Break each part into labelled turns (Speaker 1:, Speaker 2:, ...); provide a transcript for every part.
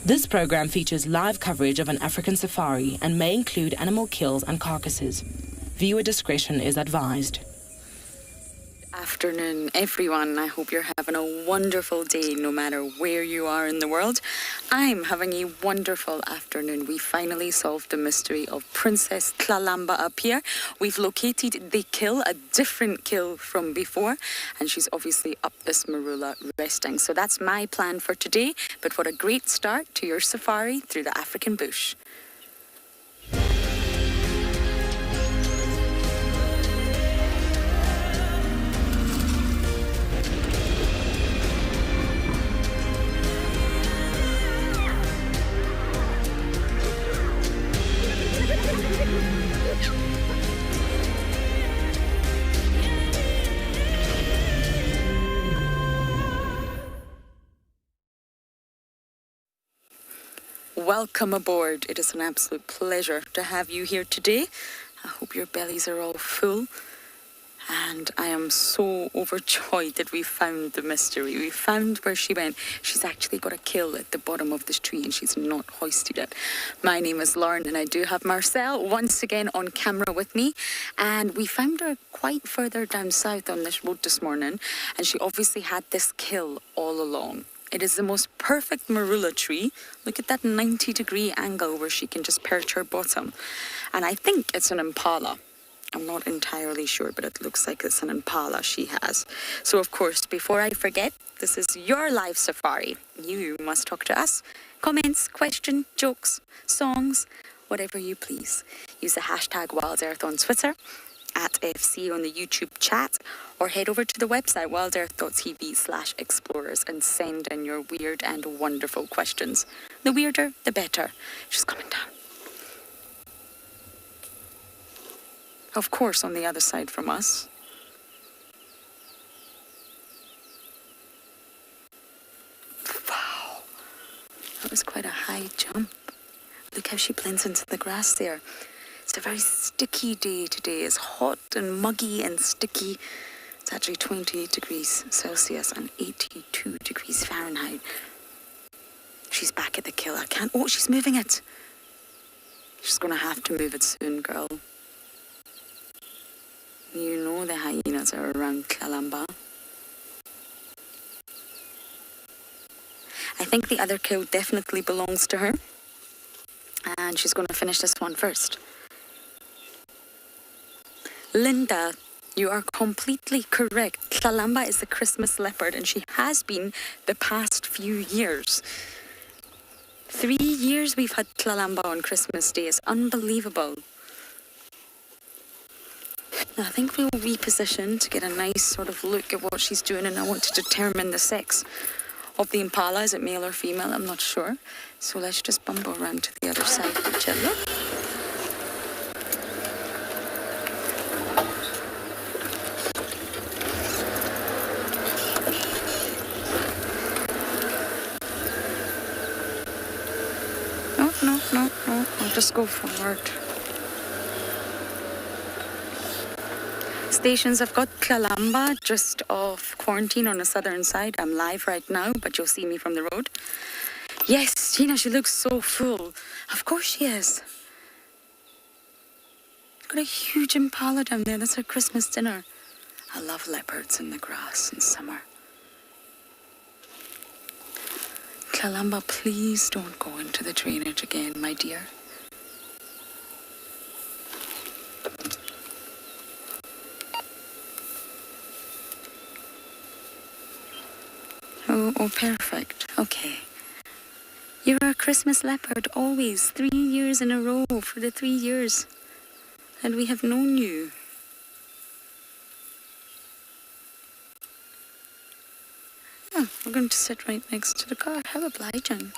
Speaker 1: This program features live coverage of an African safari and may include animal kills and carcasses. Viewer discretion is advised.
Speaker 2: Afternoon, everyone. I hope you're having a wonderful day no matter where you are in the world. I'm having a wonderful afternoon. We finally solved the mystery of Princess Tlalamba up here. We've located the kill, a different kill from before, and she's obviously up this marula resting. So that's my plan for today, but what a great start to your safari through the African bush. welcome aboard. It is an absolute pleasure to have you here today. I hope your bellies are all full. And I am so overjoyed that we found the mystery. We found where she went. She's actually got a kill at the bottom of this tree and she's not hoisted it. My name is Lauren and I do have Marcel once again on camera with me. And we found her quite further down south on this road this morning. And she obviously had this kill all along. It is the most perfect marula tree. Look at that 90-degree angle where she can just perch her bottom. And I think it's an Impala. I'm not entirely sure, but it looks like it's an Impala she has. So, of course, before I forget, this is your live safari. You must talk to us. Comments, question, jokes, songs, whatever you please. Use the hashtag WildEarth on Twitter, at FC on the YouTube chat, or head over to the website wildearth.tv/explorers and send in your weird and wonderful questions. The weirder, the better. She's coming down. Of course, on the other side from us. Wow. That was quite a high jump. Look how she blends into the grass there. It's a very sticky day today. It's hot and muggy and sticky. It's actually 28 degrees Celsius and 82 degrees Fahrenheit. She's back at the kill. I can't... Oh, she's moving it. She's going to have to move it soon, girl. You know the hyenas are around Kalamba. I think the other kill definitely belongs to her. And she's going to finish this one first. Linda, you are completely correct. Kalamba is the Christmas leopard and she has been the past few years. 3 years we've had Kalamba on Christmas Day. It's unbelievable. I think we'll reposition to get a nice sort of look at what she's doing, and I want to determine the sex of the Impala. Is it male or female? I'm not sure. So let's just bumble around to the other side of the chilla. No. I'll just go forward. Stations, I've got Kalamba just off quarantine on the southern side. I'm live right now, but you'll see me from the road. Yes, Tina, she looks so full. Of course she is. Got a huge Impala down there. That's her Christmas dinner. I love leopards in the grass in summer. Kalamba, please don't go into the drainage again, my dear. Oh, perfect. Okay. You're a Christmas leopard, always. 3 years in a row for the 3 years. And we have known you. Oh, we're going to sit right next to the car. How obliging.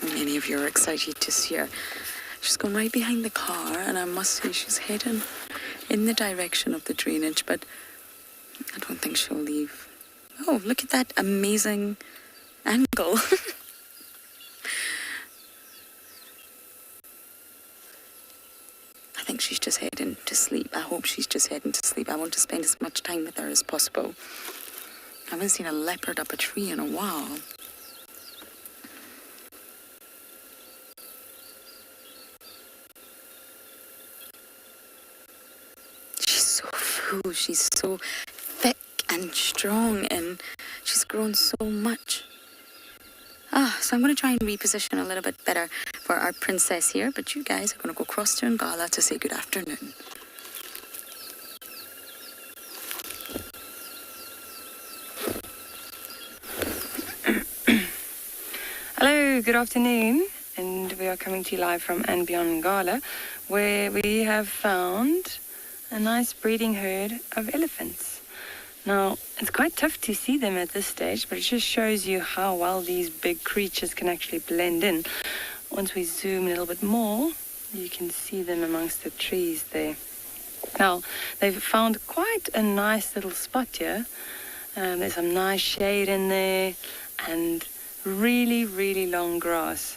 Speaker 2: Many of you are excited to see her. She's gone right behind the car, and I must say she's heading in the direction of the drainage, but I don't think she'll leave. Oh, look at that amazing angle. I think she's just heading to sleep. I hope she's just heading to sleep. I want to spend as much time with her as possible. I haven't seen a leopard up a tree in a while. She's so thick and strong and she's grown so much. So I'm going to try and reposition a little bit better for our princess here, but you guys are going to go across to Ngala to say good afternoon.
Speaker 3: Hello, good afternoon, and we are coming to you live from andBeyond Ngala, where we have found a nice breeding herd of elephants. Now, it's quite tough to see them at this stage, but it just shows you how well these big creatures can actually blend in. once we zoom a little bit more, you can see them amongst the trees there. Now, they've found quite a nice little spot here. There's some nice shade in there and really, really long grass.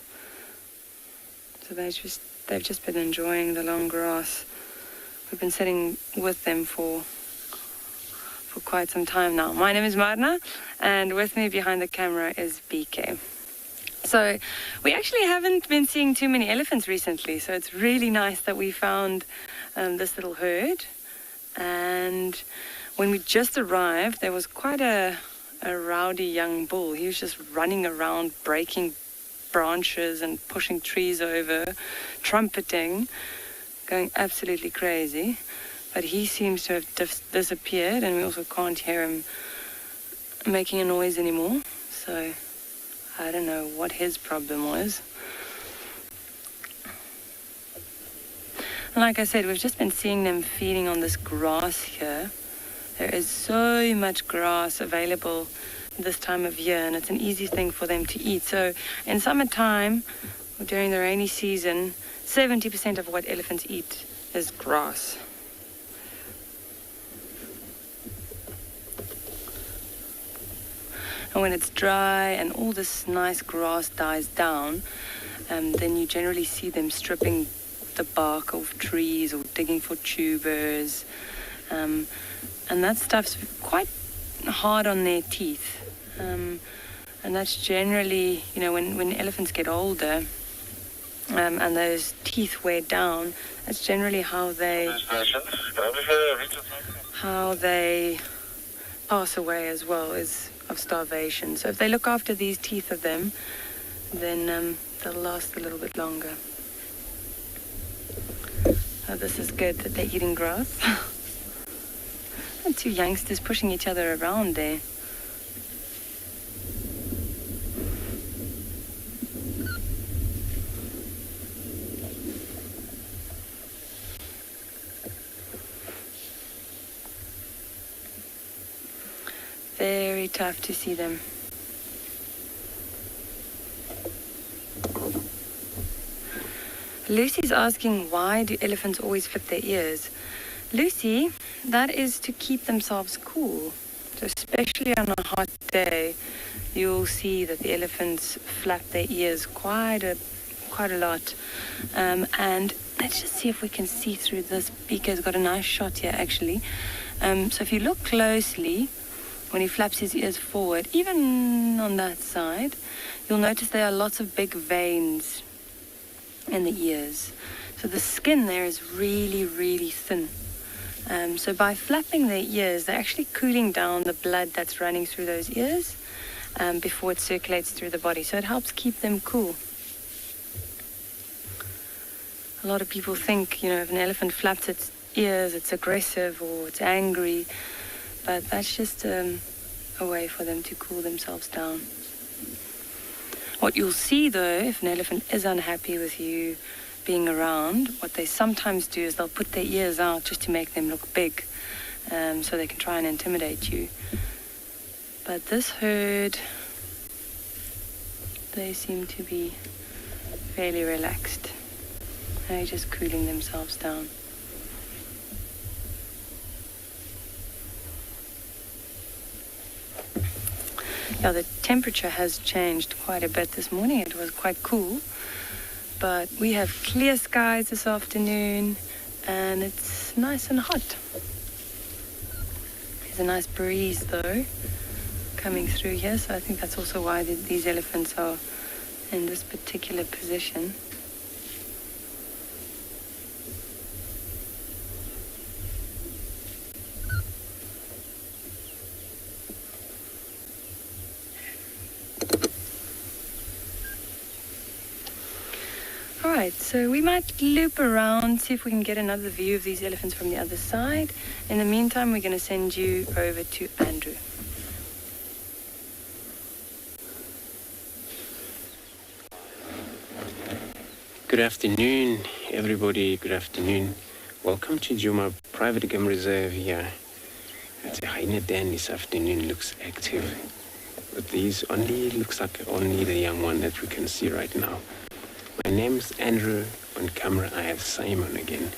Speaker 3: So they've just been enjoying the long grass. We've been sitting with them for quite some time now. My name is Marna, and with me behind the camera is BK. So we actually haven't been seeing too many elephants recently, so it's really nice that we found this little herd. And when we just arrived, there was quite a rowdy young bull. He was just running around, breaking branches and pushing trees over, trumpeting, going absolutely crazy. But he seems to have disappeared, and we also can't hear him making a noise anymore. So I don't know what his problem was. And like I said, we've just been seeing them feeding on this grass here. There is so much grass available this time of year, and it's an easy thing for them to eat. So in summertime, or during the rainy season, 70% of what elephants eat is grass. And when it's dry and all this nice grass dies down, then you generally see them stripping the bark of trees or digging for tubers. And that stuff's quite hard on their teeth. And that's generally, when elephants get older and those teeth wear down, that's generally how they pass away as well, is of starvation. So if they look after these teeth of them, then they'll last a little bit longer. Oh, this is good that they're eating grass. And two youngsters pushing each other around there. Very tough to see them. Lucy's asking, why do elephants always flip their ears? Lucy, that is to keep themselves cool. So especially on a hot day, you'll see that the elephants flap their ears quite a lot. And let's just see if we can see through this. Beaker's got a nice shot here, actually. So if you look closely, when he flaps his ears forward, even on that side, you'll notice there are lots of big veins in the ears. So the skin there is really, really thin. So by flapping their ears, they're actually cooling down the blood that's running through those ears before it circulates through the body. So it helps keep them cool. A lot of people think, if an elephant flaps its ears, it's aggressive or it's angry. But that's just a way for them to cool themselves down. What you'll see, though, if an elephant is unhappy with you being around, what they sometimes do is they'll put their ears out just to make them look big, so they can try and intimidate you. But this herd, they seem to be fairly relaxed. They're just cooling themselves down. Yeah, the temperature has changed quite a bit this morning. It was quite cool, but we have clear skies this afternoon and it's nice and hot. There's a nice breeze though coming through here, so I think that's also why these elephants are in this particular position. Alright, so we might loop around, see if we can get another view of these elephants from the other side. In the meantime, we're going to send you over to Andrew.
Speaker 4: Good afternoon, everybody. Good afternoon. Welcome to Djuma Private Game Reserve here. It's a Hyena den this afternoon. Looks active. But these looks like only the young one that we can see right now. My name's Andrew. On camera, I have Simon again.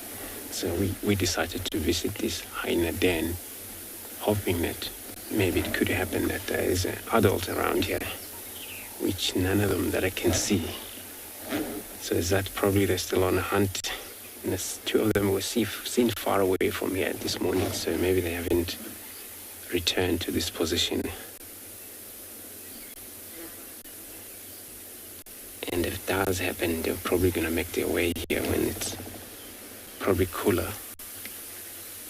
Speaker 4: So we decided to visit this Hyena den, hoping that maybe it could happen that there is an adult around here, which none of them that I can see. So is that probably they're still on a hunt? And there's two of them were seen far away from here this morning, so maybe they haven't returned to this position. And if that does happen, they're probably going to make their way here when it's probably cooler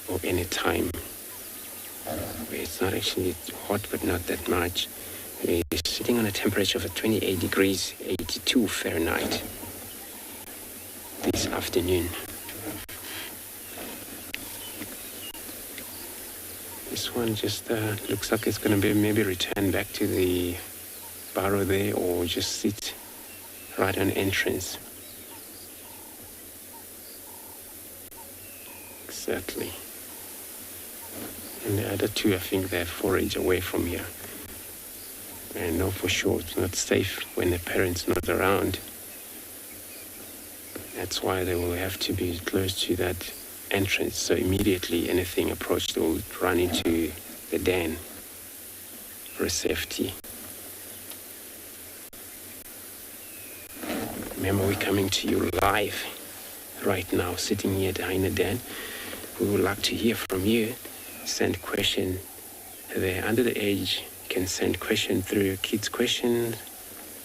Speaker 4: or any time where it's not actually hot but not that much. We're sitting on a temperature of 28 degrees, 82 Fahrenheit this afternoon. This one just looks like it's going to be maybe return back to the burrow there or just sit right on entrance. Exactly. And the other two, I think they're forage away from here. I know for sure it's not safe when the parent's not around. That's why they will have to be close to that entrance. So immediately anything approached, they will run into the den for safety. Remember, we're coming to you live right now, sitting here at the Hyena den. We would like to hear from you. Send question there under the age. You can send question through your kids' question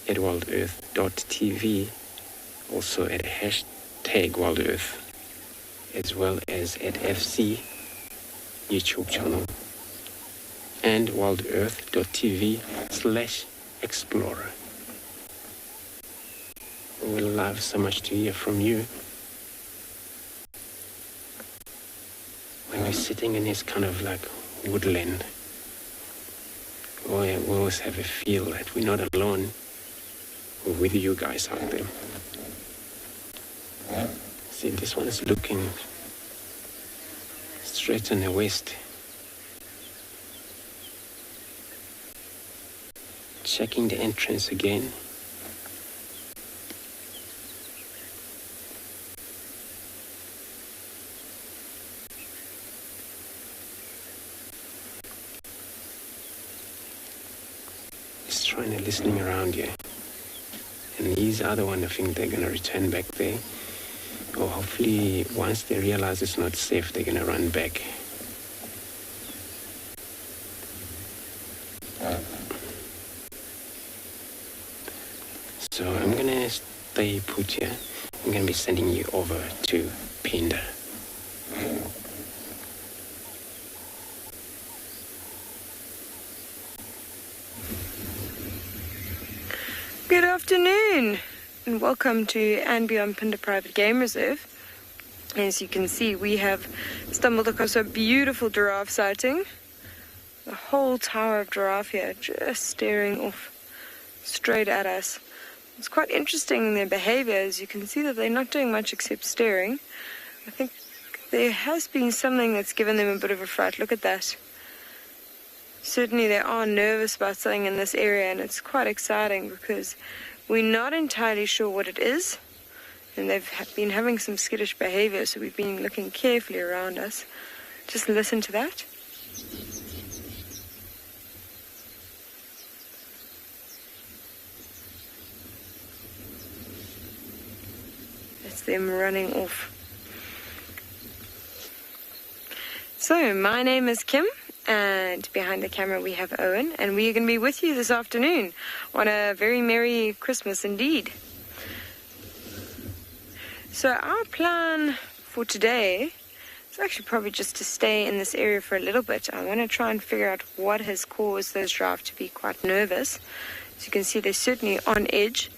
Speaker 4: at WildEarth.tv, also at hashtag WildEarth, as well as at FC YouTube channel and WildEarth.tv/explorer. We would love so much to hear from you. When we're sitting in this kind of like woodland, we always have a feel that we're not alone. We're with you guys out there. See, this one is looking straight in the west. Checking the entrance again. Trying to listening around here. And these are the one, I think they're going to return back there. Or hopefully once they realize it's not safe, they're going to run back. So I'm going to stay put here. I'm going to be sending you over to Phinda.
Speaker 3: Good afternoon and welcome to andBeyond Phinda Private Game Reserve. As you can see, we have stumbled across a beautiful giraffe sighting. The whole tower of giraffe here just staring off straight at us. It's quite interesting in their behavior. As you can see that they're not doing much except staring. I think there has been something that's given them a bit of a fright. Look at that. Certainly they are nervous about something in this area, and it's quite exciting because we're not entirely sure what it is, and they've been having some skittish behavior, so we've been looking carefully around us. Just listen to that. That's them running off. So, my name is Kim. And behind the camera we have Owen, and we are going to be with you this afternoon on a very Merry Christmas indeed. So our plan for today is actually probably just to stay in this area for a little bit. I want to try and figure out what has caused those giraffe to be quite nervous. As you can see, they're certainly on edge.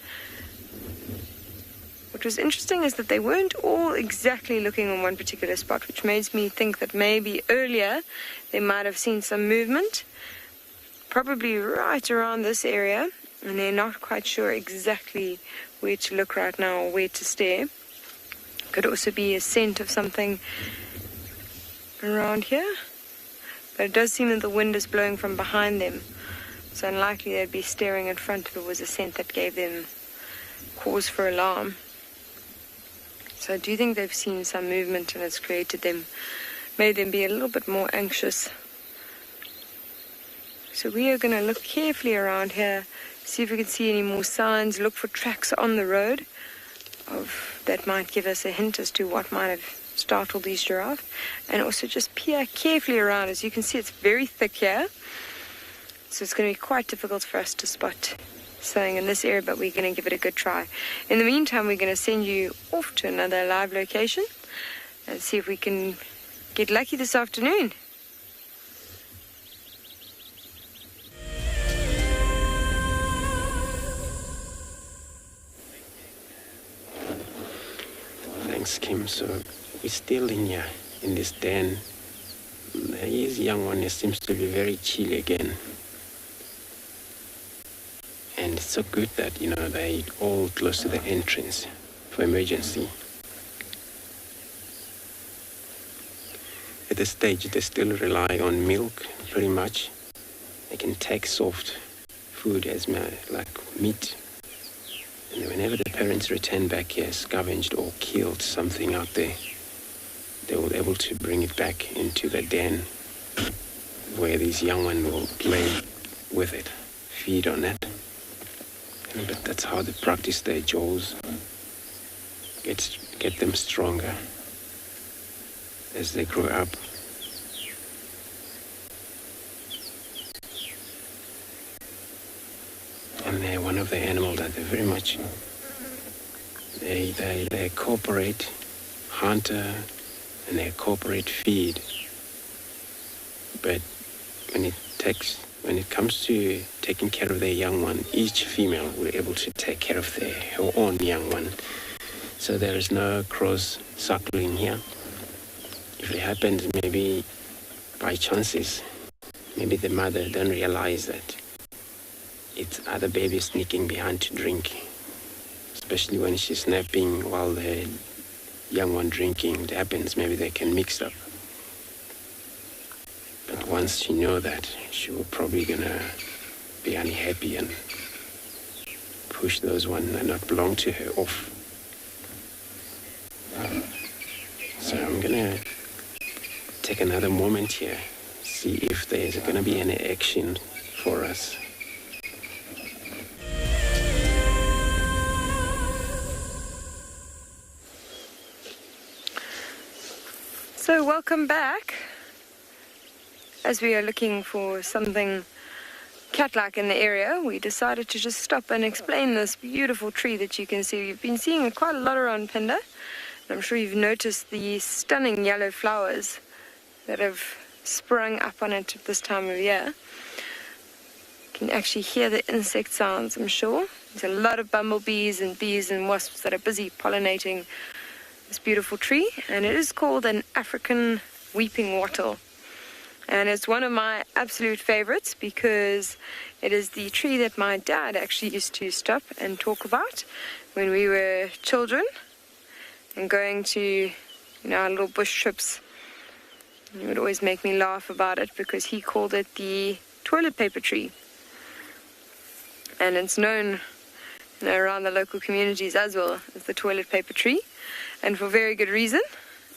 Speaker 3: What was interesting is that they weren't all exactly looking on one particular spot, which makes me think that maybe earlier they might have seen some movement, probably right around this area, and they're not quite sure exactly where to look right now or where to stare. Could also be a scent of something around here, but it does seem that the wind is blowing from behind them. It's unlikely they'd be staring in front if it was a scent that gave them cause for alarm. So I do think they've seen some movement and it's made them be a little bit more anxious. So we are going to look carefully around here, see if we can see any more signs, look for tracks on the road that might give us a hint as to what might have startled these giraffe, and also just peer carefully around. As you can see, it's very thick here, so it's going to be quite difficult for us to spot something in this area, but we're going to give it a good try. In the meantime, we're going to send you off to another live location and see if we can get lucky this afternoon.
Speaker 4: Thanks, Kim. So we're still in here, in this den. His young one seems to be very chill again. And it's so good that, they're all close to the entrance for emergency. At this stage, they still rely on milk, pretty much. They can take soft food as like meat. And whenever the parents return back here, scavenged or killed something out there, they will be able to bring it back into the den where these young ones will play with it, feed on it. But that's how they practice their jaws, get them stronger as they grow up. And they're one of the animals that they very much, they cooperate, hunter, and they cooperate feed. But when it comes to taking care of their young one, each female will be able to take care of her own young one. So there is no cross-suckling here. If it happens, maybe by chances, maybe the mother don't realize that it's other baby sneaking behind to drink, especially when she's napping while the young one drinking. It happens, maybe they can mix up. But once she knows that, she will probably gonna be unhappy and push those ones that not belong to her off. So I'm gonna take another moment here, see if there's gonna be any action for us.
Speaker 3: So welcome back. As we are looking for something cat-like in the area, we decided to just stop and explain this beautiful tree that you can see. We've been seeing quite a lot around Phinda. I'm sure you've noticed the stunning yellow flowers that have sprung up on it at this time of year. You can actually hear the insect sounds, I'm sure. There's a lot of bumblebees and bees and wasps that are busy pollinating this beautiful tree, and it is called an African weeping wattle. And it's one of my absolute favorites because it is the tree that my dad actually used to stop and talk about when we were children and going to, our little bush trips. He would always make me laugh about it because he called it the toilet paper tree. And it's known around the local communities as well as the toilet paper tree, and for very good reason.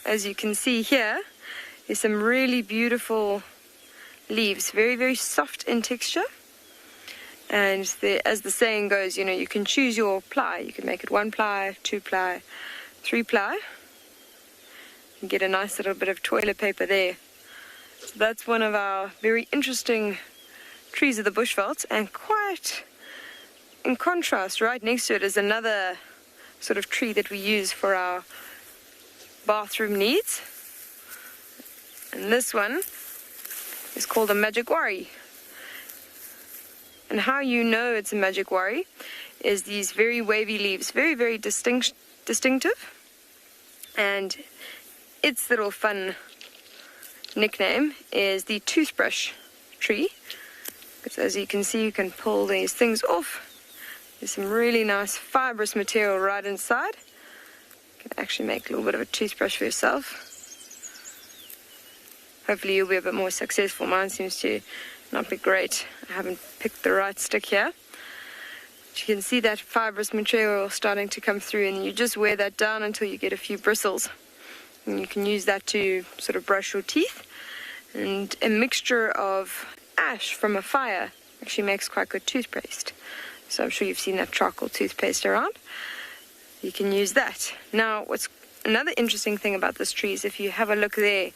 Speaker 3: As you can see here, there's some really beautiful leaves, very, very soft in texture. And as the saying goes, you can choose your ply. You can make it 1 ply, 2 ply, 3 ply. You get a nice little bit of toilet paper there. So that's one of our very interesting trees of the bushveld, and quite in contrast, right next to it is another sort of tree that we use for our bathroom needs. And this one is called a magic worry. And how you know it's a magic worry is these very wavy leaves, very, very distinctive. And its little fun nickname is the toothbrush tree. Because as you can see, you can pull these things off. There's some really nice fibrous material right inside. You can actually make a little bit of a toothbrush for yourself. Hopefully you'll be a bit more successful. Mine seems to not be great. I haven't picked the right stick here. You can see that fibrous material starting to come through, and you just wear that down until you get a few bristles. And you can use that to sort of brush your teeth. And a mixture of ash from a fire actually makes quite good toothpaste. So I'm sure you've seen that charcoal toothpaste around. You can use that. Now, what's another interesting thing about this tree is if you have a look there,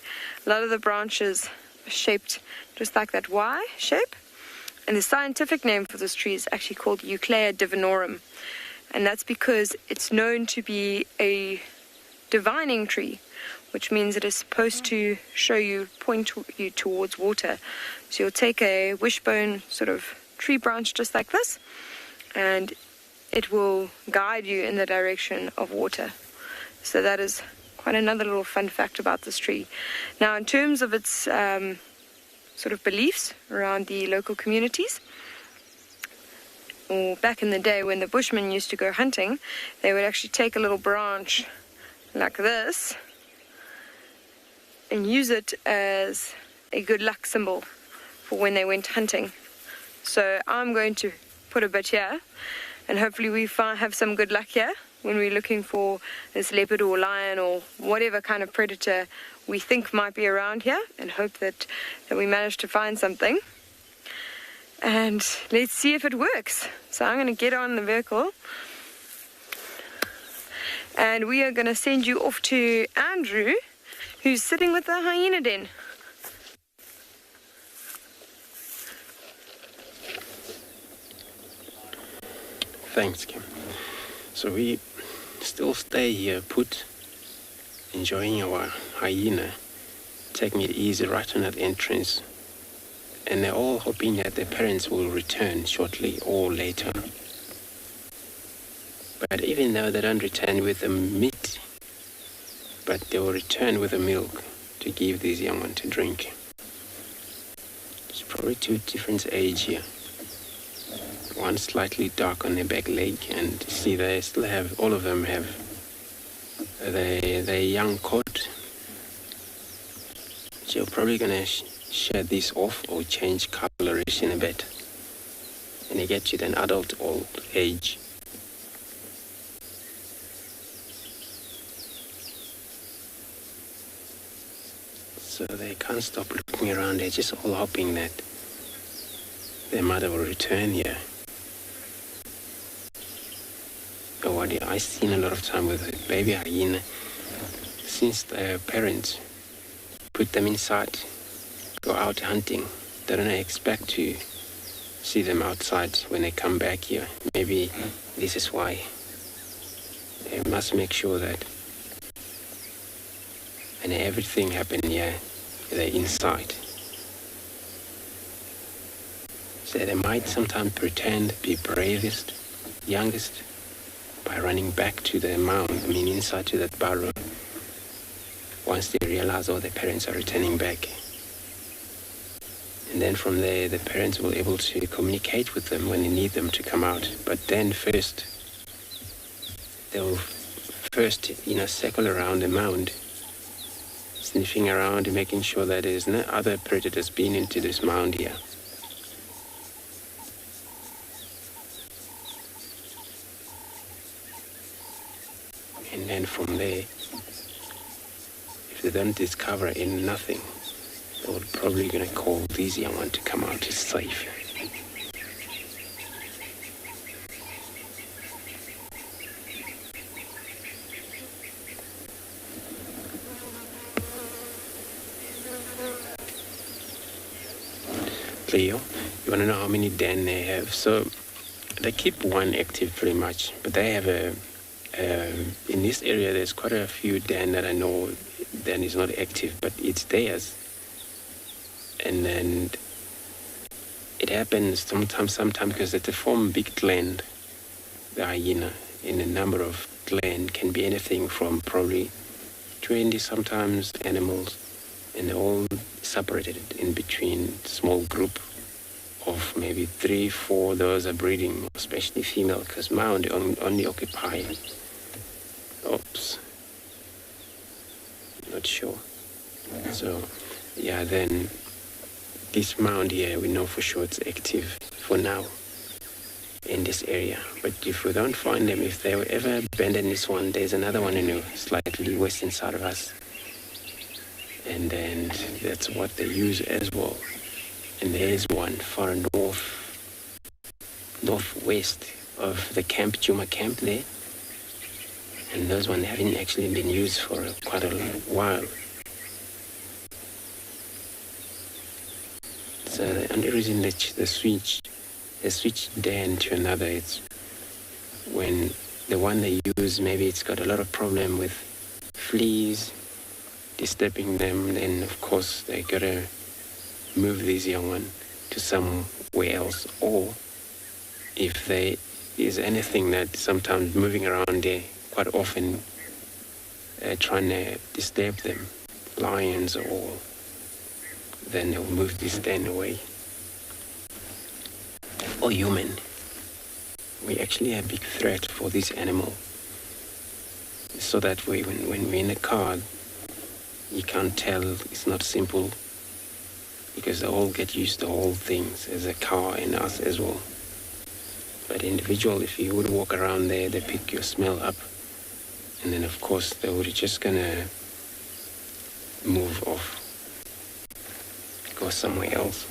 Speaker 3: a lot of the branches are shaped just like that Y shape. And the scientific name for this tree is actually called Euclea divinorum. And that's because it's known to be a divining tree, which means it is supposed to point you towards water. So you'll take a wishbone sort of tree branch just like this, and it will guide you in the direction of water. So that is quite another little fun fact about this tree. Now, in terms of its sort of beliefs around the local communities, or back in the day when the bushmen used to go hunting, they would actually take a little branch like this and use it as a good luck symbol for when they went hunting. So I'm going to put a bit here, and hopefully we have some good luck here when we're looking for this leopard or lion or whatever kind of predator we think might be around here, and hope that we manage to find something. And let's see if it works. So I'm going to get on the vehicle, and we are going to send you off to Andrew, who's sitting with the hyena den.
Speaker 4: Thanks, Kim. So we still stay here put, enjoying our hyena, taking it easy right on that entrance. And they're all hoping that their parents will return shortly or later. But even though they don't return with the meat, but they will return with the milk to give these young ones to drink. It's probably two different age here. One slightly dark on their back leg, and see they still have, all of them have their young coat. So you're probably going to shed this off or change coloration a bit. And you get to an adult old age. So they can't stop looking around. They're just all hoping that their mother will return here. So what I've seen a lot of time with a baby hyena, since their parents put them inside, go out hunting, they don't expect to see them outside when they come back here. Maybe this is why. They must make sure that and everything happened here, they're inside. So they might sometimes pretend to be bravest, youngest, by running back to the mound, inside to that burrow, once they realize all their parents are returning back. And then from there, the parents will be able to communicate with them when they need them to come out. But then first, they'll circle around the mound, sniffing around and making sure that there's no other predators being into this mound here. And then from there, if they don't discover nothing, they're probably going to call these young ones to come out. It's safe. Leo, you want to know how many den they have? So they keep one active pretty much, but they have in this area there's quite a few den that I know den is not active, but it's theirs. And then it happens sometimes because they form big gland, the hyena, in a number of gland, can be anything from probably 20 sometimes animals, and they're all separated in between small group of maybe 3, 4. Those are breeding, especially female, because mound only occupy. Oops. Not sure. So, yeah, then this mound here, we know for sure it's active for now. in this area. But if we don't find them, if they were ever abandoned this one, there's another one in the slightly western side of us. And then that's what they use as well. And there's one far northwest of the camp, Djuma camp there. And those ones haven't actually been used for quite a while. So the only reason that they switch Dan to another, it's when the one they use, maybe it's got a lot of problem with fleas disturbing them, then of course they gotta move these young one to somewhere else. Or if there is anything that sometimes moving around there quite often trying to disturb them, lions or, then they'll move this den away. Or human. We actually a big threat for this animal. So that way when we're in a car, you can't tell, it's not simple, because they all get used to all things as a car and us as well. But individual, if you would walk around there, they pick your smell up, and then of course they would just gonna move off, go somewhere else.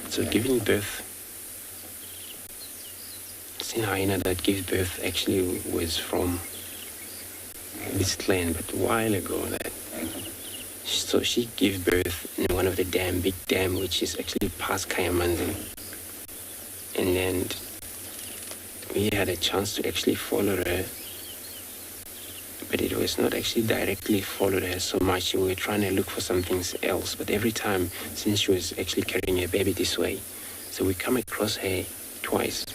Speaker 4: So giving birth, it's in Hyena that gives birth actually was from this clan, but a while ago that. So she gave birth in one of the big dam, which is actually past Kayamanzi. And then we had a chance to actually follow her, but it was not actually directly followed her so much. We were trying to look for something else, but every time, since she was actually carrying her baby this way, so we come across her twice,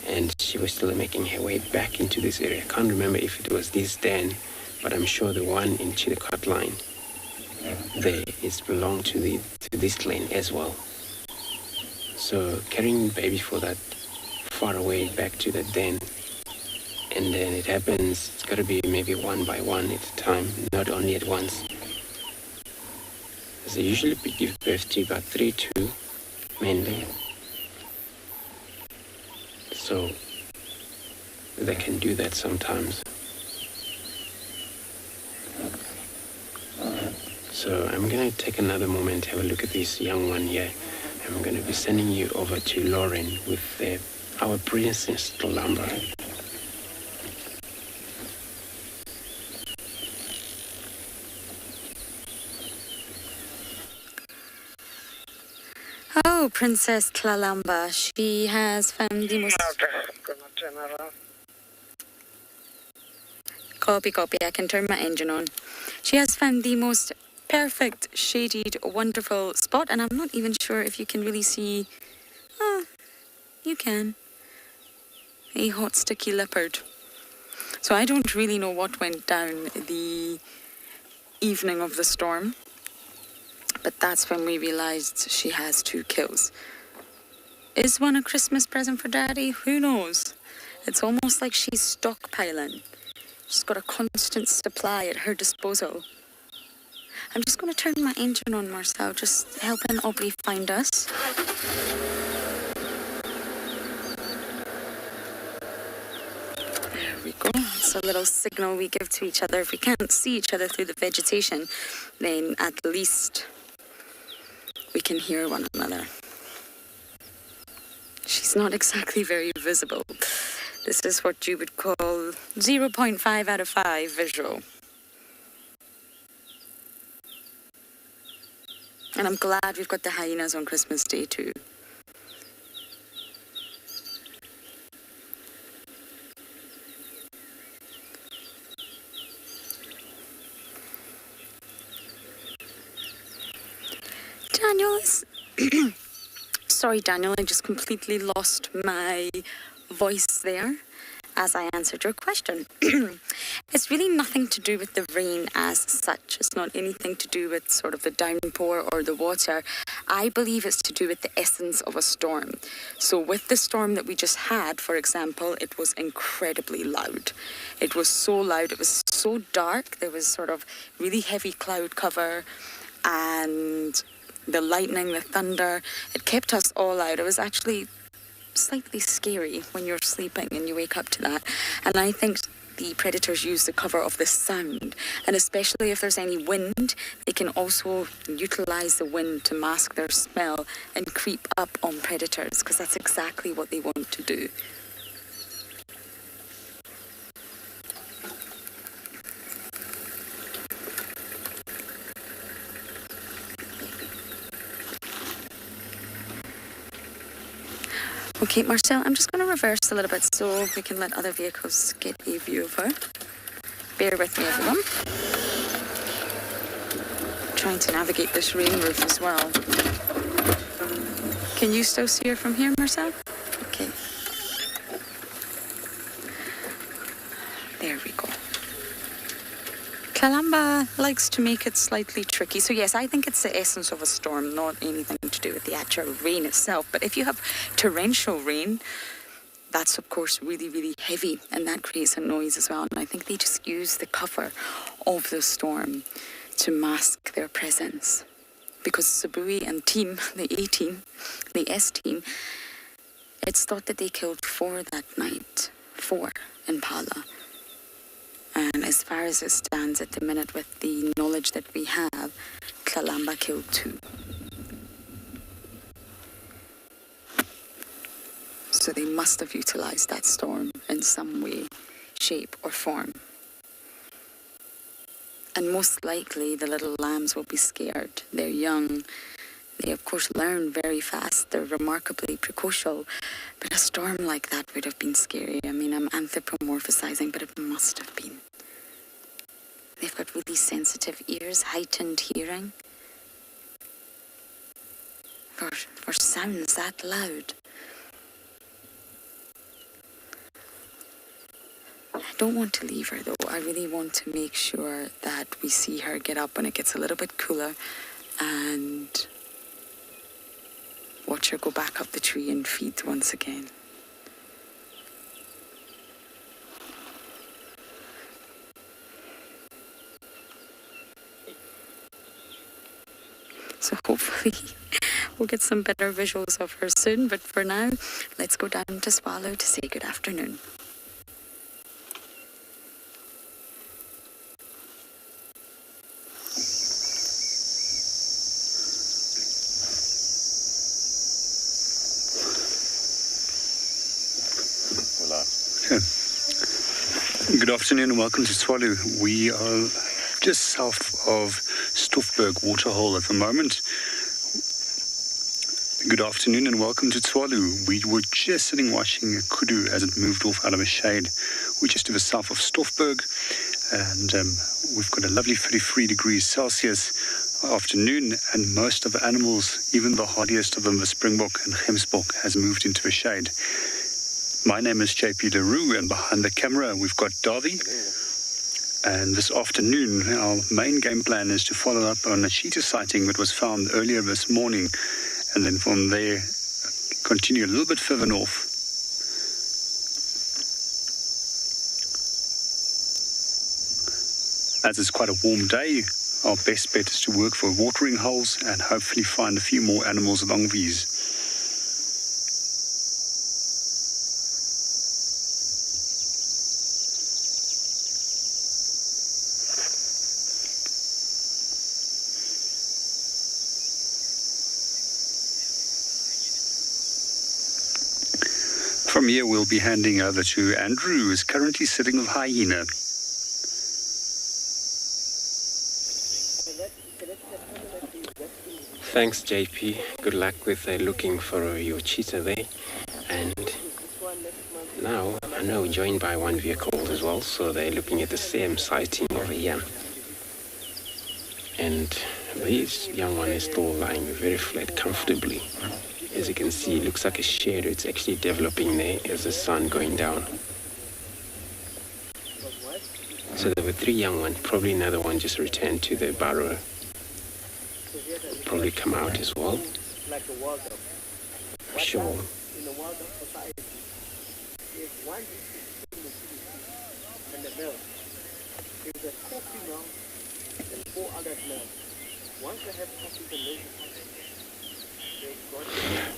Speaker 4: and she was still making her way back into this area. I can't remember if it was this den, but I'm sure the one in Cheetah line there is belonged to this clan as well. So carrying baby for that far away back to the den, and then it happens, it's got to be maybe one by one at a time, not only at once. They usually give birth to about 3 mainly. So they can do that sometimes. So I'm going to take another moment to have a look at this young one here. I'm going to be sending you over to Lauren with our Princess Kalahari.
Speaker 2: Oh, Princess Kalahari, she has found the most... Copy, I can turn my engine on. She has found the most perfect, shaded, wonderful spot, and I'm not even sure if you can really see... Oh, you can. A hot, sticky leopard. So I don't really know what went down the evening of the storm, but that's when we realized she has 2 kills. Is one a Christmas present for Daddy? Who knows? It's almost like she's stockpiling. She's got a constant supply at her disposal. I'm just going to turn my engine on, Marcel, just helping Aubrey find us. There we go. It's a little signal we give to each other. If we can't see each other through the vegetation, then at least we can hear one another. She's not exactly very visible. This is what you would call 0.5 out of 5 visual. And I'm glad we've got the hyenas on Christmas Day too. Daniel is... Sorry, Daniel, I just completely lost my voice there as I answered your question. It's really nothing to do with the rain as such. It's not anything to do with sort of the downpour or the water. I believe it's to do with the essence of a storm. So with the storm that we just had, for example, it was incredibly loud. It was so loud, it was so dark, there was sort of really heavy cloud cover, and The lightning, the thunder, it kept us all out. It was actually slightly scary when you're sleeping and you wake up to that. And I think the predators use the cover of the sound, and especially if there's any wind, they can also utilize the wind to mask their smell and creep up on predators, because that's exactly what they want to do. Okay, Marcel, I'm just going to reverse a little bit so we can let other vehicles get a view of her. Bear with me, everyone. I'm trying to navigate this rain roof as well. Can you still see her from here, Marcel? Okay. There we go. Kalamba likes to make it slightly tricky. So yes, I think it's the essence of a storm, not anything to do with the actual rain itself. But if you have torrential rain, that's of course really, really heavy, and that creates a noise as well. And I think they just use the cover of the storm to mask their presence. Because Sabui and team, the A team, the S team, it's thought that they killed 4 that night, 4 Impala. And as far as it stands at the minute, with the knowledge that we have, Kalamba killed 2. So they must have utilized that storm in some way, shape or form. And most likely the little lambs will be scared. They're young. They of course learn very fast. They're remarkably precocial. But a storm like that would have been scary. I mean, I'm anthropomorphizing, but it must have been. They've got really sensitive ears, heightened hearing. For sounds that loud. I don't want to leave her though. I really want to make sure that we see her get up when it gets a little bit cooler and watch her go back up the tree and feed once again. So hopefully we'll get some better visuals of her soon. But for now, let's go down to Tswalu to say good afternoon.
Speaker 5: Good afternoon and welcome to Tswalu. We are just south of Stoffberg Waterhole at the moment. Good afternoon and welcome to Tswalu. We were just sitting watching a kudu as it moved off out of a shade. We're just to the south of Stoffberg, and we've got a lovely 33 degrees Celsius afternoon, and most of the animals, even the hardiest of them, the springbok and gemsbok, has moved into the shade. My name is JP LaRue, and behind the camera we've got Darby. And this afternoon our main game plan is to follow up on a cheetah sighting that was found earlier this morning, and then from there continue a little bit further north. As it's quite a warm day, our best bet is to work for watering holes and hopefully find a few more animals along these. From here, we'll be handing over to Andrew, who is currently sitting with Hyena.
Speaker 4: Thanks, JP. Good luck with looking for your cheetah there. And now I'm now joined by one vehicle as well, so they're looking at the same sighting over here. And this young one is still lying very flat, comfortably. As you can see, it looks like a shadow. It's actually developing there as the sun going down. So there were 3 young ones. Probably another one just returned to the burrow. Probably come out as well. Sure.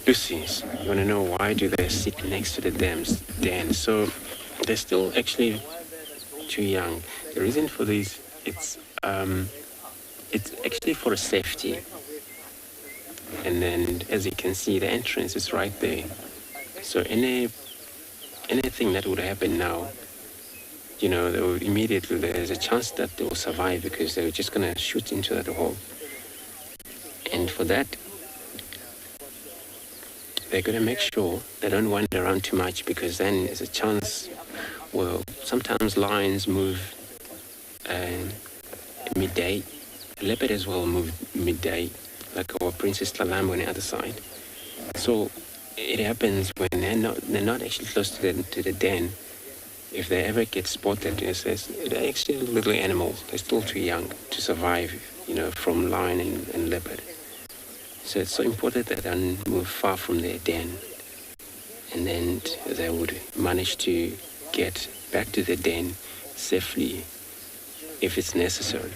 Speaker 4: Lucy, you want to know why do they sit next to the den? So they're still actually too young. The reason for this, it's actually for safety. And then, as you can see, the entrance is right there. So anything that would happen now, they will immediately, there's a chance that they will survive because they're just going to shoot into that hole. And for that, they're going to make sure they don't wander around too much, because then there's a chance, well, sometimes lions move midday. Leopard as well move midday, like our Princess Kalahari on the other side. So it happens when they're not actually close to the den. If they ever get spotted, they're actually little animals. They're still too young to survive, from lion and leopard. So it's so important that they don't move far from their den. And then they would manage to get back to the den safely if it's necessary.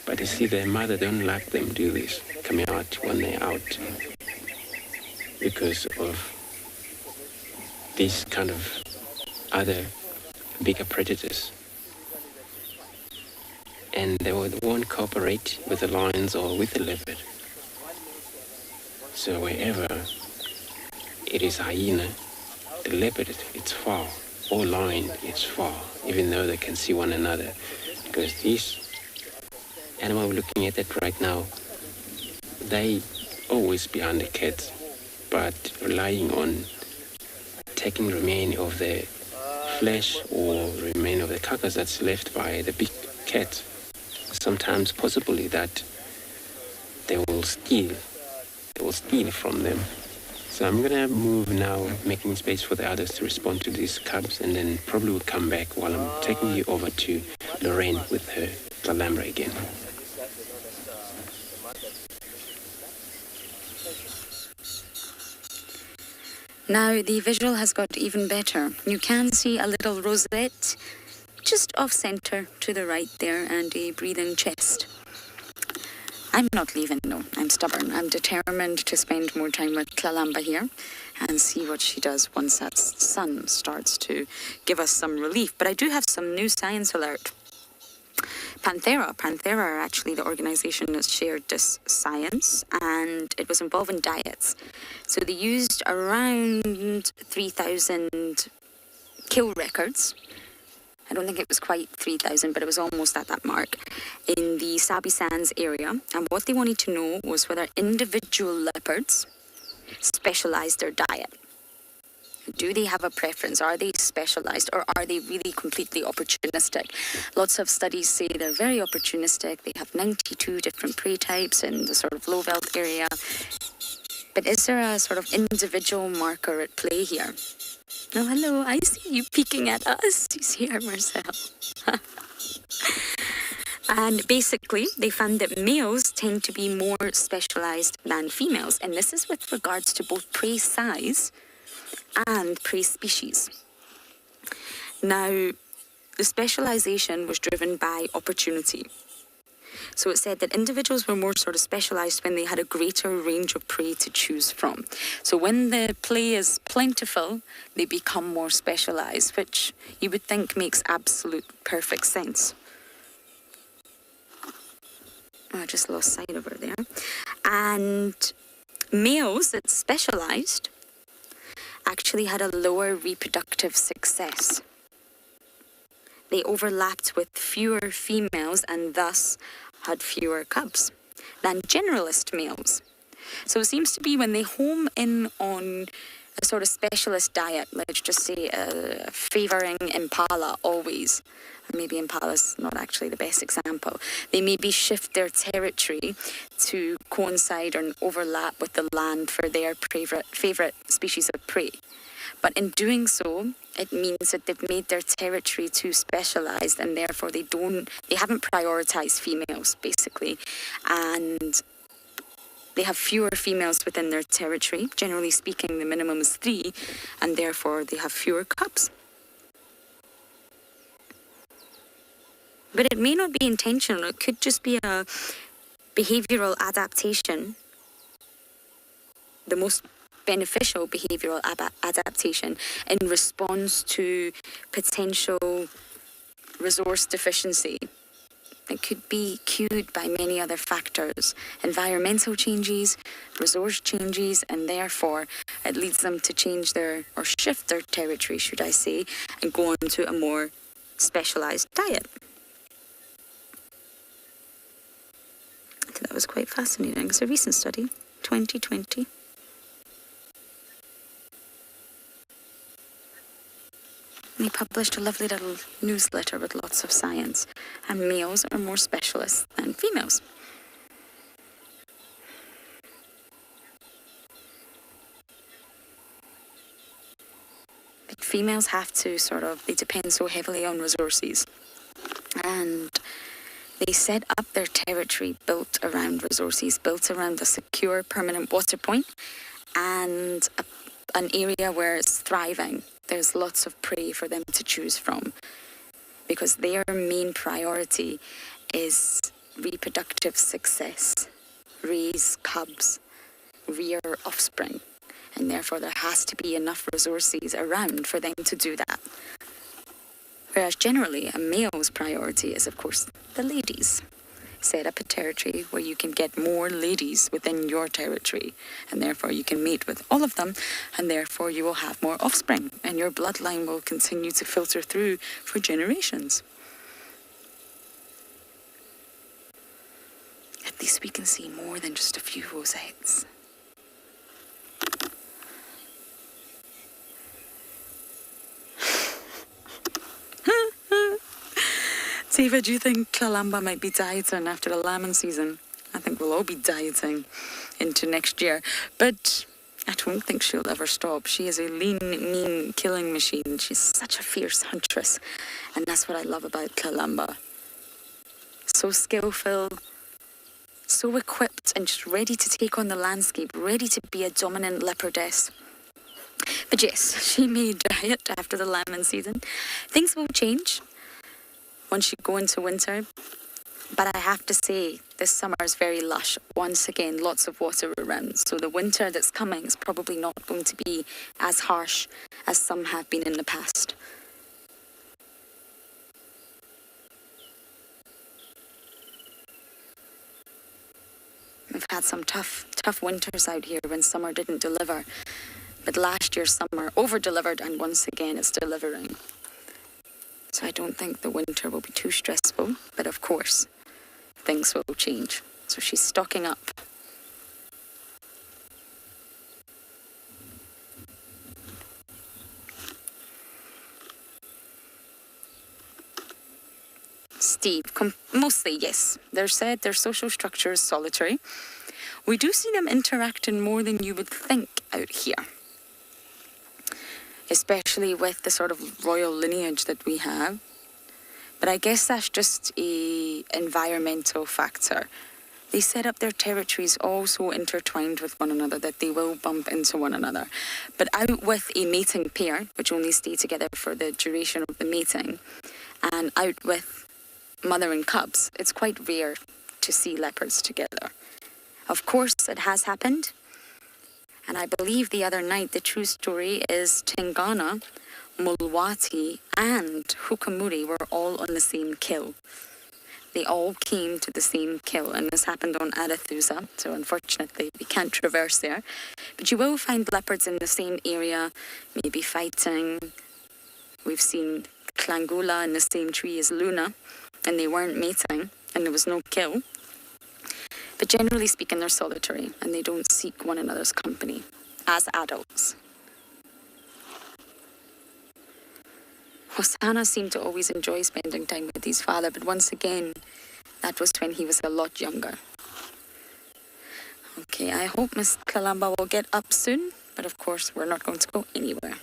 Speaker 4: But you see, their mother don't let them do this, coming out when they're out, because of these kind of other bigger predators. And they won't cooperate with the lions or with the leopard. So wherever it is hyena, the leopard, it's far, or lion, it's far, even though they can see one another. Because these animals we're looking at it right now, they always behind the cat, but relying on taking remain of the flesh or remain of the carcass that's left by the big cat. Sometimes possibly that they will steal from them. So I'm gonna move now, making space for the others to respond to these cubs, and then probably will come back while I'm taking you over to Lorraine with her Kalahari again.
Speaker 2: Now the visual has got even better. You can see a little rosette just off centre to the right there, and a breathing chest. I'm not leaving, no. I'm stubborn. I'm determined to spend more time with Kalahari here and see what she does once that sun starts to give us some relief. But I do have some new science alert. Panthera are actually the organisation that shared this science, and it was involving diets. So they used around 3,000 kill records. I don't think it was quite 3,000, but it was almost at that mark in the Sabi Sands area. And what they wanted to know was whether individual leopards specialised their diet. Do they have a preference? Are they specialised, or are they really completely opportunistic? Lots of studies say they're very opportunistic. They have 92 different prey types in the sort of low veld area. But is there a sort of individual marker at play here? Oh, hello, I see you peeking at us. You see her, Marcel. And basically, they found that males tend to be more specialised than females. And this is with regards to both prey size and prey species. Now, the specialisation was driven by opportunity. So it said that individuals were more sort of specialised when they had a greater range of prey to choose from. So when the prey is plentiful, they become more specialised, which you would think makes absolute perfect sense. Oh, I just lost sight of her there. And males that specialised actually had a lower reproductive success. They overlapped with fewer females and thus had fewer cubs than generalist males. So it seems to be when they home in on a sort of specialist diet, let's just say favouring Impala always, or maybe Impala's not actually the best example, they maybe shift their territory to coincide or overlap with the land for their favourite species of prey. But in doing so, it means that they've made their territory too specialised, and therefore they haven't prioritised females, basically. And they have fewer females within their territory. Generally speaking, the minimum is 3, and therefore they have fewer cubs. But it may not be intentional. It could just be a behavioural adaptation the most beneficial behavioural adaptation in response to potential resource deficiency. It could be cued by many other factors, environmental changes, resource changes, and therefore it leads them to change or shift their territory, should I say, and go on to a more specialised diet. I think that was quite fascinating. It's a recent study, 2020. They published a lovely little newsletter with lots of science, and males are more specialists than females. But females have to they depend so heavily on resources, and they set up their territory built around resources, built around a secure permanent water point and an area where it's thriving. There's lots of prey for them to choose from, because their main priority is reproductive success, raise cubs, rear offspring, and therefore there has to be enough resources around for them to do that. Whereas generally a male's priority is, of course, the ladies. Set up a territory where you can get more ladies within your territory, and therefore you can mate with all of them, and therefore you will have more offspring, and your bloodline will continue to filter through for generations. At least we can see more than just a few rosettes. Tiva, do you think Kalamba might be dieting after the lambing season? I think we'll all be dieting into next year. But I don't think she'll ever stop. She is a lean, mean killing machine. She's such a fierce huntress. And that's what I love about Kalamba. So skillful, so equipped, and just ready to take on the landscape, ready to be a dominant leopardess. But yes, she may diet after the lambing season. Things will change once you go into winter, but I have to say this summer is very lush. Once again, lots of water around, so the winter that's coming is probably not going to be as harsh as some have been in the past. We've had some tough winters out here when summer didn't deliver, but last year's summer over-delivered, and once again it's delivering. So I don't think the winter will be too stressful, but of course, things will change. So she's stocking up. Steve, mostly yes. They're said their social structure is solitary. We do see them interacting more than you would think out here, especially with the sort of royal lineage that we have. But I guess that's just an environmental factor. They set up their territories all so intertwined with one another that they will bump into one another. But out with a mating pair, which only stay together for the duration of the mating, and out with mother and cubs, it's quite rare to see leopards together. Of course, it has happened. And I believe the other night, the true story is Tingana, Mulwati, and Hukamuri were all on the same kill. They all came to the same kill, and this happened on Arathusa, so unfortunately we can't traverse there. But you will find leopards in the same area, maybe fighting. We've seen Klangula in the same tree as Luna, and they weren't mating, and there was no kill. But generally speaking, they're solitary, and they don't seek one another's company as adults. Hosanna seemed to always enjoy spending time with his father, but once again, that was when he was a lot younger. Okay, I hope Miss Kalamba will get up soon, but of course, we're not going to go anywhere.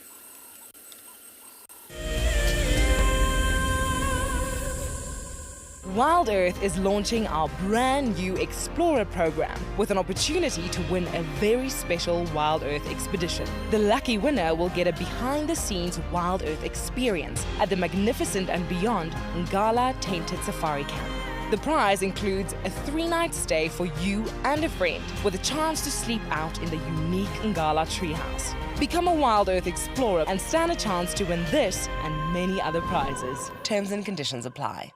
Speaker 1: WildEarth is launching our brand new Explorer program with an opportunity to win a very special WildEarth expedition. The lucky winner will get a behind-the-scenes WildEarth experience at the magnificent and beyond Ngala Tainted Safari Camp. The prize includes a 3-night stay for you and a friend with a chance to sleep out in the unique Ngala treehouse. Become a WildEarth explorer and stand a chance to win this and many other prizes. Terms and conditions apply.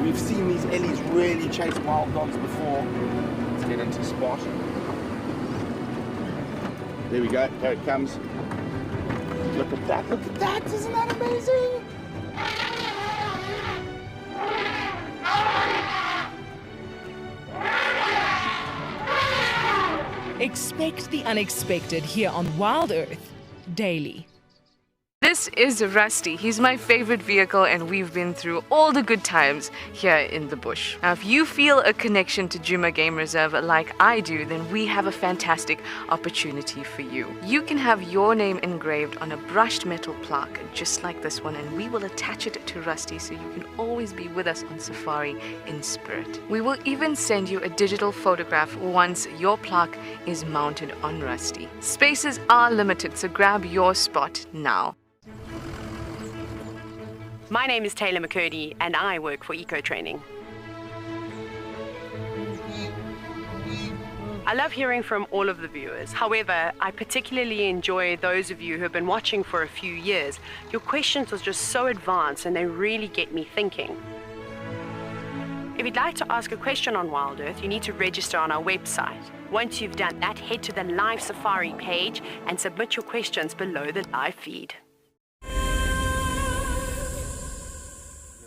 Speaker 6: We've seen these ellies really chase wild dogs before. Let's get into spot. There we go, there it comes. Look at that, isn't that amazing?
Speaker 1: Expect the unexpected here on WildEarth Daily.
Speaker 7: This is Rusty. He's my favorite vehicle and we've been through all the good times here in the bush. Now, if you feel a connection to Djuma Game Reserve like I do, then we have a fantastic opportunity for you. You can have your name engraved on a brushed metal plaque just like this one, and we will attach it to Rusty so you can always be with us on safari in spirit. We will even send you a digital photograph once your plaque is mounted on Rusty. Spaces are limited, so grab your spot now.
Speaker 8: My name is Taylor McCurdy and I work for Eco Training. I love hearing from all of the viewers. However, I particularly enjoy those of you who have been watching for a few years. Your questions are just so advanced and they really get me thinking. If you'd like to ask a question on WildEarth, you need to register on our website. Once you've done that, head to the live safari page and submit your questions below the live feed.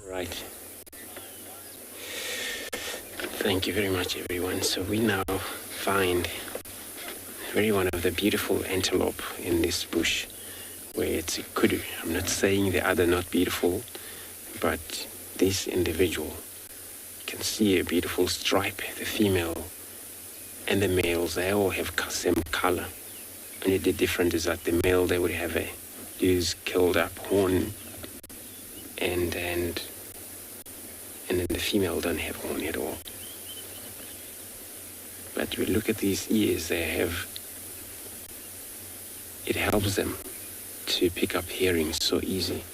Speaker 4: Right. Thank you very much, everyone. So we now find one of the beautiful antelope in this bush, where it's a kudu. I'm not saying the other not beautiful, but this individual, you can see a beautiful stripe. The female and the males, they all have same color. Only the difference is that the male, they would have a loose, curled up horn, and then the female don't have horn at all. But we look at these ears they have, it helps them to pick up hearing so easy.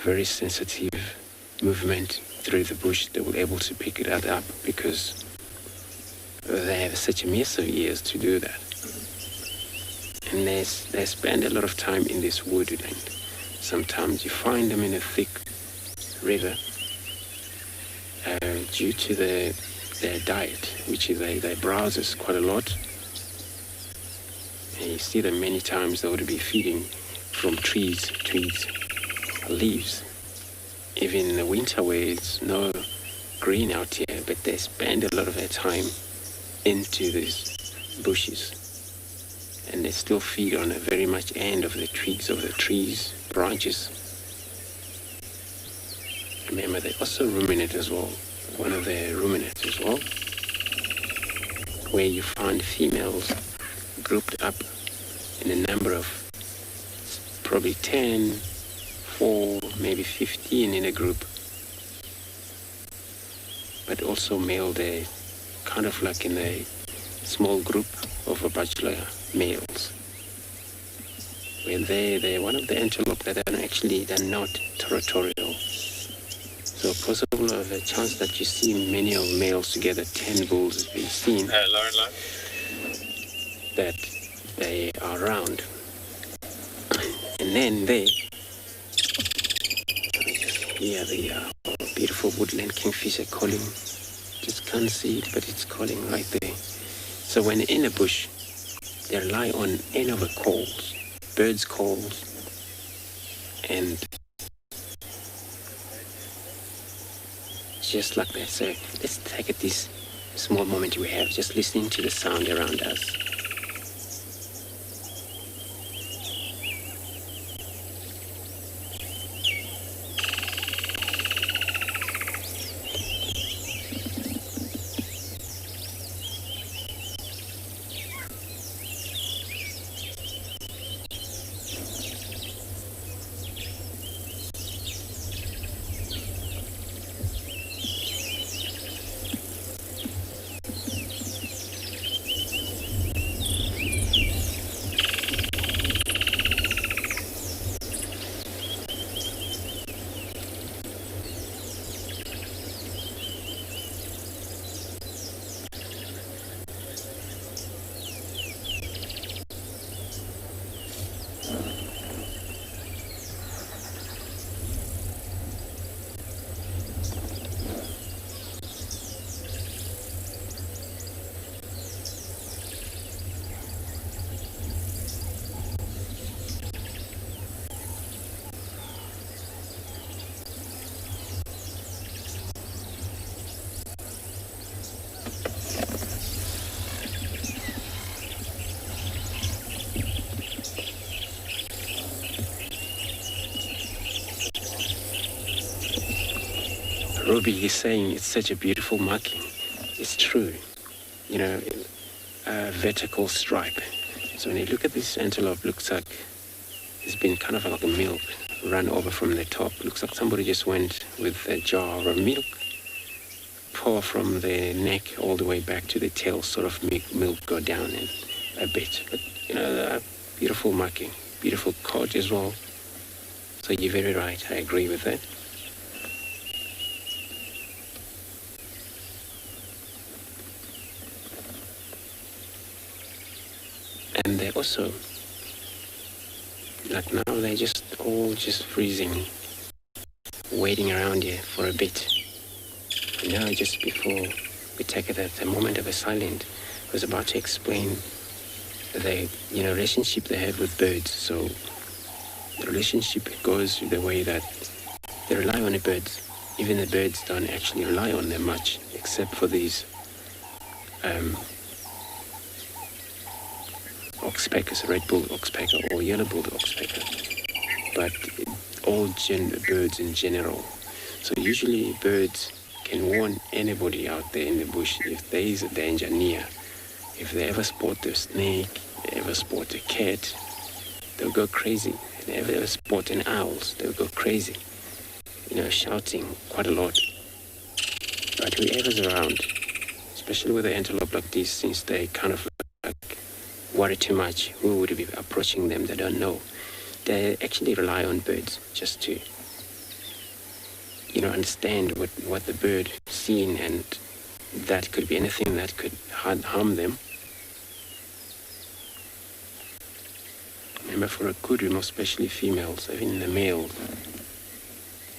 Speaker 4: Very sensitive movement through the bush, they will be able to pick it up because they have such massive ears to do that. And they spend a lot of time in this wood, and sometimes you find them in a thick river due to their diet, which is they browse quite a lot. And you see them many times. They would be feeding from trees, leaves. Even in the winter where it's no green out here, but they spend a lot of their time into these bushes. And they still feed on the very much end of the twigs of the trees, branches. Remember, they also ruminate as well. One of the ruminates as well, where you find females grouped up in a number of probably 10, 4, maybe 15 in a group. But also male, they kind of like in a small group of a bachelor males, where they're one of the antelope that they're not territorial. So possible of a chance that you see many of males together, 10 bulls has been seen, that they are around. And then hear the beautiful woodland kingfisher calling. Just can't see it, but it's calling right there. So when in a bush, they rely on any of the calls, birds' calls, and just like that. So let's take it this small moment we have, just listening to the sound around us. Obi is saying it's such a beautiful marking. It's true. You know, a vertical stripe. So when you look at this antelope, looks like it's been kind of like a milk run over from the top. Looks like somebody just went with a jar of milk, pour from the neck all the way back to the tail, sort of make milk go down in a bit. But, you know, a beautiful marking, beautiful coat as well. So you're very right, I agree with that. And they also, like now, they're just all just freezing, waiting around here for a bit. And now, just before we take it at the moment of a silent, I was about to explain the relationship they have with birds. So the relationship goes the way that they rely on the birds. Even the birds don't actually rely on them much, except for these oxpeckers, red-billed oxpecker or yellow-billed oxpecker, but all birds in general. So usually birds can warn anybody out there in the bush if there is a danger near. If they ever spot a snake, they ever spot a cat, they'll go crazy. If they ever spot an owl, they'll go crazy, shouting quite a lot. But whoever's around, especially with the antelope like this, since they kind of worry too much, who would be approaching them, they don't know. They actually rely on birds just to, understand what the bird seen, and that could be anything that could harm them. Remember, for a kudu, most especially females, even the males,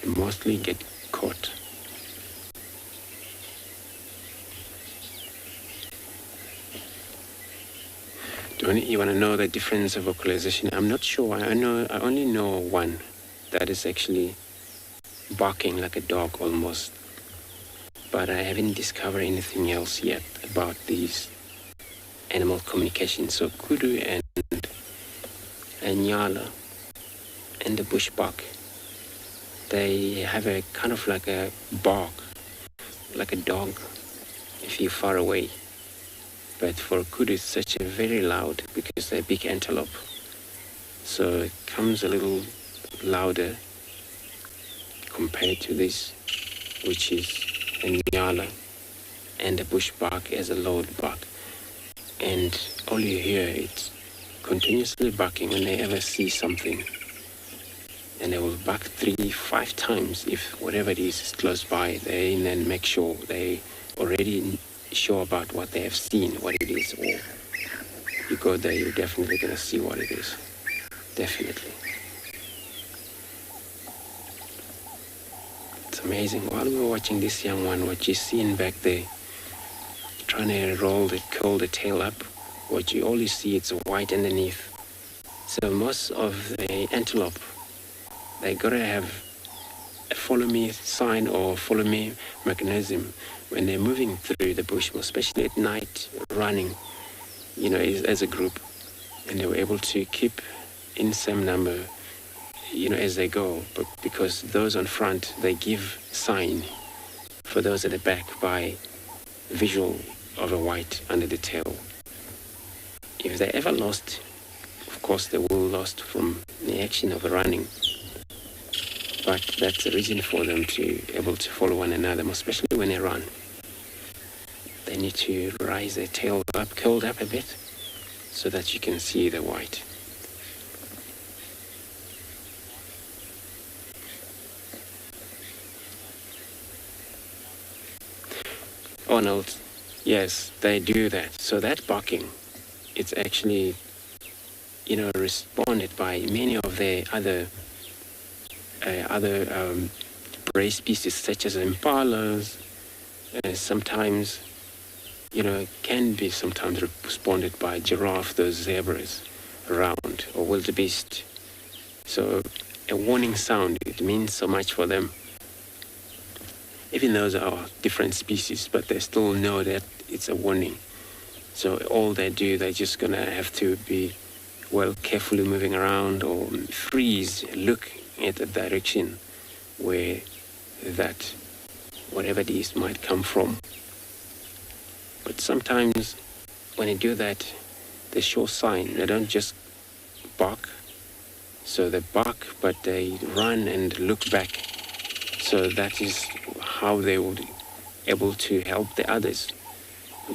Speaker 4: they mostly get caught. You want to know the difference of vocalization? I'm not sure. I only know one that is actually barking like a dog almost. But I haven't discovered anything else yet about these animal communication. So kudu and Ngala and the bush buck, they have a kind of like a bark, like a dog if you're far away. But for kudu, it's such a very loud because they're big antelope. So it comes a little louder compared to this, which is a Ngala and the bush bark as a loud bark. And all you hear, it's continuously barking when they ever see something. And they will bark 3-5 times if whatever it is close by. They then make sure they already sure about what they have seen, what it is, or you go there, you're definitely going to see what it is. Definitely. It's amazing. While we were watching this young one, what you're seeing back there, trying to curl the tail up, what you only see, it's white underneath. So most of the antelope, they got to have a follow me sign or follow me mechanism when they're moving through the bush, especially at night, running, as a group. And they were able to keep in same number, as they go. But because those on front, they give sign for those at the back by visual of a white under the tail. If they ever lost, of course they will lost from the action of running. But that's the reason for them to able to follow one another, especially when they run. They need to rise their tail up, curled up a bit, so that you can see the white. Arnold, yes, they do that. So that barking, it's actually, responded by many of the other prey species such as impalas, sometimes, can be sometimes responded by giraffe, those zebras around, or wildebeest. So a warning sound, it means so much for them. Even those are different species, but they still know that it's a warning. So all they do, they're just gonna have to be, carefully moving around or freeze, look at the direction where that whatever it is might come from. But sometimes when they do that, they show sign. They don't just bark. So they bark, but they run and look back. So that is how they would able to help the others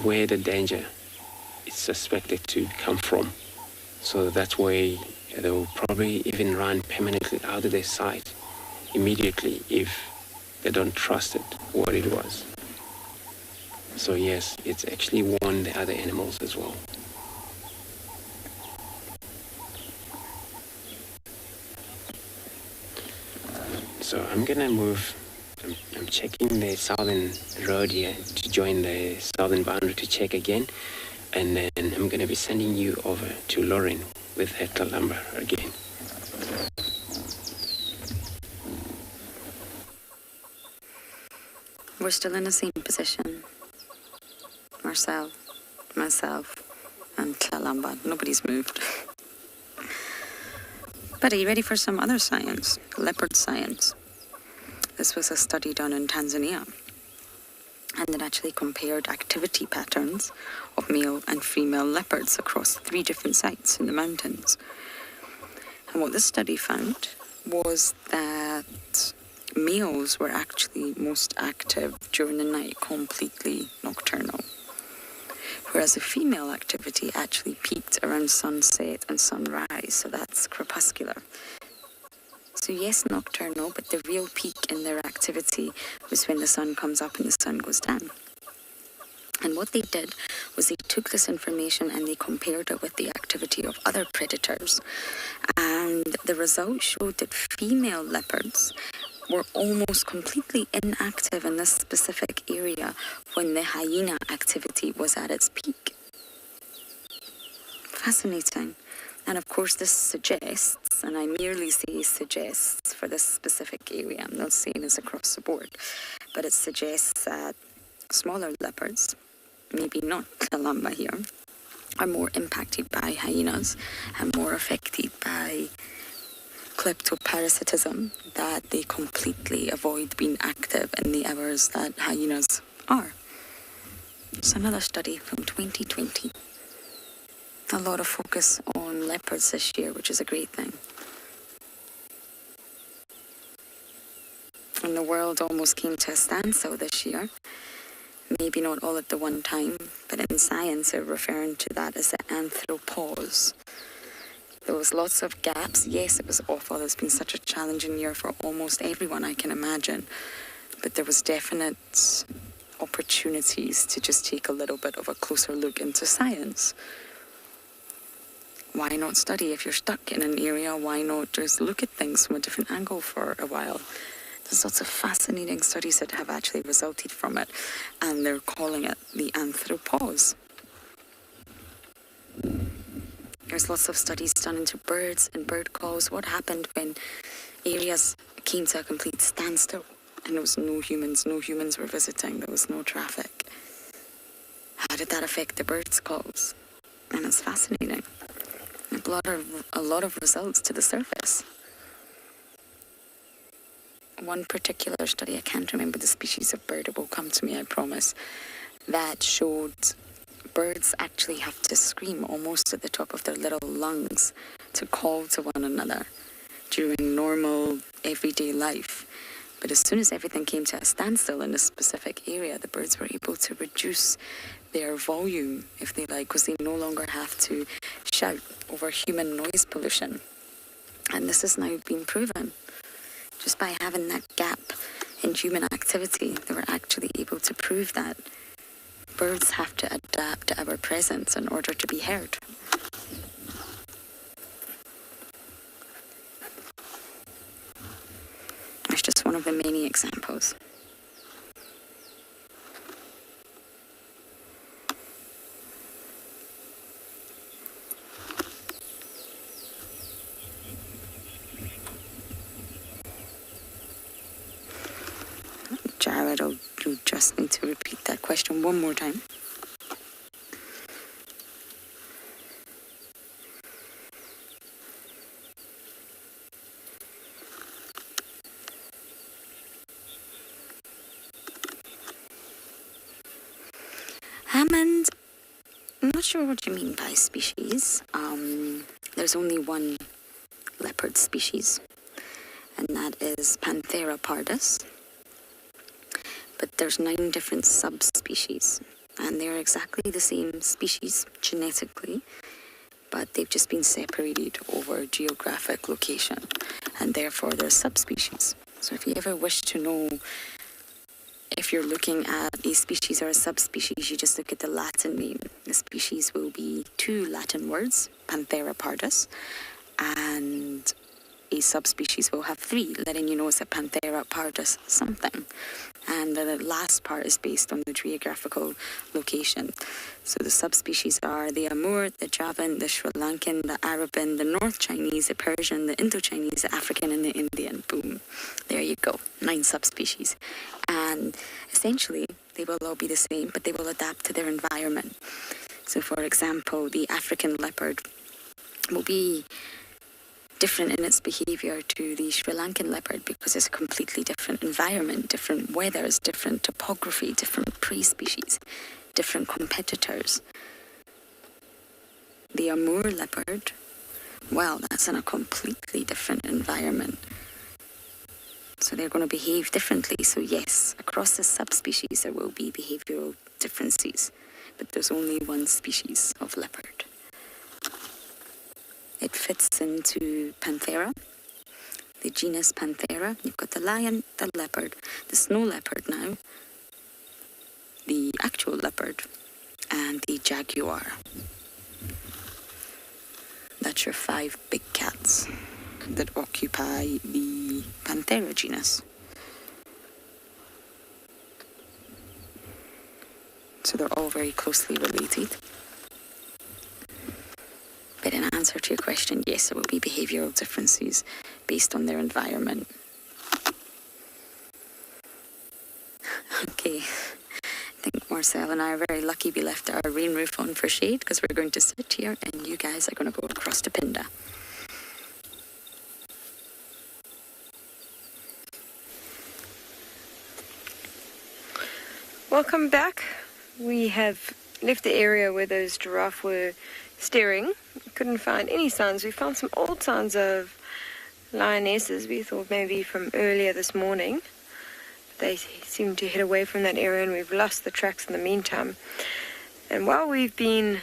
Speaker 4: where the danger is suspected to come from. So that way they will probably even run permanently out of their sight immediately if they don't trust it, what it was. So yes, it's actually warned the other animals as well. So I'm gonna move. I'm checking the southern road here to join the southern boundary to check again, and then I'm gonna be sending you over to Lauren with her Kalamba again.
Speaker 2: We're still in the same position. Marcel, myself, and Kalamba. Nobody's moved. But are you ready for some other science? Leopard science. This was a study done in Tanzania, and it actually compared activity patterns of male and female leopards across 3 different sites in the mountains. And what this study found was that males were actually most active during the night, completely nocturnal, whereas the female activity actually peaked around sunset and sunrise, so that's crepuscular. So yes, nocturnal, but the real peak in their activity was when the sun comes up and the sun goes down. And what they did was they took this information and they compared it with the activity of other predators. And the results showed that female leopards were almost completely inactive in this specific area when the hyena activity was at its peak. Fascinating. And of course this suggests, and I merely say suggests for this specific area, I'm not saying it's across the board, but it suggests that smaller leopards, maybe not Kalamba here, are more impacted by hyenas and more affected by kleptoparasitism, that they completely avoid being active in the hours that hyenas are. It's another study from 2020. A lot of focus on leopards this year, which is a great thing. And the world almost came to a standstill this year. Maybe not all at the one time, but in science they're referring to that as the anthropause. There was lots of gaps. Yes, it was awful. It's been such a challenging year for almost everyone I can imagine. But there was definite opportunities to just take a little bit of a closer look into science. Why not study? If you're stuck in an area, why not just look at things from a different angle for a while? There's lots of fascinating studies that have actually resulted from it, and they're calling it the anthropause. There's lots of studies done into birds and bird calls. What happened when areas came to a complete standstill and there was no humans were visiting, there was no traffic? How did that affect the birds' calls? And it's fascinating. A lot of results to the surface. One particular study, I can't remember the species of bird, it will come to me, I promise, that showed birds actually have to scream almost at the top of their little lungs to call to one another during normal everyday life. But as soon as everything came to a standstill in a specific area, the birds were able to reduce their volume, if they like, because they no longer have to shout over human noise pollution. And this has now been proven. Just by having that gap in human activity, they were actually able to prove that birds have to adapt to our presence in order to be heard. That's just one of the many examples. Jared, you just need to repeat that question one more time. examined. I'm not sure what you mean by species. There's only one leopard species, and that is Panthera pardus. But there's 9 different subspecies, and they're exactly the same species genetically, but they've just been separated over geographic location, and therefore they're subspecies. So if you ever wish to know if you're looking at a species or a subspecies, you just look at the Latin name. The species will be 2 Latin words, Panthera pardus, and a subspecies will have 3, letting you know it's a Panthera pardus something. And the last part is based on the geographical location. So the subspecies are the Amur, the Javan, the Sri Lankan, the Arabian, the North Chinese, the Persian, the Indo-Chinese, the African, and the Indian. Boom. There you go. 9 subspecies. And essentially, they will all be the same, but they will adapt to their environment. So for example, the African leopard will be different in its behavior to the Sri Lankan leopard because it's a completely different environment, different weathers, different topography, different prey species, different competitors. The Amur leopard, well, that's in a completely different environment. So they're going to behave differently. So yes, across the subspecies there will be behavioral differences, but there's only one species of leopard. It fits into Panthera, the genus Panthera. You've got the lion, the leopard, the snow leopard now, the actual leopard, and the jaguar. That's your 5 big cats that occupy the Panthera genus. So they're all very closely related. But in answer to your question, yes, there will be behavioural differences based on their environment. Okay, I think Marcel and I are very lucky we left our rain roof on for shade because we're going to sit here and you guys are going to go across to Phinda.
Speaker 3: Welcome back. We have left the area where those giraffe were staring. Couldn't find any signs. We found some old signs of lionesses. We thought maybe from earlier this morning. They seem to head away from that area and we've lost the tracks in the meantime. And while we've been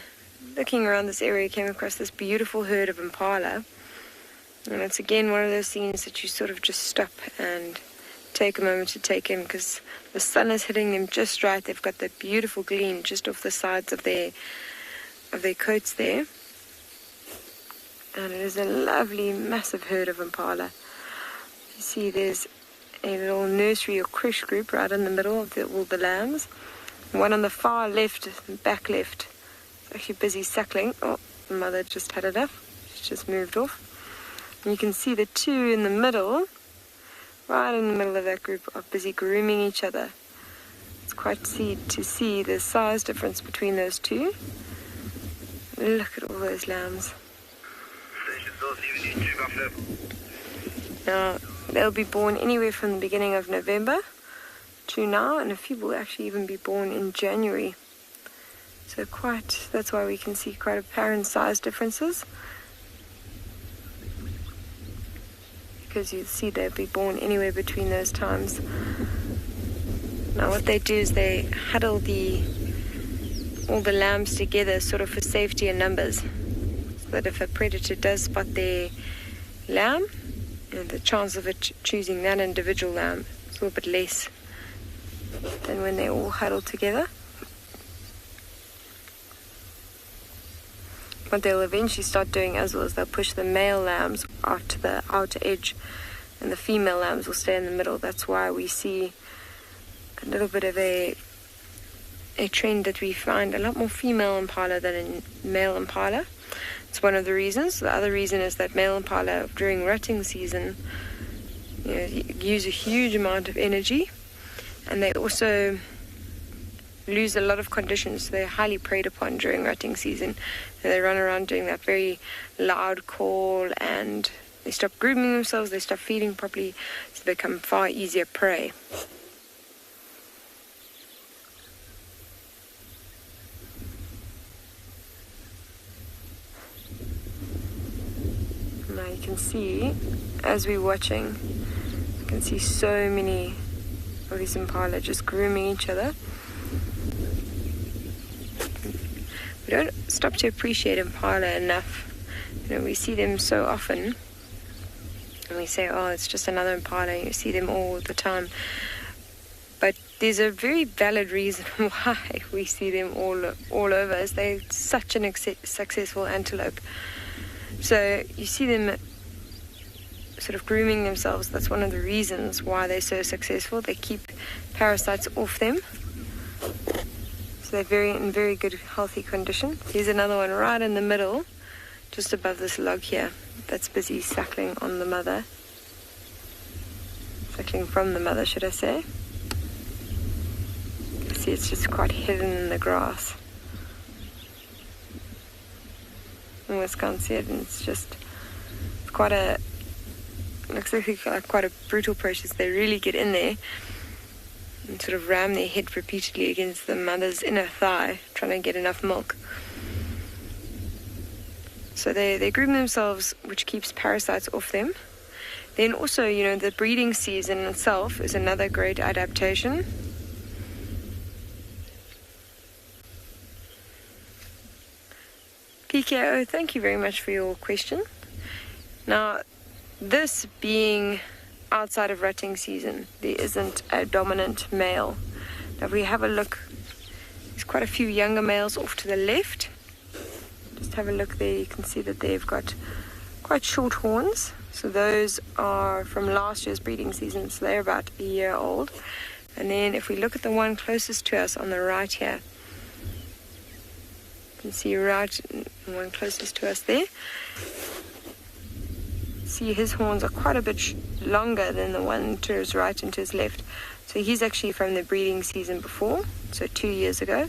Speaker 3: looking around this area, came across this beautiful herd of impala. And it's again one of those scenes that you sort of just stop and take a moment to take in because the sun is hitting them just right. They've got that beautiful gleam just off the sides of their coats there. And it is a lovely, massive herd of impala. You see there's a little nursery or creche group right in the middle of all the lambs. One on the far left, back left, is actually busy suckling. Oh, the mother just had enough. She's just moved off. And you can see the 2 in the middle, right in the middle of that group, are busy grooming each other. It's quite to see the size difference between those 2. Look at all those lambs. Now, they'll be born anywhere from the beginning of November to now, and a few will actually even be born in January. So that's why we can see quite apparent size differences. Because you see they'll be born anywhere between those times. Now what they do is they huddle all the lambs together sort of for safety in numbers. So that if a predator does spot their lamb, the chance of it choosing that individual lamb is a little bit less than when they're all huddled together. What they'll eventually start doing as well is they'll push the male lambs out to the outer edge and the female lambs will stay in the middle. That's why we see a little bit of a trend that we find a lot more female impala than in male impala. It's one of the reasons. The other reason is that male impala during rutting season use a huge amount of energy, and they also lose a lot of conditions. They're highly preyed upon during rutting season. And they run around doing that very loud call, and they stop grooming themselves, they stop feeding properly, so they become far easier prey. can see, as we're watching, you can see so many of these impala just grooming each other. We don't stop to appreciate impala enough. You know, we see them so often, and we say, oh, it's just another impala. You see them all the time. But there's a very valid reason why we see them all over, as they're such an successful antelope. So you see them sort of grooming themselves. That's one of the reasons why they're so successful. They keep parasites off them. So they're in very good, healthy condition. Here's another one right in the middle, just above this log here, that's busy suckling on the mother. Suckling from the mother, should I say. See, it's just quite hidden in the grass. Almost can't see it, and it's quite a, looks like quite a brutal process. They really get in there and sort of ram their head repeatedly against the mother's inner thigh, trying to get enough milk. So they groom themselves, which keeps parasites off them. Then also, you know, the breeding season itself is another great adaptation. PKO, thank you very much for your question. Now, this being outside of rutting season, there isn't a dominant male. Now, if we have a look, there's quite a few younger males off to the left. Just have a look there, you can see that they've got quite short horns. So those are from last year's breeding season, so they're about a year old. And then if we look at the one closest to us on the right here, you can see right one closest to us there. See, his horns are quite a bit longer than the one to his right and to his left. So he's actually from the breeding season before, so 2 years ago.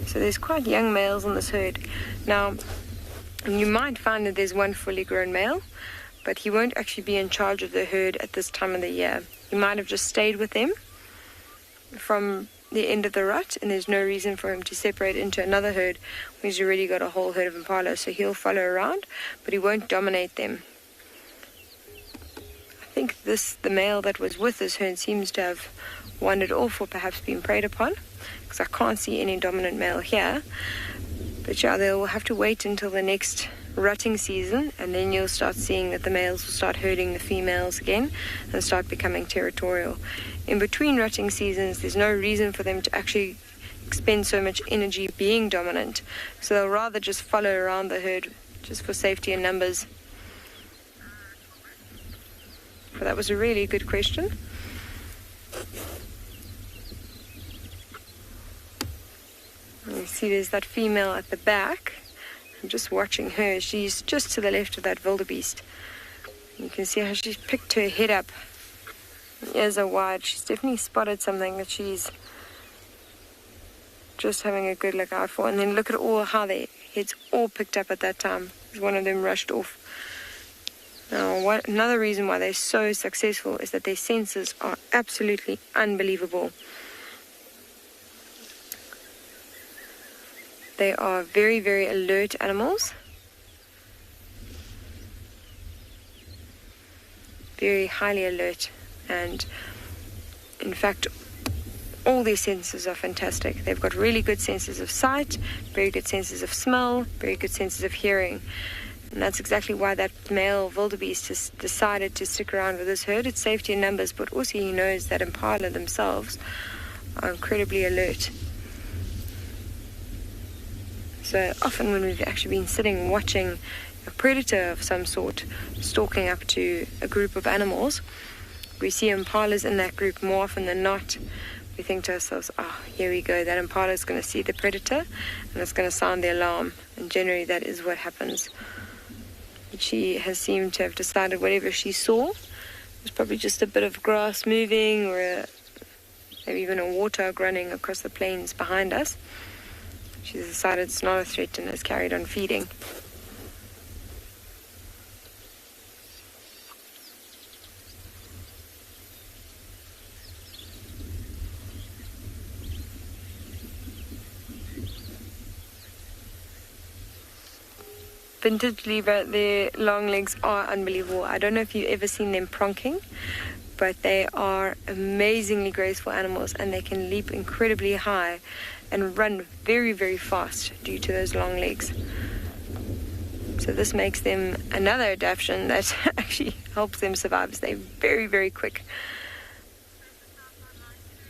Speaker 3: So there's quite young males in this herd. Now, you might find that there's one fully grown male, but he won't actually be in charge of the herd at this time of the year. He might have just stayed with them from the end of the rut, and there's no reason for him to separate into another herd when he's already got a whole herd of impala. So he'll follow around, but he won't dominate them. I think the male that was with this herd seems to have wandered off or perhaps been preyed upon, because I can't see any dominant male here. But yeah, they'll have to wait until the next rutting season, and then you'll start seeing that the males will start herding the females again and start becoming territorial. In between rutting seasons, there's no reason for them to actually expend so much energy being dominant, so they'll rather just follow around the herd just for safety and numbers. But that was a really good question. You see there's that female at the back. I'm just watching her. She's just to the left of that wildebeest. You can see how she's picked her head up. The ears are wide. She's definitely spotted something that she's just having a good look out for. And then look at how their heads all picked up at that time. One of them rushed off. Now, another reason why they're so successful is that their senses are absolutely unbelievable. They are very, very alert animals. Very highly alert. And in fact, all their senses are fantastic. They've got really good senses of sight, very good senses of smell, very good senses of hearing. And that's exactly why that male wildebeest has decided to stick around with this herd. It's safety in numbers, but also he knows that impala themselves are incredibly alert. So often when we've actually been sitting watching a predator of some sort stalking up to a group of animals, we see impalas in that group more often than not. We think to ourselves, here we go, that impala is going to see the predator and it's going to sound the alarm. And generally that is what happens. But she has seemed to have decided whatever she saw was probably just a bit of grass moving, or maybe even a warthog running across the plains behind us. She's decided it's not a threat and has carried on feeding. vintagely, but their long legs are unbelievable. I don't know if you've ever seen them pronking, but they are amazingly graceful animals, and they can leap incredibly high and run very, very fast due to those long legs. So this makes them another adaptation that actually helps them survive. They're very, very quick.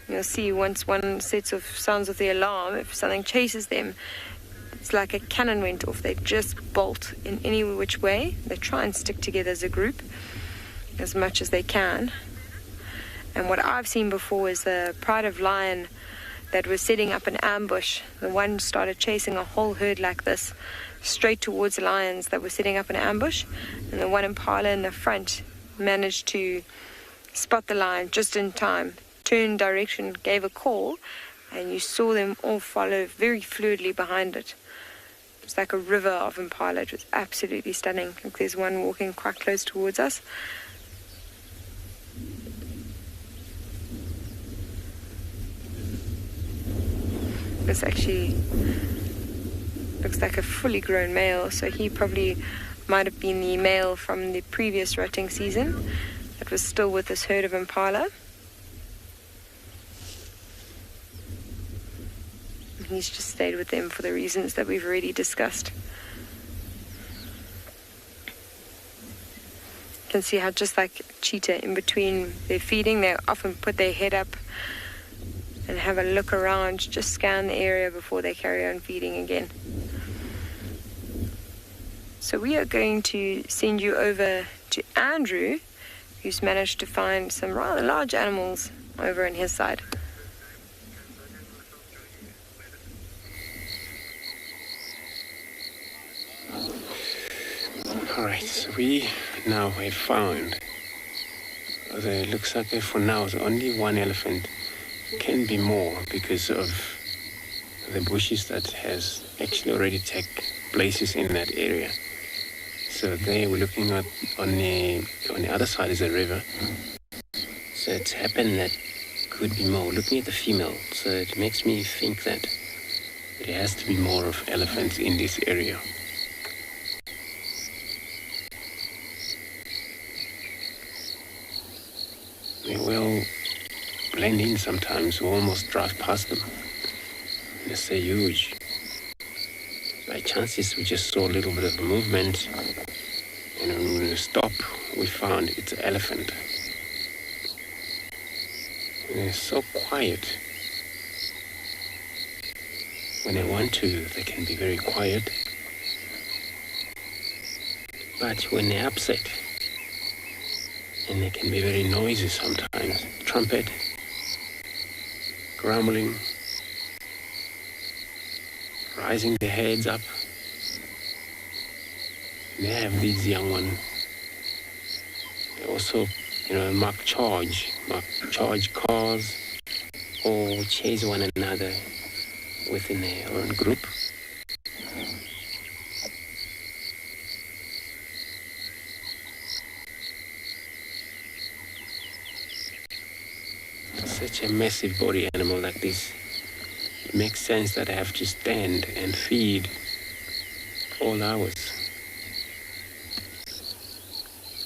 Speaker 3: You'll see once one sets off sounds of the alarm, if something chases them, it's like a cannon went off. They just bolt in any which way. They try and stick together as a group as much as they can. And what I've seen before is the pride of lion that was setting up an ambush. The one started chasing a whole herd like this straight towards the lions that were setting up an ambush, and the one impala in the front managed to spot the lion just in time, turned direction, gave a call, and you saw them all follow very fluidly behind it. It's like a river of impala. It was absolutely stunning. Like there's one walking quite close towards us. This actually looks like a fully grown male, so he probably might have been the male from the previous rutting season that was still with this herd of impala. And he's just stayed with them for the reasons that we've already discussed. You can see how just like cheetah, in between their feeding, they often put their head up and have a look around, just scan the area before they carry on feeding again. So we are going to send you over to Andrew, who's managed to find some rather large animals over on his side.
Speaker 4: Alright, so we now have found, it looks like for now it's only one elephant. Can be more because of the bushes that has actually already taken places in that area. So there we're looking at on the other side is a river. So it's happened that could be more. Looking at the female, so it makes me think that there has to be more of elephants in this area. They will blend in sometimes. We almost drive past them. They're so huge. By chances we just saw a little bit of movement, and when we stopped, we found it's an elephant. And they're so quiet. When they want to, they can be very quiet. But when they're upset, and they can be very noisy sometimes. Trumpet, grumbling, rising their heads up. And they have these young ones. They also, mark charge cars, or chase one another within their own group. Such a massive body animal like this, it makes sense that I have to stand and feed all hours.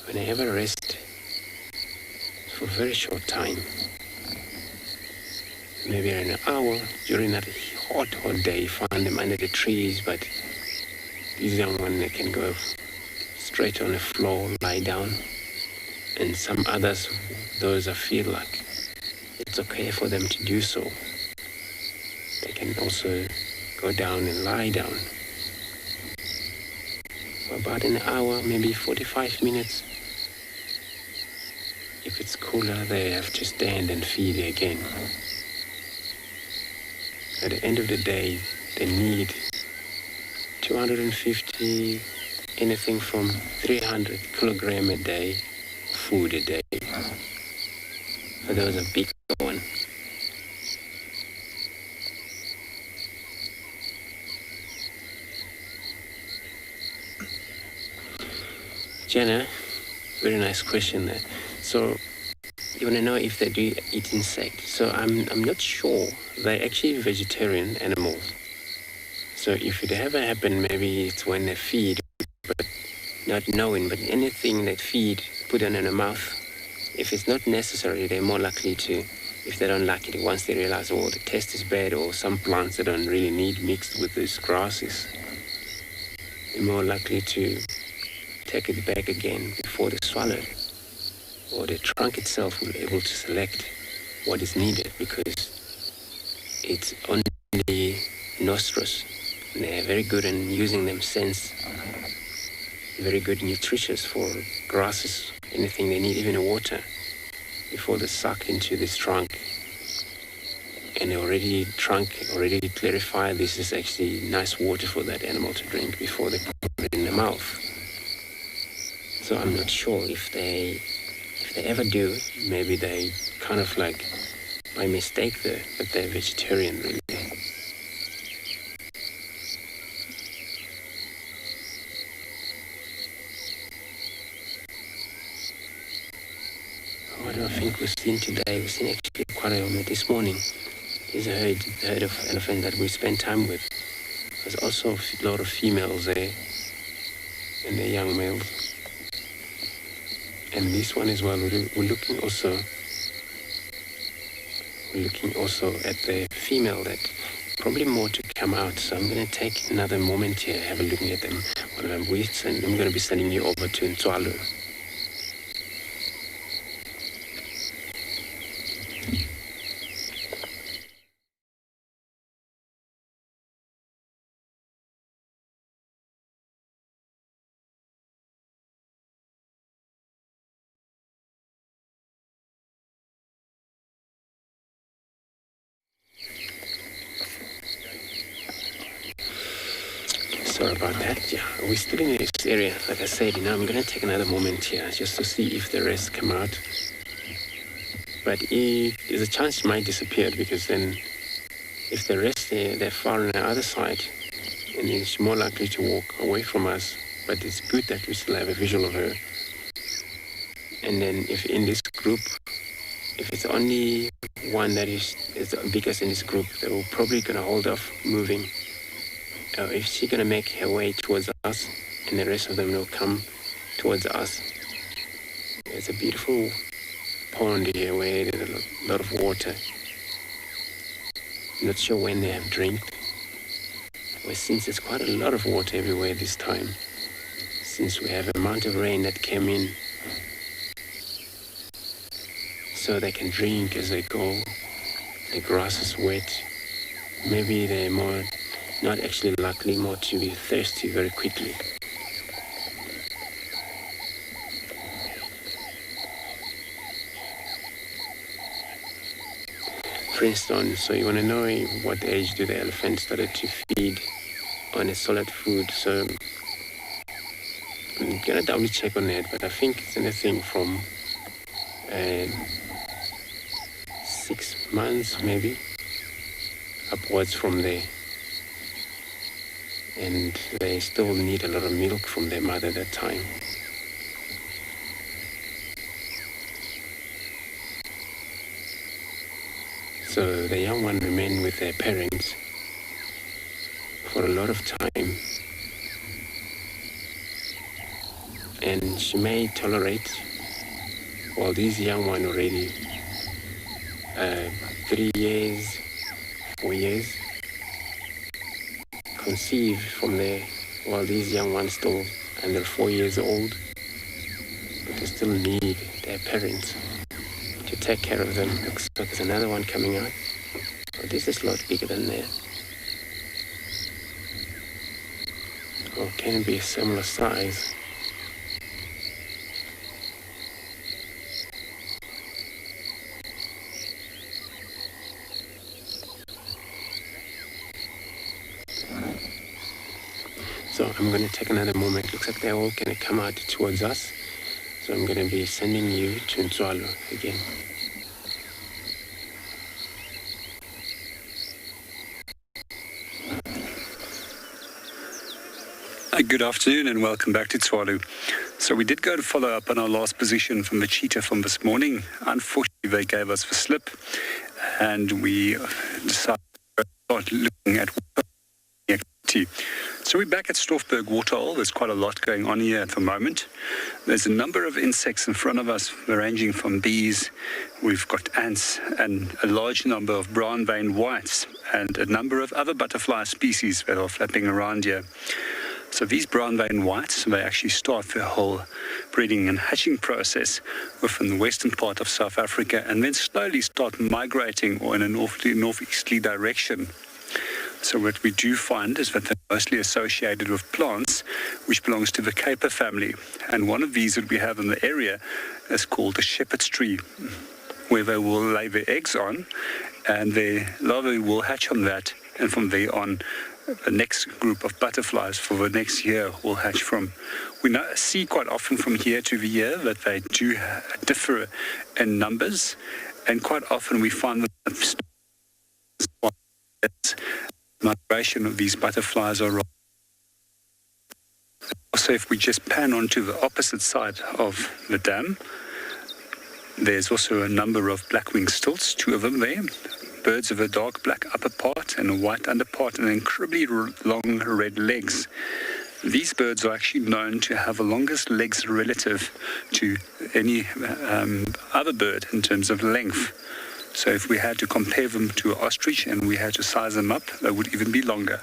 Speaker 4: When I have a rest for a very short time, maybe an hour during that hot day, you find them under the trees, but these young ones, they can go straight on the floor, lie down, and some others, those I feel like it's okay for them to do so, they can also go down and lie down. For about an hour, maybe 45 minutes. If it's cooler, they have to stand and feed again. At the end of the day, they need 250, anything from 300 kilogram a day, food a day. So those are big one. Jenna, very nice question there. So you want to know if they do eat insects. So I'm not sure. They're actually vegetarian animals. So if it ever happen, maybe it's when they feed not knowing, but anything that feed, put in their mouth, if it's not necessary, they're more likely to, if they don't like it, once they realize, oh, the taste is bad, or some plants they don't really need mixed with these grasses, they're more likely to take it back again before they swallow it. Or the trunk itself will be able to select what is needed, because it's only nostrils. And they're very good in using them sense, very good nutritious for grasses, anything they need, even water, before they suck into this trunk. And they trunk already clarify this is actually nice water for that animal to drink before they put it in the mouth. So I'm not sure if they ever do, maybe they kind of like by mistake that they're vegetarian really. What do I think we've seen today? We've seen actually quite a lot this morning. There's a herd of elephants that we spent time with. There's also a lot of females there and the young males. And this one as well, we're looking also at the female that probably more to come out. So I'm going to take another moment here, have a look at them, what I'm with, and I'm going to be sending you over to Tswalu. Sorry about that. Yeah, we're still in this area. Like I said, I'm going to take another moment here just to see if the rest come out. But there's a chance it might disappear, because then if the rest they're far on the other side, and it's more likely to walk away from us. But it's good that we still have a visual of her. And then if in this group, if it's only one that is the biggest in this group, they will probably going to hold off moving. If she's going to make her way towards us, and the rest of them will come towards us. There's a beautiful pond here where there's a lot of water. I'm not sure when they have drank. Well, since there's quite a lot of water everywhere this time, since we have an amount of rain that came in, so they can drink as they go. The grass is wet. Maybe they're more, not actually likely more to be thirsty very quickly. For instance, so you want to know what age do the elephants started to feed on a solid food. So I'm going to double check on that, but I think it's anything from 6 months maybe upwards from there. And they still need a lot of milk from their mother at that time. So the young one remain with their parents for a lot of time. And she may tolerate, while these young one already 3 years, 4 years, conceive from there, while these young ones still under 4 years old, but they still need their parents to take care of them. Looks like there's another one coming out. Oh, this is a lot bigger than that. Or can it be a similar size? So I'm going to take another moment. Looks like they're all going to come out towards us. So I'm going to be sending you to Tswalu again.
Speaker 5: Good afternoon and welcome back to Tswalu. So we did go to follow up on our last position from the cheetah from this morning. Unfortunately, they gave us the slip and we decided to start looking at activity activity. So we're back at Stoffberg Waterhole. There's quite a lot going on here at the moment. There's a number of insects in front of us, ranging from bees. We've got ants and a large number of brown-veined whites and a number of other butterfly species that are flapping around here. So these brown-veined whites, they actually start their whole breeding and hatching process within the western part of South Africa and then slowly start migrating or in a northeasterly direction. So what we do find is that they're mostly associated with plants, which belongs to the caper family. And one of these that we have in the area is called the shepherd's tree, where they will lay their eggs on, and their larvae will hatch on that, and from there on, the next group of butterflies for the next year will hatch from. We see quite often from year to the year that they do differ in numbers, and quite often we find that migration of these butterflies are wrong. Also, if we just pan onto the opposite side of the dam, there's also a number of black-winged stilts, 2 of them there. Birds with a dark black upper part and a white underpart and incredibly long red legs. These birds are actually known to have the longest legs relative to any other bird in terms of length. So if we had to compare them to an ostrich and we had to size them up, they would even be longer.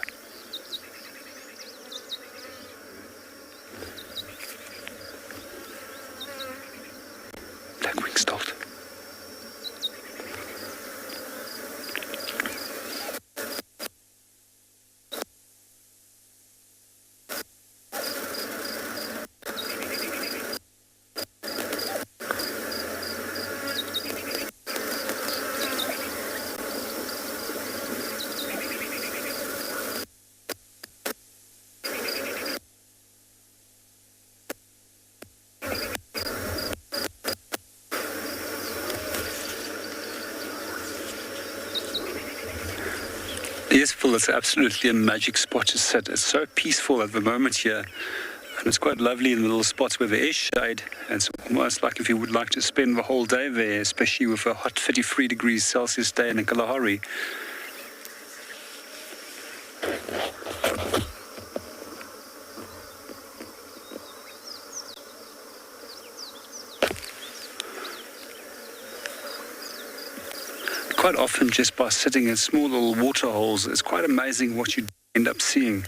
Speaker 5: Black-winged stolt. Yes, Phil, it's absolutely a magic spot to sit. It's so peaceful at the moment here. And it's quite lovely in the little spots where there is shade. And it's almost like if you would like to spend the whole day there, especially with a hot 33 degrees Celsius day in the Kalahari. Quite often, just by sitting in small little water holes, it's quite amazing what you end up seeing.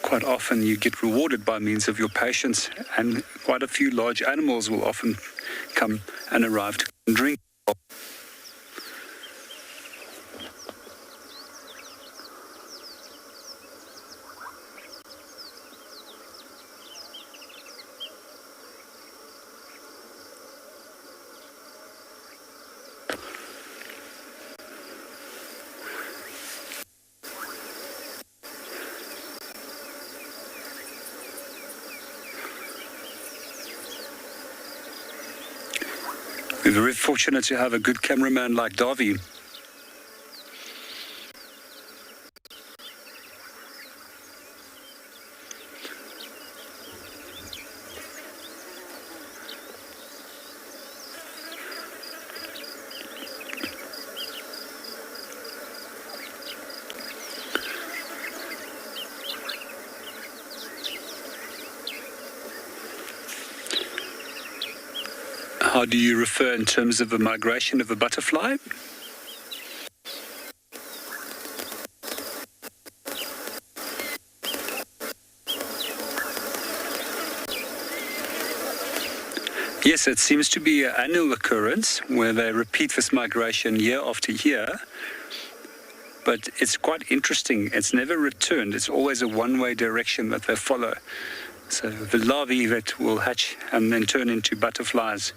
Speaker 5: Quite often you get rewarded by means of your patience, and quite a few large animals will often come and arrive to drink. We're very fortunate to have a good cameraman like Davy. How do you refer in terms of the migration of a butterfly? Yes, it seems to be an annual occurrence where they repeat this migration year after year. But it's quite interesting. It's never returned. It's always a one-way direction that they follow. So the larvae that will hatch and then turn into butterflies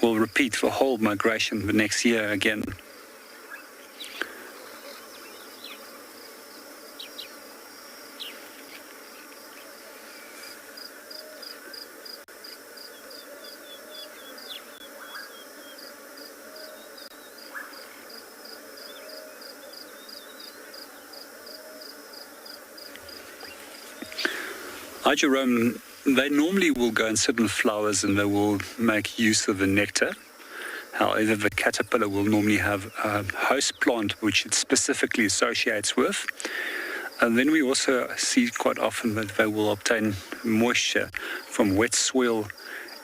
Speaker 5: will repeat the whole migration the next year again. Hi, Jerome. They normally will go and sit in flowers and they will make use of the nectar. However, the caterpillar will normally have a host plant which it specifically associates with. And then we also see quite often that they will obtain moisture from wet soil,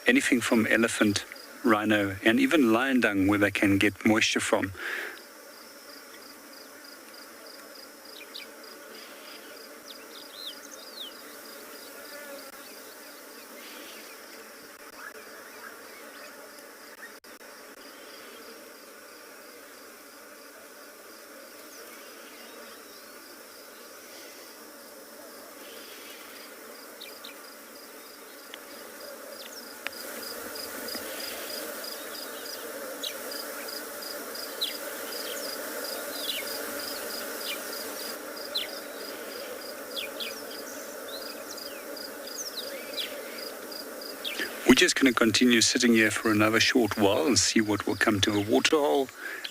Speaker 5: anything from elephant, rhino, and even lion dung where they can get moisture from. We're just going to continue sitting here for another short while and see what will come to a waterhole,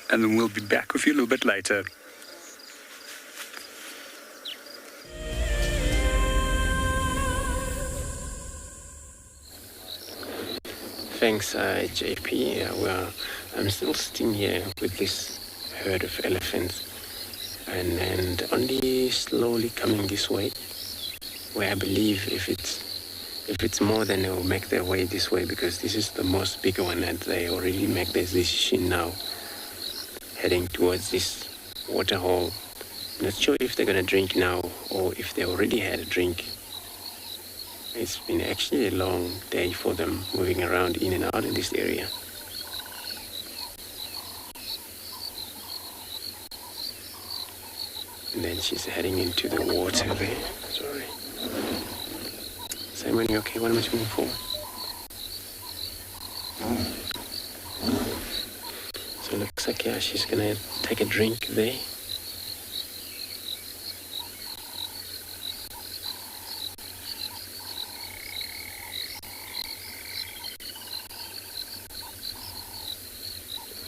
Speaker 5: and then we'll be back with you a little bit later.
Speaker 4: Thanks, JP. Well, I'm still sitting here with this herd of elephants, and only slowly coming this way, where I believe if it's more, then they will make their way this way, because this is the most bigger one, and they already make their decision now, heading towards this waterhole. Not sure if they're gonna drink now or if they already had a drink. It's been actually a long day for them, moving around in and out in this area. And then she's heading into the water there. Sorry. Simon, you okay? What am I moving for? So it looks like, yeah, she's gonna take a drink there.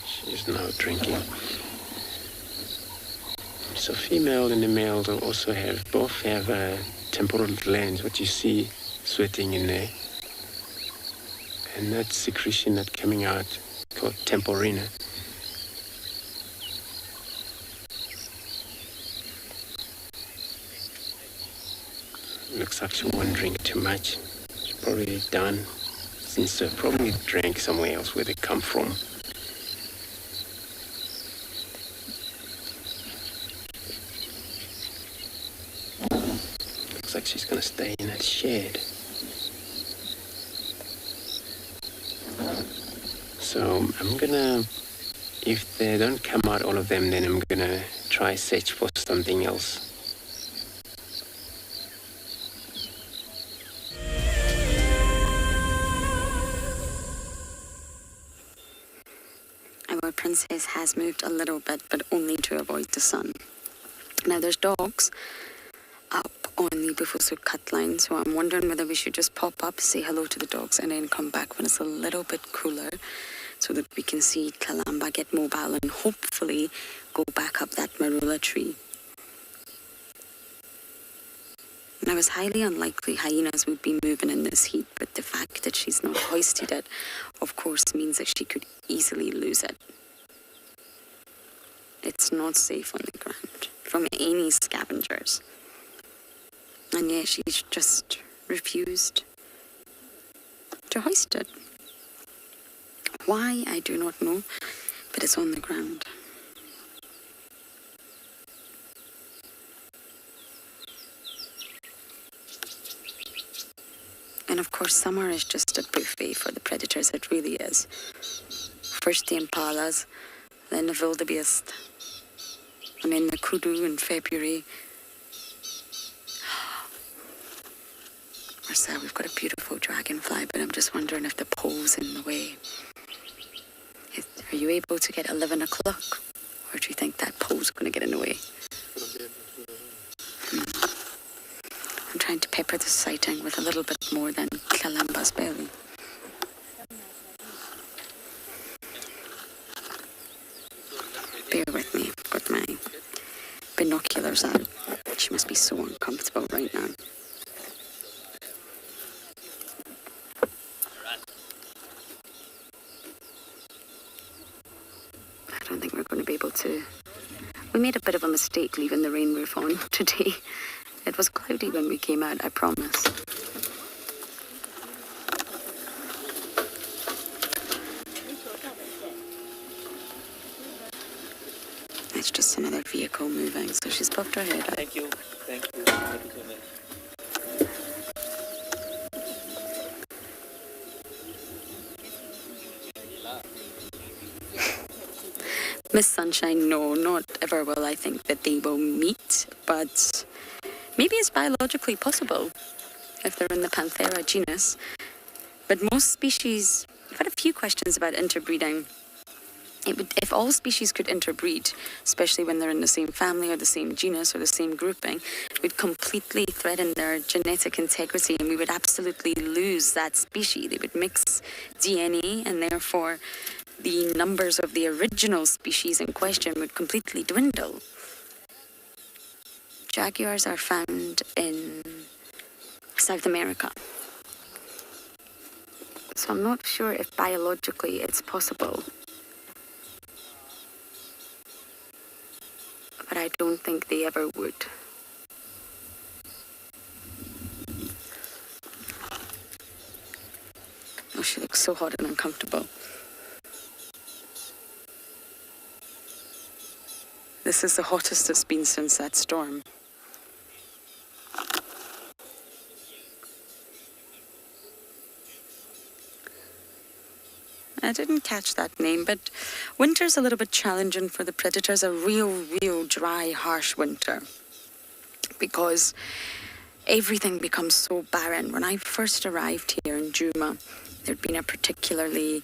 Speaker 4: She's now drinking. So female and the male will also both have temporal glands, what you see sweating in there. And that secretion that's coming out called temporina. Looks like she won't drink too much. She's probably done, since they probably drank somewhere else where they come from. Looks like she's gonna stay in that shed. So I'm gonna, if they don't come out all of them, then I'm gonna try search for something else.
Speaker 2: Our princess has moved a little bit, but only to avoid the sun. Now there's dogs up on the Bufusu cut line, so I'm wondering whether we should just pop up, say hello to the dogs, and then come back when it's a little bit cooler, so that we can see Kalamba get mobile and hopefully go back up that marula tree. Now it's highly unlikely hyenas would be moving in this heat, but the fact that she's not hoisted it, of course, means that she could easily lose it. It's not safe on the ground from any scavengers. And yet she's just refused to hoist it. Why, I do not know, but it's on the ground. And of course, summer is just a buffet for the predators, it really is. First the impalas, then the wildebeest, and then the kudu in February. Marcel, we've got a beautiful dragonfly, but I'm just wondering if the pole's in the way. Are you able to get 11 o'clock? Or do you think that pole's going to get in the way? I'm trying to pepper the sighting with a little bit more than Kalamba's belly. Bear with me, I've got my binoculars out. She must be so uncomfortable right now. I don't think we're going to be able to We made a bit of a mistake leaving the rain roof on today. It was cloudy when we came out, I promise. It's just another vehicle moving, so she's popped her head up.
Speaker 9: Thank you. Thank you. Thank you so much.
Speaker 2: Miss Sunshine, no, not ever will I think that they will meet, but maybe it's biologically possible if they're in the Panthera genus. But most species, I've had a few questions about interbreeding. If all species could interbreed, especially when they're in the same family or the same genus or the same grouping, it would completely threaten their genetic integrity and we would absolutely lose that species. They would mix DNA and therefore the numbers of the original species in question would completely dwindle. Jaguars are found in South America. So I'm not sure if biologically it's possible. But I don't think they ever would. Oh, she looks so hot and uncomfortable. This is the hottest it's been since that storm. I didn't catch that name, but winter's a little bit challenging for the predators, a real dry, harsh winter. Because everything becomes so barren. When I first arrived here in Djuma, there'd been a particularly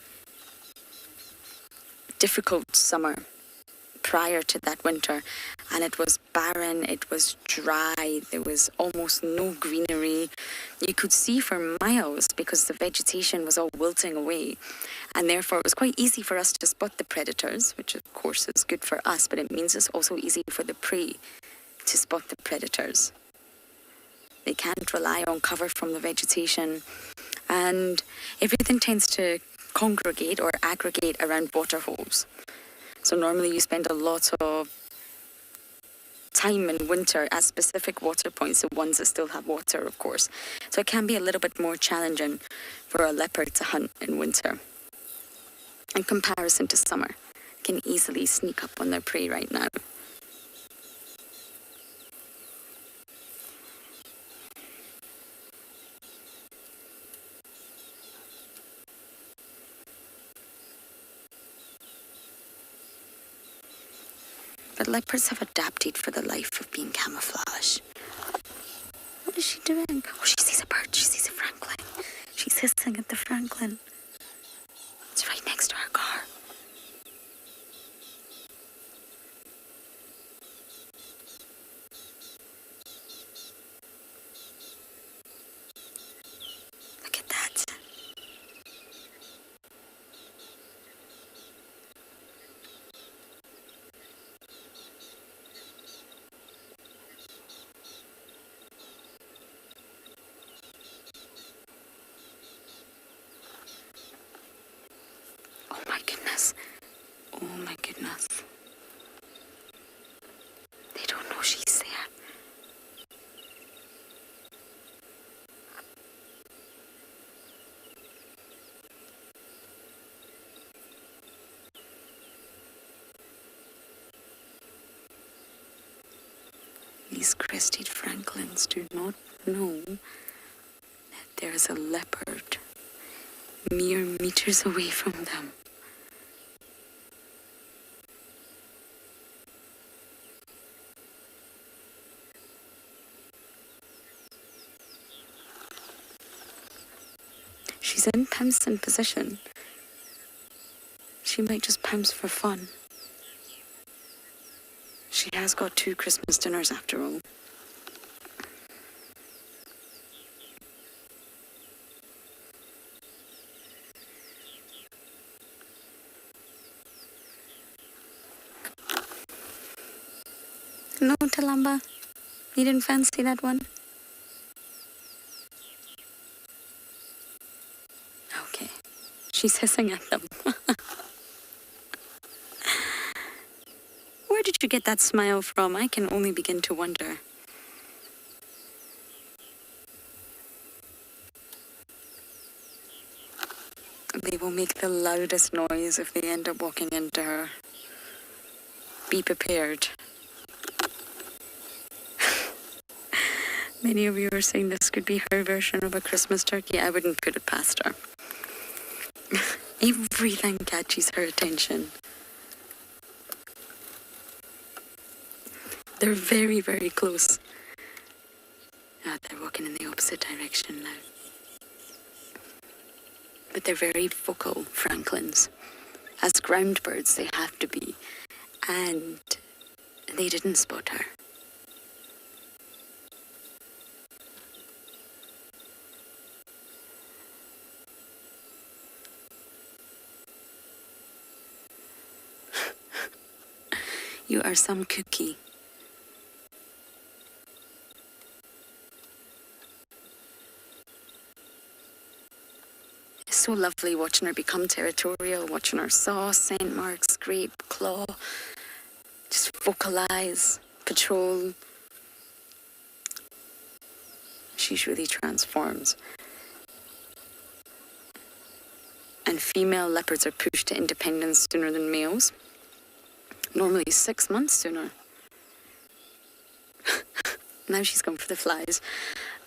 Speaker 2: difficult summer prior to that winter, and it was barren, it was dry, there was almost no greenery. You could see for miles because the vegetation was all wilting away, and therefore it was quite easy for us to spot the predators, which of course is good for us, but it means it's also easy for the prey to spot the predators. They can't rely on cover from the vegetation, and everything tends to congregate or aggregate around waterholes. So normally you spend a lot of time in winter at specific water points, the ones that still have water, of course. So it can be a little bit more challenging for a leopard to hunt in winter. In comparison to summer, it can easily sneak up on their prey right now. But leopards have adapted for the life of being camouflage. What is she doing? Oh, she sees a bird. She sees a francolin. She's hissing at the francolin. It's right next to our car. Look at that. Oh my goodness. They don't know she's there. These crested francolins do not know that there is a leopard mere meters away from them. She's in pouncing position. She might just pounce for fun. She has got 2 Christmas dinners after all. No, Talamba? You didn't fancy that one? Okay. She's hissing at them. Where did you get that smile from? I can only begin to wonder. They will make the loudest noise if they end up walking into her. Be prepared. Many of you are saying this could be her version of a Christmas turkey. I wouldn't put it past her. Everything catches her attention. They're very, very close. Oh, they're walking in the opposite direction now. But they're very vocal francolins. As ground birds, they have to be. And they didn't spot her. You are some cookie. It's so lovely watching her become territorial, watching her saw, scent mark, scrape, claw, just vocalize, patrol. She really transforms. And female leopards are pushed to independence sooner than males. Normally 6 months sooner. Now she's gone for the flies.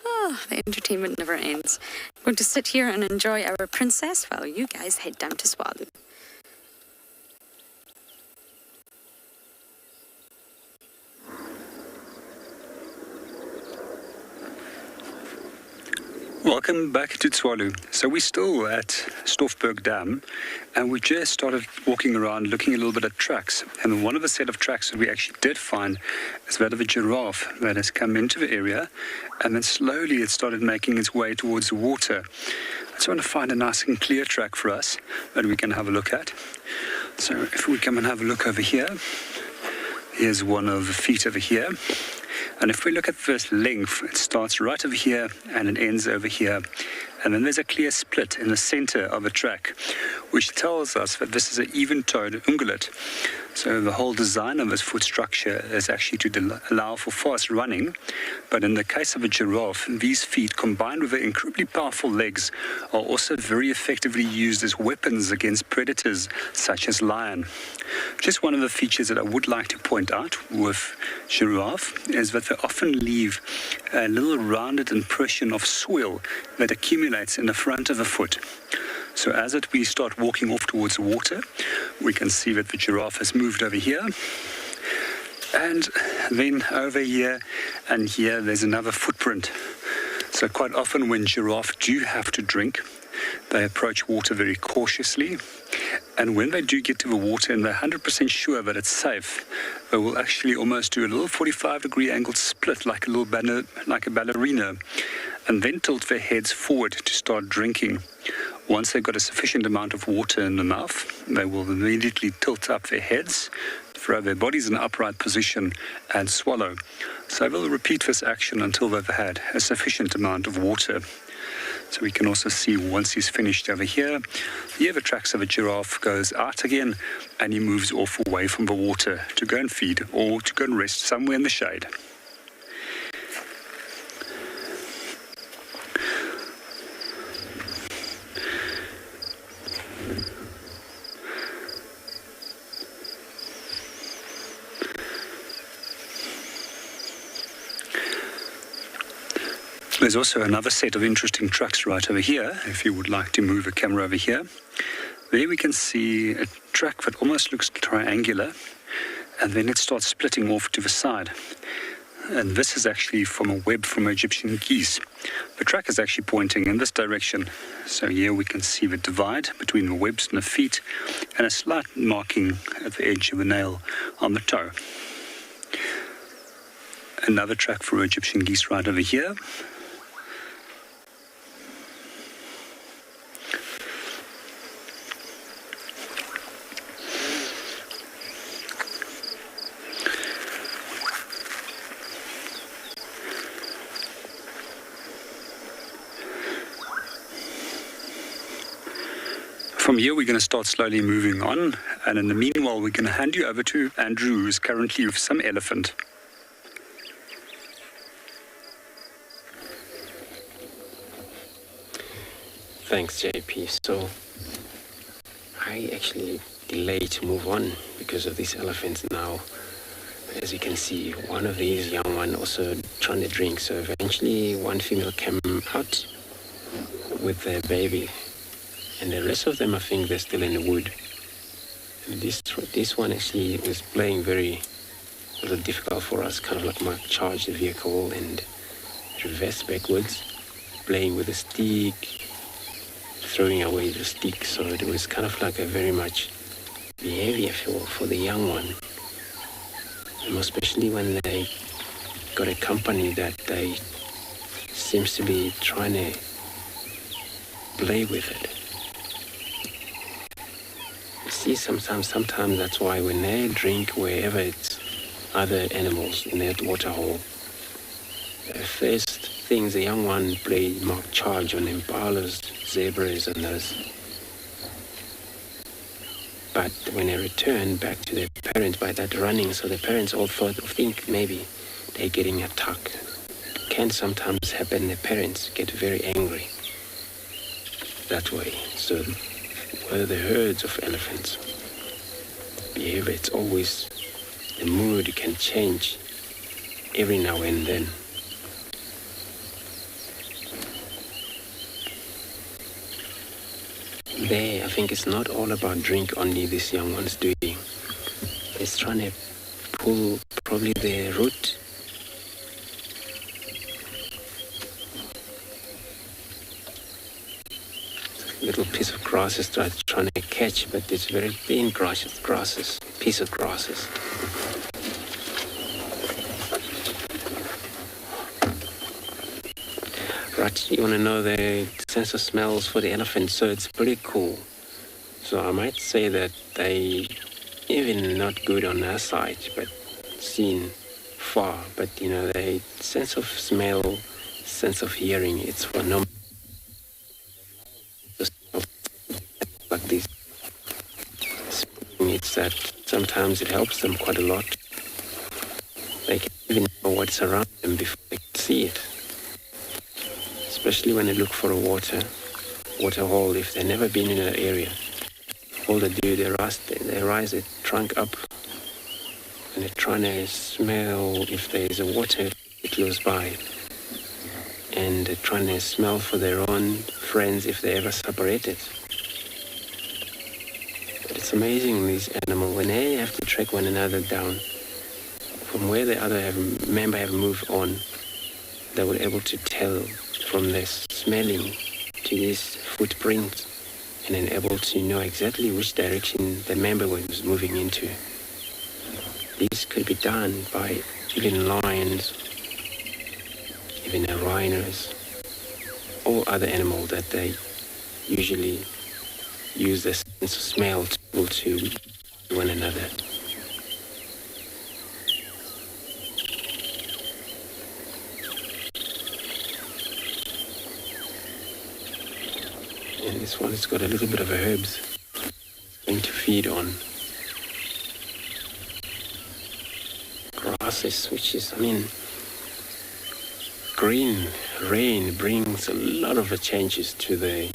Speaker 2: Oh, the entertainment never ends. We're going to sit here and enjoy our princess while you guys head down to Tswalu.
Speaker 5: Welcome back to Tswalu. So we're still at Stoffberg Dam, and we just started walking around looking a little bit at tracks. And one of the set of tracks that we actually did find is that of a giraffe that has come into the area, and then slowly it started making its way towards the water. I just want to find a nice and clear track for us that we can have a look at. So if we come and have a look over here, here's one of the feet over here. And if we look at this length, it starts right over here and it ends over here. And then there's a clear split in the center of the track, which tells us that this is an even-toed ungulate. So the whole design of this foot structure is actually to allow for fast running. But in the case of a giraffe, these feet, combined with their incredibly powerful legs, are also very effectively used as weapons against predators such as lion. Just one of the features that I would like to point out with giraffe is that they often leave a little rounded impression of soil that accumulates in the front of the foot. So as we start walking off towards the water, we can see that the giraffe has moved over here, and then over here, and here there's another footprint. So quite often when giraffe do have to drink, they approach water very cautiously, and when they do get to the water and they're 100% sure that it's safe, they will actually almost do a little 45-degree angled split like a ballerina, and then tilt their heads forward to start drinking. Once they've got a sufficient amount of water in the mouth, they will immediately tilt up their heads, throw their bodies in an upright position, and swallow. So they'll repeat this action until they've had a sufficient amount of water. So we can also see once he's finished over here, the tracks of a giraffe goes out again, and he moves off away from the water to go and feed or to go and rest somewhere in the shade. There's also another set of interesting tracks right over here, if you would like to move a camera over here. There we can see a track that almost looks triangular, and then it starts splitting off to the side. And this is actually from a web from Egyptian geese. The track is actually pointing in this direction. So here we can see the divide between the webs and the feet, and a slight marking at the edge of the nail on the toe. Another track for Egyptian geese right over here. From here, we're going to start slowly moving on, And in the meanwhile, we're going to hand you over to Andrew, who's currently with some elephant.
Speaker 4: Thanks, JP. So I actually delayed to move on because of these elephants now. As you can see, one of these young one also trying to drink. So eventually one female came out with their baby. And the rest of them, I think they're still in the wood. And this one actually was playing very a little difficult for us, kind of like my charge the vehicle and reverse backwards, playing with a stick, throwing away the stick. So it was kind of like a very much behavior for the young one. And especially when they got a company that they seems to be trying to play with it. You see, sometimes that's why when they drink wherever it's other animals in that water hole, the first things the young one play mark charge on impalas, zebras and those. But when they return back to their parents by that running, so the parents all think maybe they're getting attacked. It can sometimes happen, the parents get very angry that way. So where the herds of elephants behave, it's always, the mood can change every now and then. There, I think it's not all about drink only this young one's doing. It's trying to pull probably the root. Little piece of grass is trying to catch, but it's very thin grasses, piece of grasses. Right, you want to know the sense of smells for the elephant, so it's pretty cool. So I might say that they even not good on our side, but seen far. But you know, the sense of smell, sense of hearing, it's phenomenal. Like this, it's that sometimes it helps them quite a lot. They can even know what's around them before they can see it. Especially when they look for a water hole, if they've never been in that area. All they do, they rise their trunk up and they're trying to smell if there's a water close by. And they're trying to smell for their own friends if they ever separated. But it's amazing, these animals, when they have to track one another down from where the other member have moved on, they were able to tell from their smelling to this footprint, and then able to know exactly which direction the member was moving into. This could be done by even lions, even rhinos, or other animals that they usually use their sense of smell to one another. And this one has got a little bit of herbs going to feed on. Grasses, which is, green rain brings a lot of changes to the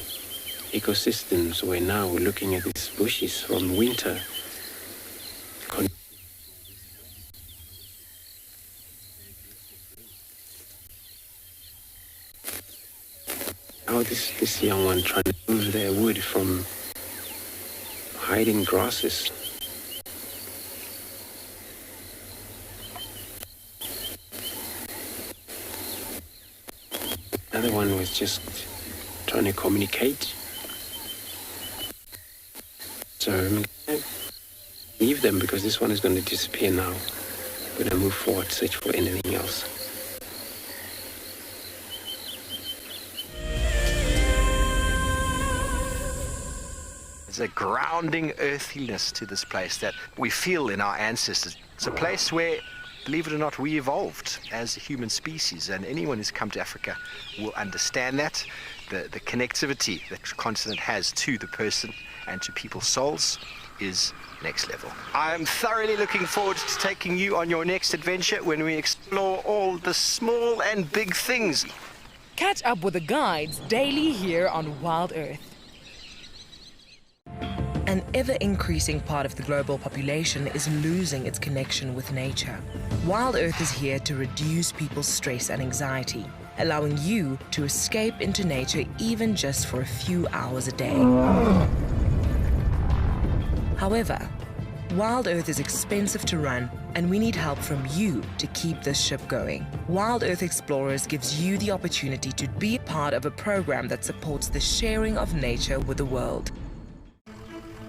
Speaker 4: ecosystems, where now we're looking at these bushes from winter. Now this young one trying to move their wood from hiding grasses. Another one was just trying to communicate. So I'm going to leave them because this one is going to disappear now. I'm going to move forward, search for anything else.
Speaker 10: There's a grounding earthiness to this place that we feel in our ancestors. It's a place where, believe it or not, we evolved as a human species, and anyone who's come to Africa will understand that, the connectivity that the continent has to the person and to people's souls. is next level. I'm thoroughly looking forward to taking you on your next adventure when we explore all the small and big things.
Speaker 1: Catch up with the guides daily here on WildEarth. An ever-increasing part of the global population is losing its connection with nature. WildEarth is here to reduce people's stress and anxiety, allowing you to escape into nature even just for a few hours a day. However, WildEarth is expensive to run, and we need help from you to keep this ship going. WildEarth Explorers gives you the opportunity to be a part of a program that supports the sharing of nature with the world.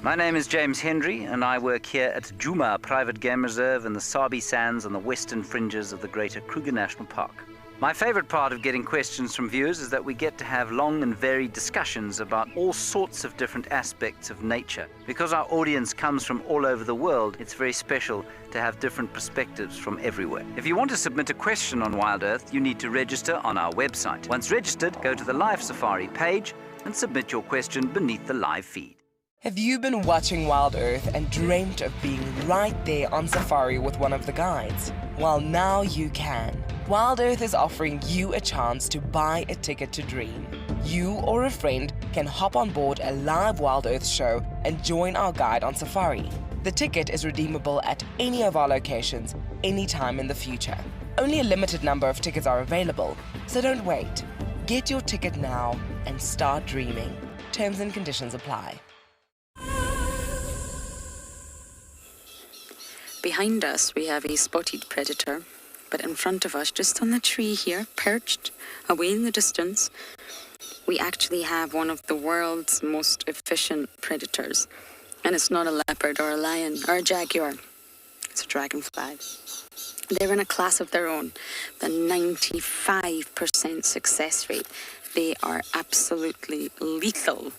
Speaker 11: My name is James Hendry, and I work here at Djuma Private Game Reserve in the Sabi sands on the western fringes of the Greater Kruger National Park. My favorite part of getting questions from viewers is that we get to have long and varied discussions about all sorts of different aspects of nature. Because our audience comes from all over the world, it's very special to have different perspectives from everywhere. If you want to submit a question on WildEarth, you need to register on our website. Once registered, go to the Live Safari page and submit your question beneath the live feed.
Speaker 1: Have you been watching WildEarth and dreamt of being right there on safari with one of the guides? Well, now you can. WildEarth is offering you a chance to buy a ticket to dream. You or a friend can hop on board a live WildEarth show and join our guide on safari. The ticket is redeemable at any of our locations, anytime in the future. Only a limited number of tickets are available, so don't wait. Get your ticket now and start dreaming. Terms and conditions apply.
Speaker 2: Behind us, we have a spotted predator, but in front of us, just on the tree here, perched away in the distance, we actually have one of the world's most efficient predators. And it's not a leopard or a lion or a jaguar. It's a dragonfly. They're in a class of their own, the 95% success rate. They are absolutely lethal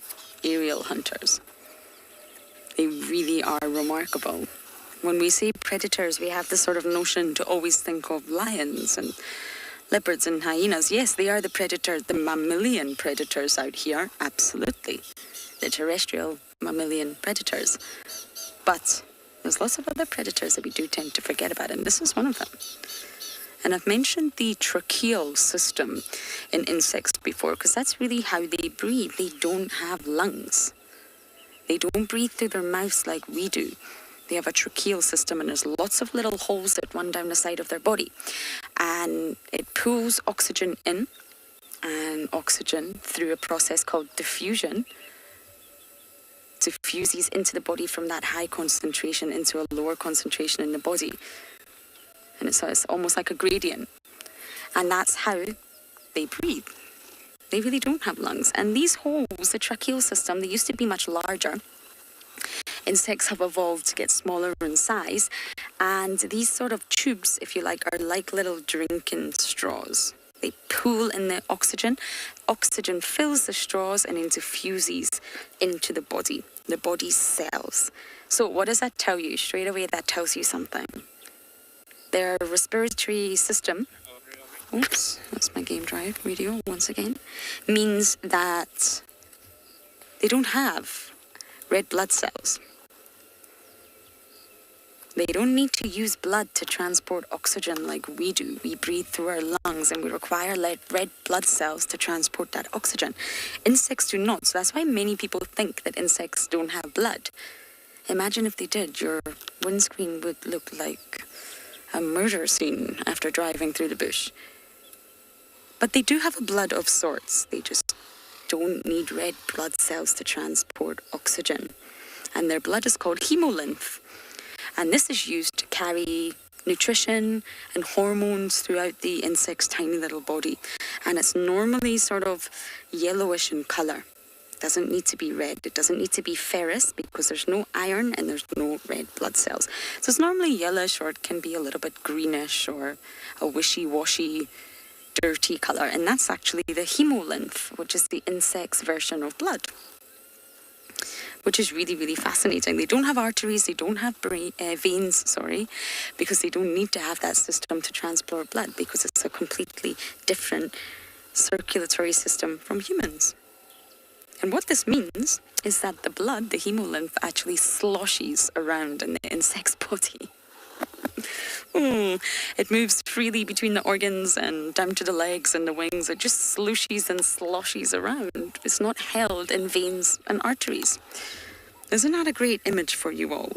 Speaker 2: aerial hunters. They really are remarkable. When we say predators, we have this sort of notion to always think of lions and leopards and hyenas. Yes, they are the predators, the mammalian predators out here, absolutely. The terrestrial mammalian predators. But there's lots of other predators that we do tend to forget about, and this is one of them. And I've mentioned the tracheal system in insects before, because that's really how they breathe. They don't have lungs. They don't breathe through their mouths like we do. They have a tracheal system, and there's lots of little holes that run down the side of their body. And it pulls oxygen in and oxygen through a process called diffusion. Diffuses into the body from that high concentration into a lower concentration in the body. And it's almost like a gradient. And that's how they breathe. They really don't have lungs. And these holes, the tracheal system, they used to be much larger. Insects have evolved to get smaller in size, and these sort of tubes, if you like, are like little drinking straws. They pull in the oxygen. Oxygen fills the straws and then diffuses into the body's cells. So what does that tell you? Straight away, that tells you something. Their respiratory system, oops, that's my game drive radio once again, means that they don't have red blood cells. They don't need to use blood to transport oxygen like we do. We breathe through our lungs, and we require red blood cells to transport that oxygen. Insects do not, so that's why many people think that insects don't have blood. Imagine if they did. Your windscreen would look like a murder scene after driving through the bush. But they do have a blood of sorts. They just don't need red blood cells to transport oxygen. And their blood is called hemolymph. And this is used to carry nutrition and hormones throughout the insect's tiny little body. And it's normally sort of yellowish in colour. It doesn't need to be red. It doesn't need to be ferrous because there's no iron and there's no red blood cells. So it's normally yellowish, or it can be a little bit greenish or a wishy-washy, dirty colour. And that's actually the hemolymph, which is the insect's version of blood, which is really, really fascinating. They don't have arteries, they don't have veins, because they don't need to have that system to transport blood, because it's a completely different circulatory system from humans. And what this means is that the blood, the hemolymph, actually sloshes around in the insect's body. It moves freely between the organs and down to the legs and the wings. It just slushes and sloshes around. It's not held in veins and arteries. Isn't that a great image for you all?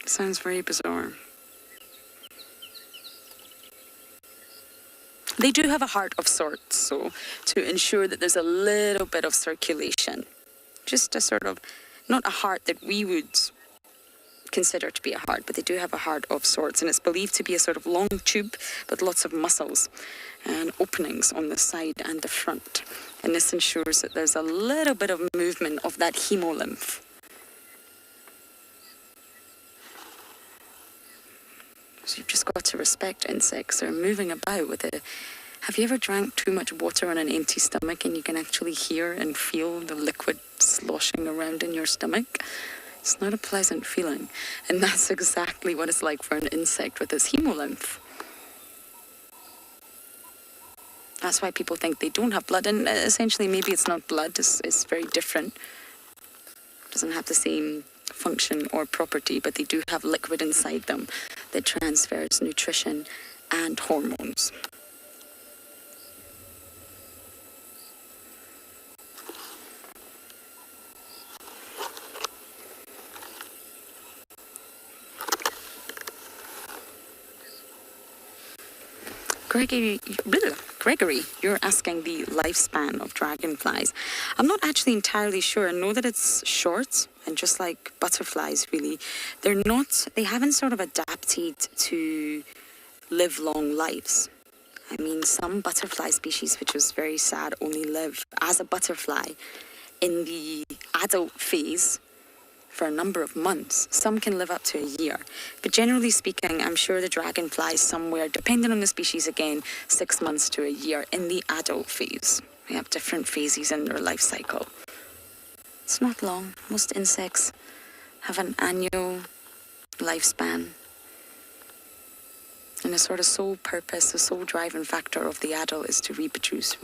Speaker 2: Sounds very bizarre. They do have a heart of sorts, so to ensure that there's a little bit of circulation. Just a sort of, not a heart that we would consider to be a heart, but they do have a heart of sorts, and it's believed to be a sort of long tube with lots of muscles and openings on the side and the front. And this ensures that there's a little bit of movement of that hemolymph. So you've just got to respect insects. They're moving about with a... Have you ever drank too much water on an empty stomach and you can actually hear and feel the liquid sloshing around in your stomach? It's not a pleasant feeling. And that's exactly what it's like for an insect with its hemolymph. That's why people think they don't have blood. And essentially, maybe it's not blood. It's very different. It doesn't have the same function or property, but they do have liquid inside them that transfers nutrition and hormones. Gregory, you're asking the lifespan of dragonflies. I'm not actually entirely sure. I know that it's short, and just like butterflies, really, they haven't sort of adapted to live long lives. I mean, some butterfly species, which is very sad, only live as a butterfly in the adult phase for a number of months. Some can live up to a year. But generally speaking, I'm sure the dragonfly is somewhere, depending on the species again, 6 months to a year in the adult phase. They have different phases in their life cycle. It's not long. Most insects have an annual lifespan. And the sort of sole purpose, the sole driving factor of the adult is to reproduce.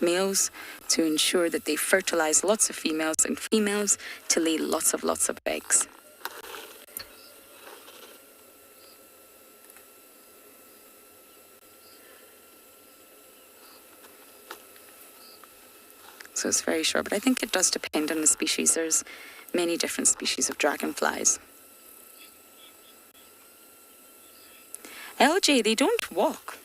Speaker 2: Males to ensure that they fertilize lots of females, and females to lay lots of eggs. So it's very short, but I think it does depend on the species. There's many different species of dragonflies. LJ, they don't walk.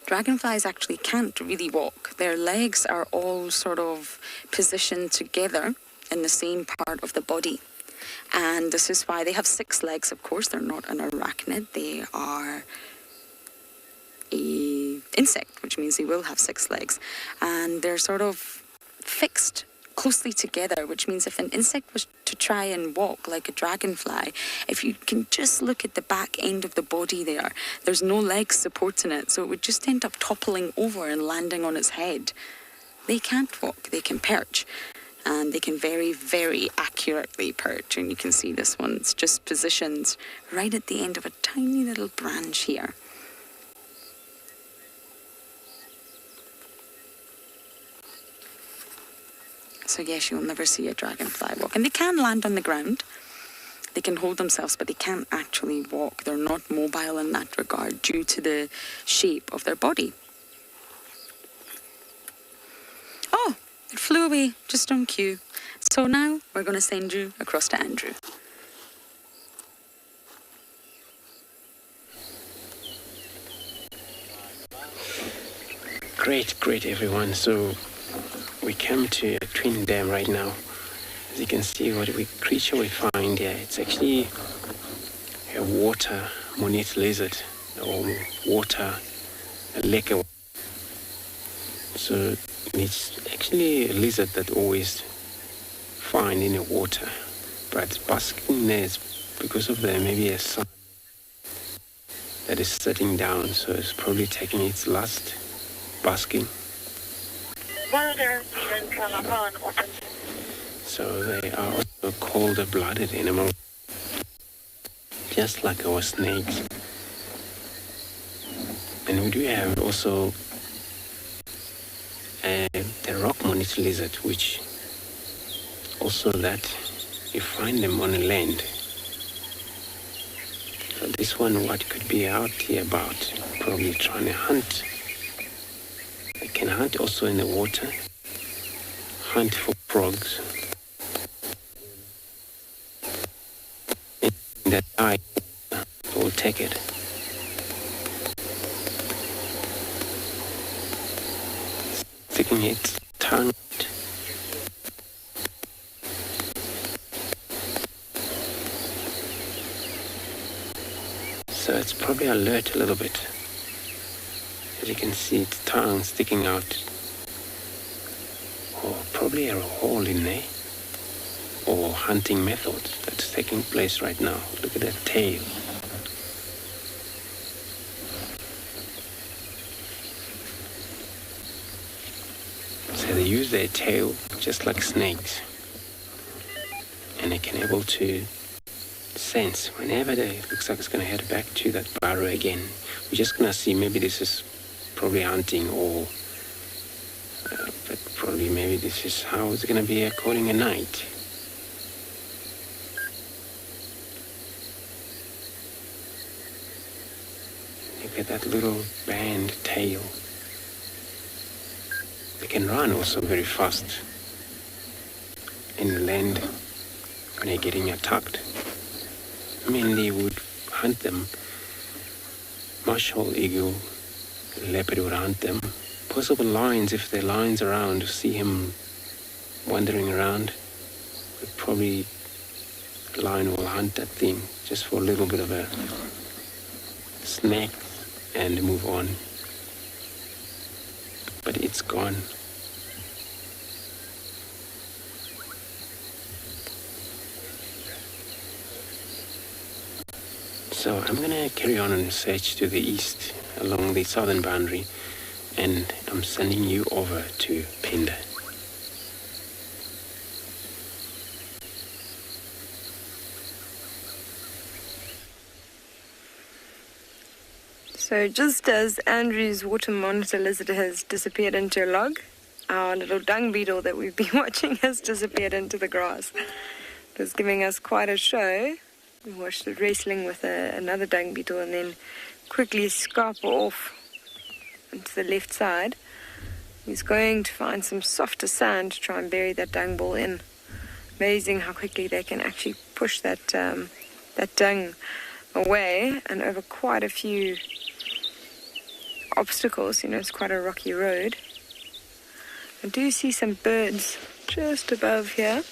Speaker 2: Dragonflies actually can't really walk. Their legs are all sort of positioned together in the same part of the body. And this is why they have 6 legs, of course. They're not an arachnid. They are an insect, which means they will have 6 legs. And they're sort of fixed closely together, which means if an insect was to try and walk like a dragonfly, if you can just look at the back end of the body there's no legs supporting it, so it would just end up toppling over and landing on its head. They can't walk, they can perch, and they can very, very accurately perch, and you can see this one's just positioned right at the end of a tiny little branch here. So yes, you'll never see a dragonfly walk. And they can land on the ground. They can hold themselves, but they can't actually walk. They're not mobile in that regard due to the shape of their body. Oh, it flew away just on cue. So now we're going to send you across to Andrew.
Speaker 4: Great everyone. So we came to a twin dam right now. As you can see, what creature we find here, it's actually a water monete lizard, or water leopard. So it's actually a lizard that always find in the water, but basking there is because of maybe a sun that is setting down, so it's probably taking its last basking. So they are also cold-blooded animals, just like our snakes. And we do have also the rock monitor lizard, which also that you find them on the land. So this one, what could be out here about, probably trying to hunt. They can hunt also in the water, hunt for frogs. That eye will take it. Sticking its tongue out. So it's probably alert a little bit. As you can see, its tongue sticking out. Or probably a hole in there. Or hunting method that's taking place right now. Look at that tail. So they use their tail just like snakes. And they can able to sense whenever it looks like it's going to head back to that burrow again. We're just going to see, maybe this is probably hunting, or but probably maybe this is how it's going to be according at night. Look at that little band tail. They can run also very fast in land when they're getting attacked. Mainly would hunt them. Marshall eagle, leopard would hunt them. Possible lions, if there are lions around, to see him wandering around. Probably the lion will hunt that thing just for a little bit of a snack and move on. But it's gone. So I'm going to carry on and search to the east along the southern boundary, and I'm sending you over to Phinda.
Speaker 3: So just as Andrew's water monitor lizard has disappeared into a log, our little dung beetle that we've been watching has disappeared into the grass. It was giving us quite a show. We watched it wrestling with another dung beetle and then quickly scamper off into the left side. He's going to find some softer sand to try and bury that dung ball in. Amazing how quickly they can actually push that dung away and over quite a few obstacles. You know, it's quite a rocky road. I do see some birds just above here.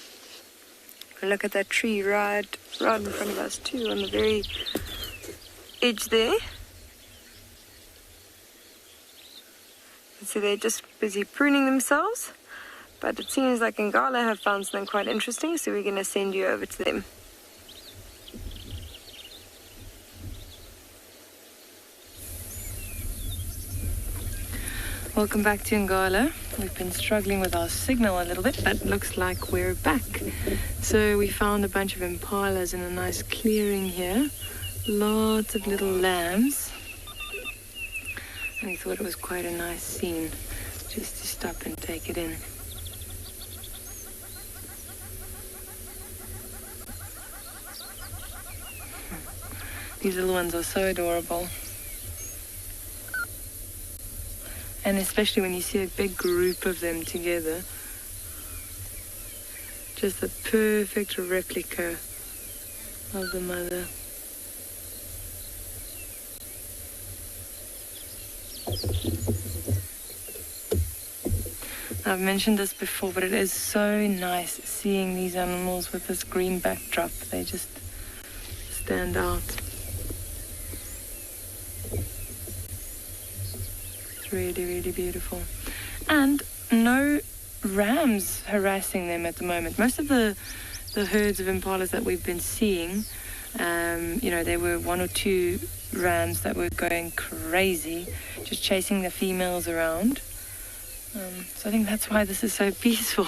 Speaker 3: Look at that tree right in front of us too, on the very edge there. So they're just busy pruning themselves, but it seems like Ngala have found something quite interesting, so we're going to send you over to them. Welcome back to Ngala. We've been struggling with our signal a little bit, but looks like we're back. So we found a bunch of impalas in a nice clearing here. Lots of little lambs. And we thought it was quite a nice scene just to stop and take it in. These little ones are so adorable. And especially when you see a big group of them together. Just the perfect replica of the mother. I've mentioned this before, but it is so nice seeing these animals with this green backdrop. They just stand out. Really, really beautiful. And no rams harassing them at the moment. Most of the herds of impalas that we've been seeing, there were one or two rams that were going crazy, just chasing the females around. So I think that's why this is so peaceful.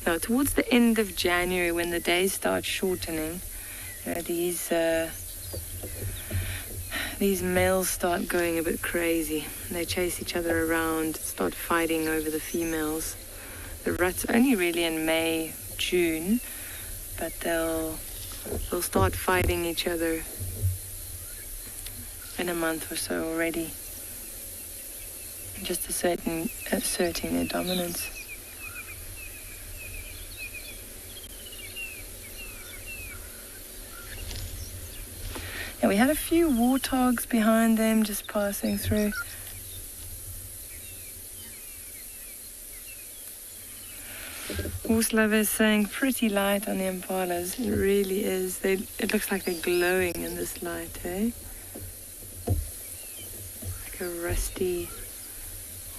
Speaker 3: Now, towards the end of January, when the days start shortening, These males start going a bit crazy. They chase each other around, start fighting over the females. The rats only really in May, June, but they'll start fighting each other in a month or so already, just asserting their dominance. And we had a few warthogs behind them just passing through. Horse lovers saying pretty light on the impalas. It really is. It looks like they're glowing in this light, eh? Like a rusty,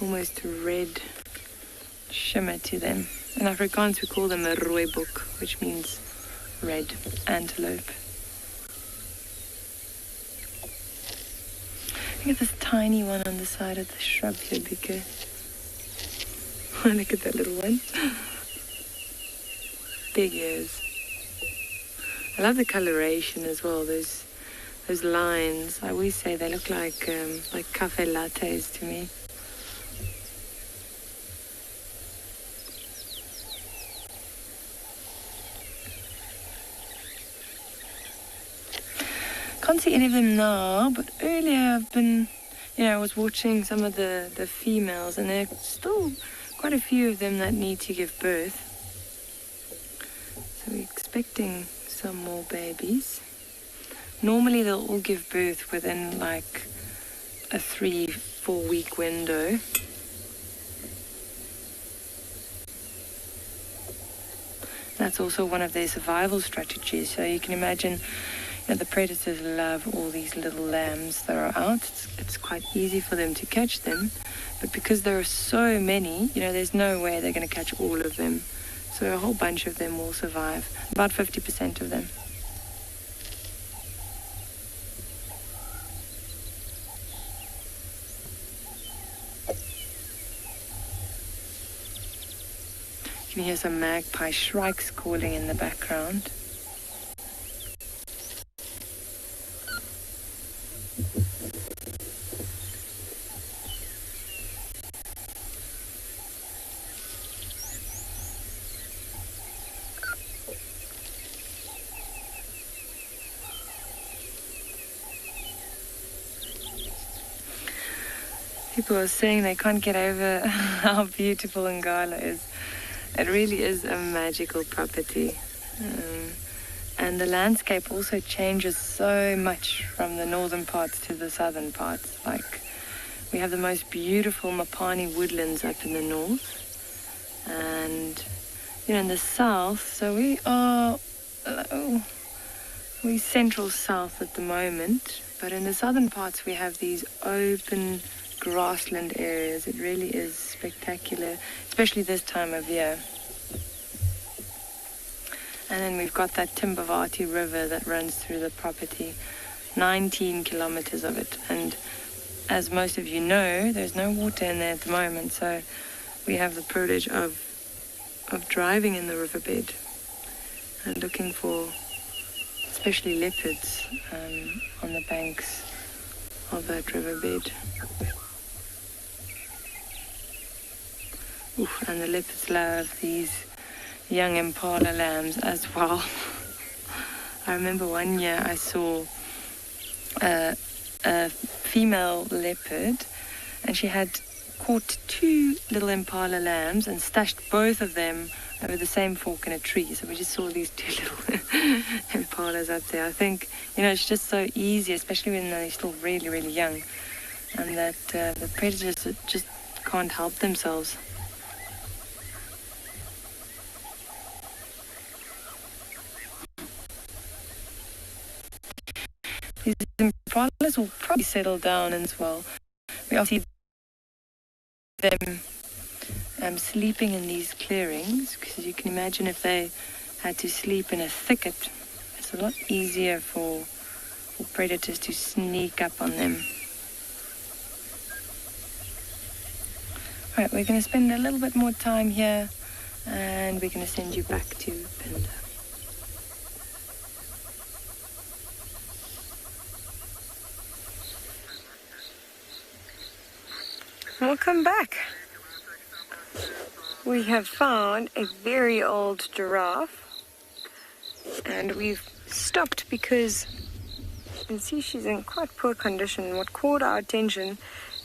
Speaker 3: almost red shimmer to them. In Afrikaans we call them a rooibok, which means red antelope. Look at this tiny one on the side of the shrub here, Bika. Oh, look at that little one. Big ears. I love the coloration as well. Those lines. I always say they look like cafe lattes to me. Can't see any of them now, but earlier I've been, I was watching some of the females, and there's still quite a few of them that need to give birth. So we're expecting some more babies. Normally they'll all give birth within like a 3-4 week window. That's also one of their survival strategies. So you can imagine the predators love all these little lambs that are out. It's quite easy for them to catch them, but because there are so many, there's no way they're going to catch all of them. So a whole bunch of them will survive, about 50% of them. You can hear some magpie shrikes calling in the background. People are saying they can't get over how beautiful Ngala is. It really is a magical property. And the landscape also changes so much from the northern parts to the southern parts. Like, we have the most beautiful Mapani woodlands up in the north. And, in the south, so we're central south at the moment. But in the southern parts, we have these open grassland areas. It really is spectacular, especially this time of year. And then we've got that Timbavati river that runs through the property, 19 kilometers of it. And as most of you know, there's no water in there at the moment, so we have the privilege of driving in the riverbed and looking for especially leopards on the banks of that riverbed. And the leopards love these young impala lambs as well. I remember one year I saw a female leopard, and she had caught 2 little impala lambs and stashed both of them over the same fork in a tree. So we just saw these 2 little impalas up there. I think, it's just so easy, especially when they're still really, really young, and that the predators just can't help themselves. These impalas will probably settle down as well. We often see them sleeping in these clearings, because you can imagine if they had to sleep in a thicket, it's a lot easier for predators to sneak up on them. Alright, we're going to spend a little bit more time here, and we're going to send you back to Phinda. Welcome back. We have found a very old giraffe, and we've stopped because you can see she's in quite poor condition. What caught our attention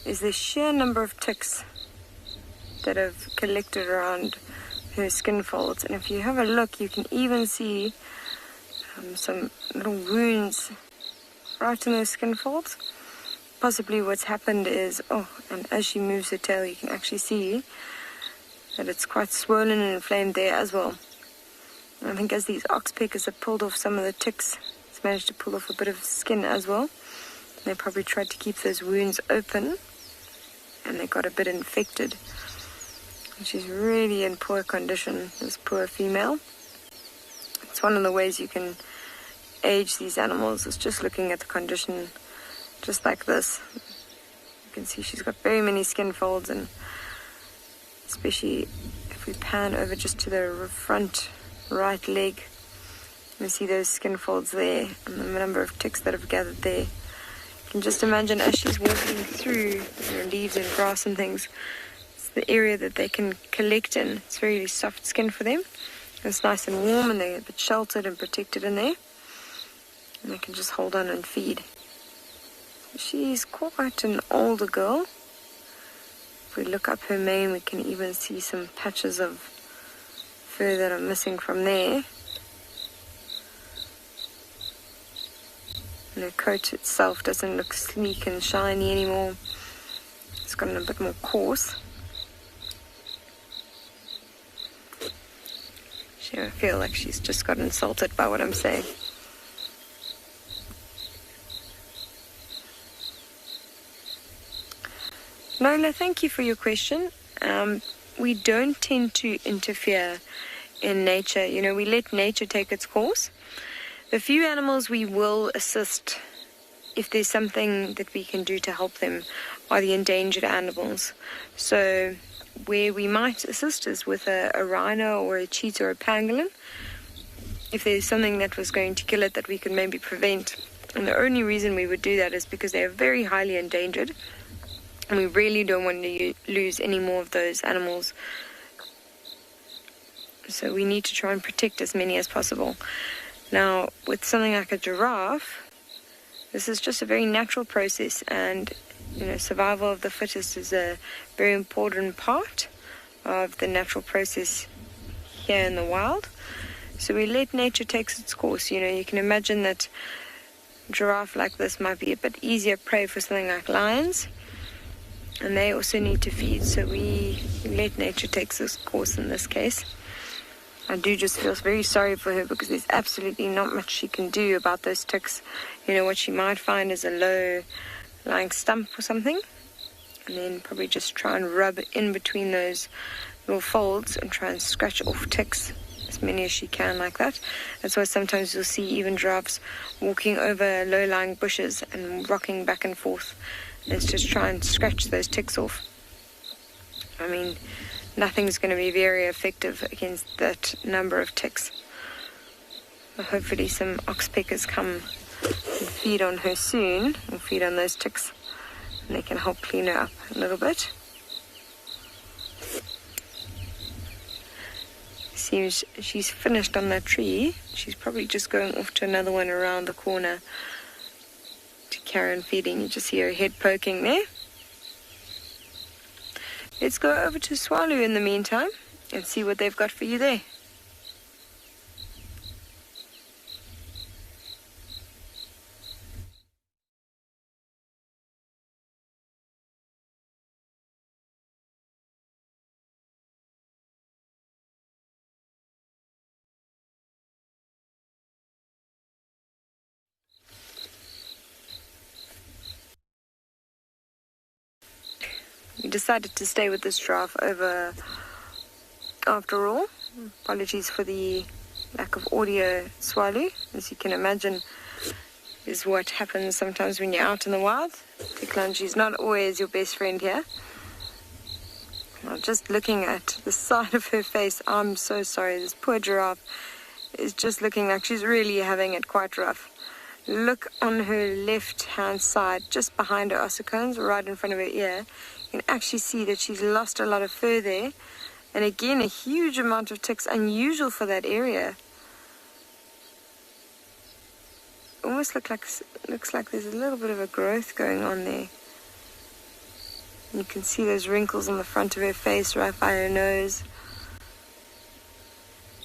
Speaker 3: is the sheer number of ticks that have collected around her skin folds, and if you have a look, you can even see some little wounds right in those skin folds. Possibly what's happened is, and as she moves her tail, you can actually see that it's quite swollen and inflamed there as well. And I think as these oxpeckers have pulled off some of the ticks, it's managed to pull off a bit of skin as well. They probably tried to keep those wounds open, and they got a bit infected. And she's really in poor condition, this poor female. It's one of the ways you can age these animals, is just looking at the condition, just like this. You can see she's got very many skin folds, and especially if we pan over just to the front right leg, you see those skin folds there and the number of ticks that have gathered there. You can just imagine as she's walking through leaves and grass and things, it's the area that they can collect in. It's very soft skin for them. It's nice and warm, and they're a bit sheltered and protected in there, and they can just hold on and feed. She's quite an older girl. If we look up her mane, we can even see some patches of fur that are missing from there. And her coat itself doesn't look sleek and shiny anymore. It's gotten a bit more coarse. I feel like she's just got insulted by what I'm saying. Lola, thank you for your question. We don't tend to interfere in nature. We let nature take its course. The few animals we will assist if there's something that we can do to help them are the endangered animals. So where we might assist is with a rhino or a cheetah or a pangolin. If there's something that was going to kill it that we could maybe prevent. And the only reason we would do that is because they are very highly endangered. And we really don't want to lose any more of those animals. So we need to try and protect as many as possible. Now, with something like a giraffe, this is just a very natural process, and survival of the fittest is a very important part of the natural process here in the wild. So we let nature take its course. You can imagine that a giraffe like this might be a bit easier prey for something like lions, and they also need to feed, so we let nature take its course in this case. I do just feel very sorry for her because there's absolutely not much she can do about those ticks. What she might find is a low-lying stump or something, and then probably just try and rub in between those little folds and try and scratch off ticks, as many as she can like that. That's why sometimes you'll see even giraffes walking over low-lying bushes and rocking back and forth. Let's just try and scratch those ticks off. Nothing's going to be very effective against that number of ticks. But hopefully some oxpeckers come and feed on her soon, and feed on those ticks, and they can help clean her up a little bit. Seems she's finished on that tree. She's probably just going off to another one around the corner to carry on feeding. You just see her head poking there. Let's go over to Tswalu in the meantime and see what they've got for you there. We decided to stay with this giraffe over after all. Apologies for the lack of audio, Tswalu. As you can imagine, is what happens sometimes when you're out in the wild. Technology is not always your best friend here. Now, just looking at the side of her face, I'm so sorry. This poor giraffe is just looking like she's really having it quite rough. Look on her left-hand side, just behind her ossicones, right in front of her ear. You can actually see that she's lost a lot of fur there. And again, a huge amount of ticks, unusual for that area. Almost looks like there's a little bit of a growth going on there. You can see those wrinkles on the front of her face, right by her nose.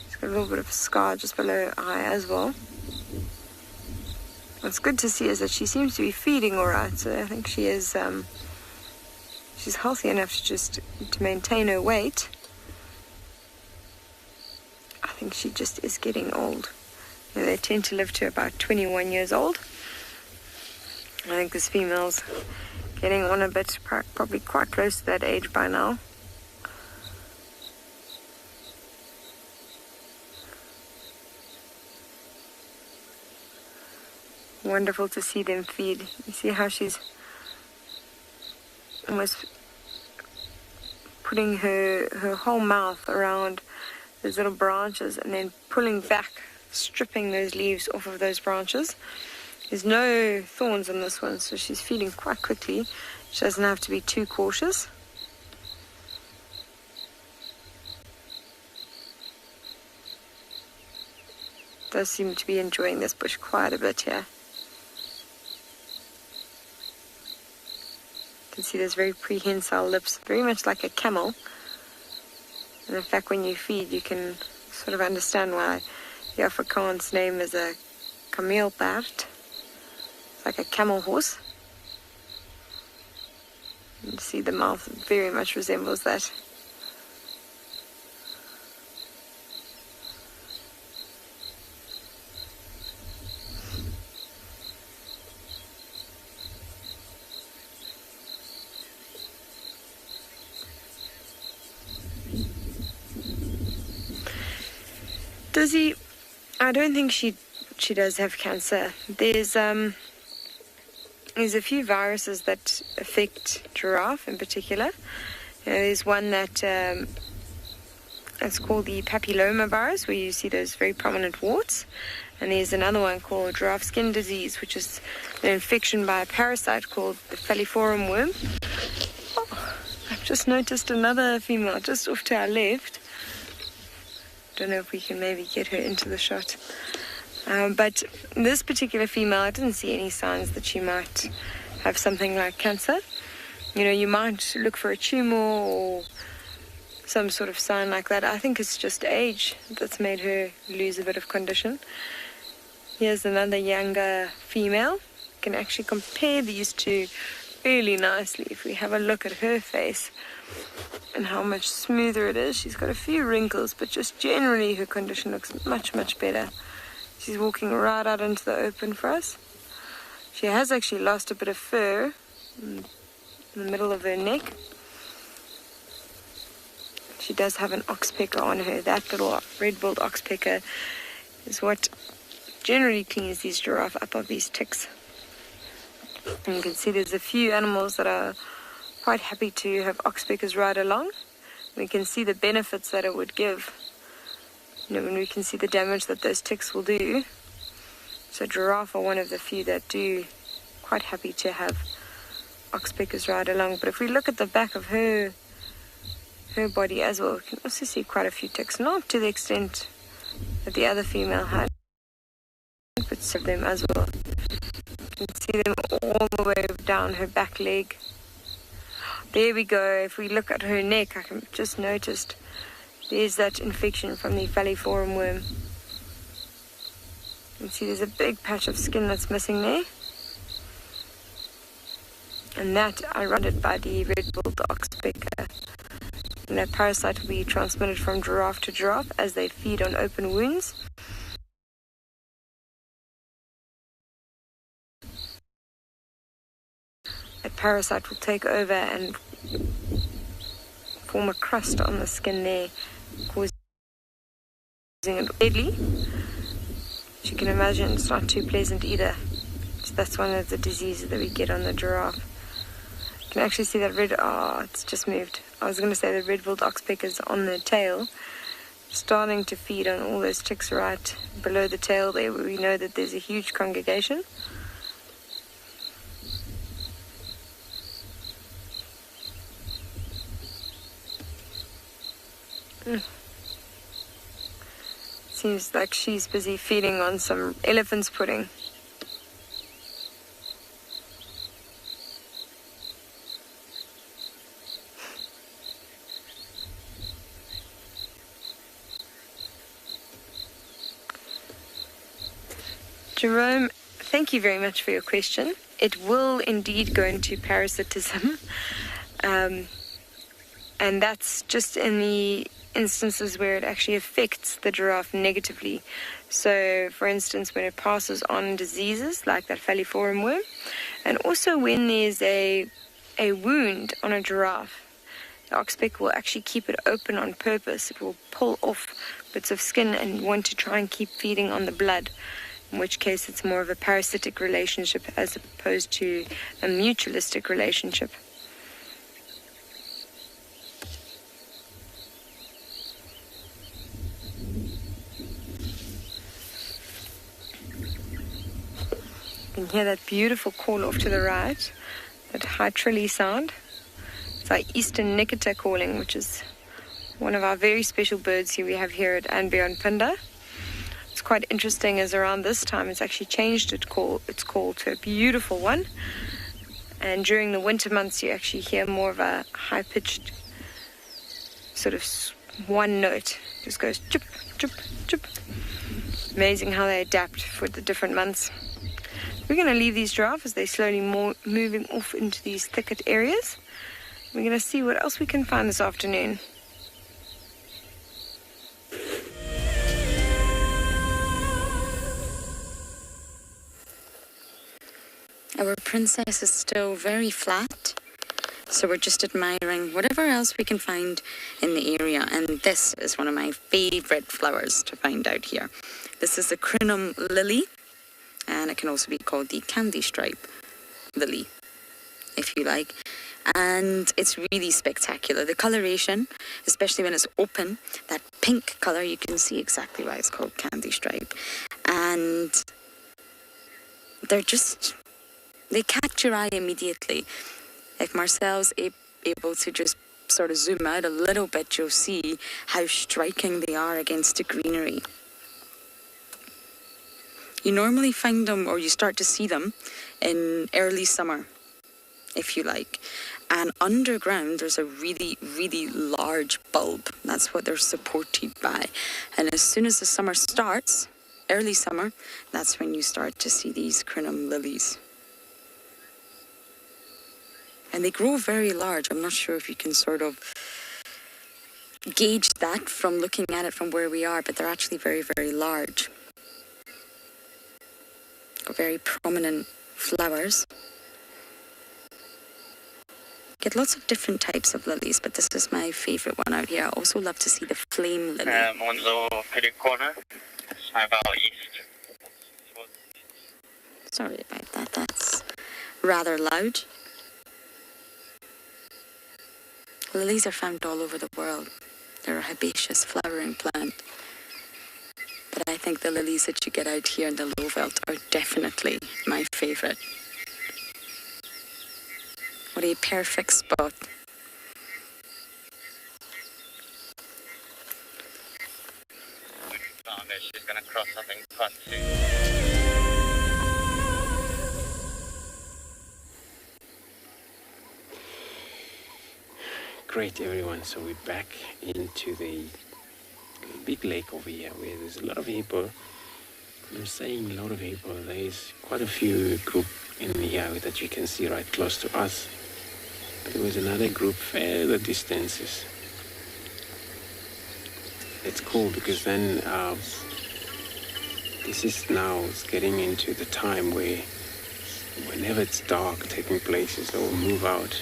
Speaker 3: She's got a little bit of a scar just below her eye as well. What's good to see is that she seems to be feeding all right, so I think she is. She's healthy enough to maintain her weight. I think she just is getting old. You know, they tend to live to about 21 years old. I think this female's getting on a bit, probably quite close to that age by now. Wonderful to see them feed. You see how she's almost putting her whole mouth around those little branches and then pulling back, stripping those leaves off of those branches. There's no thorns on this one, so she's feeding quite quickly. She doesn't have to be too cautious. Does seem to be enjoying this bush quite a bit here. You can see those very prehensile lips, very much like a camel. And in fact, when you feed, you can sort of understand why the Afrikaans name is a kameelperd. It's like a camel horse. You see the mouth very much resembles that. Does he? I don't think she does have cancer. There's a few viruses that affect giraffe in particular. There's one that it's called the papilloma virus, where you see those very prominent warts. And there's another one called giraffe skin disease, which is an infection by a parasite called the falciparum worm. Oh, I've just noticed another female just off to our left. Don't know if we can maybe get her into the shot. But this particular female, I didn't see any signs that she might have something like cancer. You know, you might look for a tumor or some sort of sign like that. I think it's just age that's made her lose a bit of condition. Here's another younger female. You can actually compare these two really nicely. If we have a look at her face and how much smoother it is. She's got a few wrinkles, but just generally her condition looks much, much better. She's walking right out into the open for us. She has actually lost a bit of fur in the middle of her neck. She does have an oxpecker on her. That little red-billed oxpecker is what generally cleans these giraffe up of these ticks. And you can see there's a few animals that are quite happy to have oxpeckers right along. We can see the benefits that it would give. You know, when we can see the damage that those ticks will do. So giraffe are one of the few that do quite happy to have oxpeckers right along. But if we look at the back of her body as well, we can also see quite a few ticks. Not to the extent that the other female had, but some of them as well. You can see them all the way down her back leg. There we go. If we look at her neck, I can just noticed there's that infection from the falciparum worm. You can see there's a big patch of skin that's missing there. And that I run it by the red-billed oxpecker. And that parasite will be transmitted from giraffe to giraffe as they feed on open wounds. That parasite will take over and form a crust on the skin there, causing it deadly. As you can imagine, it's not too pleasant either. So that's one of the diseases that we get on the giraffe. You can actually see that it's just moved. I was going to say the red-billed oxpeckers on the tail, starting to feed on all those ticks right below the tail there, where we know that there's a huge congregation. Seems like she's busy feeding on some elephant's pudding. Jerome, thank you very much for your question. It will indeed go into parasitism. And that's just in the instances where it actually affects the giraffe negatively. So, for instance, when it passes on diseases like that falciparum worm, and also when there's a wound on a giraffe, the oxpecker will actually keep it open on purpose. It will pull off bits of skin and want to try and keep feeding on the blood, in which case it's more of a parasitic relationship as opposed to a mutualistic relationship. You can hear that beautiful call off to the right, that high trilly sound. It's our eastern nickiter calling, which is one of our very special birds we have here at andBeyond Phinda. It's quite interesting as around this time it's actually changed its call to a beautiful one. And during the winter months you actually hear more of a high-pitched sort of one note. Just goes chip, chip, chip. Amazing how they adapt for the different months. We're going to leave these giraffes as they're slowly moving off into these thicket areas. We're going to see what else we can find this afternoon.
Speaker 2: Our princess is still very flat, so we're just admiring whatever else we can find in the area. And this is one of my favorite flowers to find out here. This is the crinum lily, and it can also be called the candy stripe lily, if you like. And it's really spectacular. The coloration, especially when it's open, that pink color, you can see exactly why it's called candy stripe. And they catch your eye immediately. If Marcel's able to just sort of zoom out a little bit, you'll see how striking they are against the greenery. You normally find them, or you start to see them, in early summer, if you like. And underground, there's a really, really large bulb. That's what they're supported by. And as soon as the summer starts, early summer, that's when you start to see these crinum lilies. And they grow very large. I'm not sure if you can sort of gauge that from looking at it from where we are, but they're actually very, very large. Got very prominent flowers. Get lots of different types of lilies, but this is my favorite one out here. I also love to see the flame lily.
Speaker 12: On the pretty corner, about east.
Speaker 2: Sorry about that, that's rather loud. Lilies are found all over the world. They're a herbaceous flowering plant. But I think the lilies that you get out here in the low veld are definitely my favorite. What a perfect spot.
Speaker 12: She's gonna cross up in front too.
Speaker 4: Great, everyone. So we're back into the big lake over here where there's a lot of people. I'm saying a lot of people. There's quite a few group in here that you can see right close to us. But there was another group further distances. It's cool because then this is now it's getting into the time where whenever it's dark taking places, they'll move out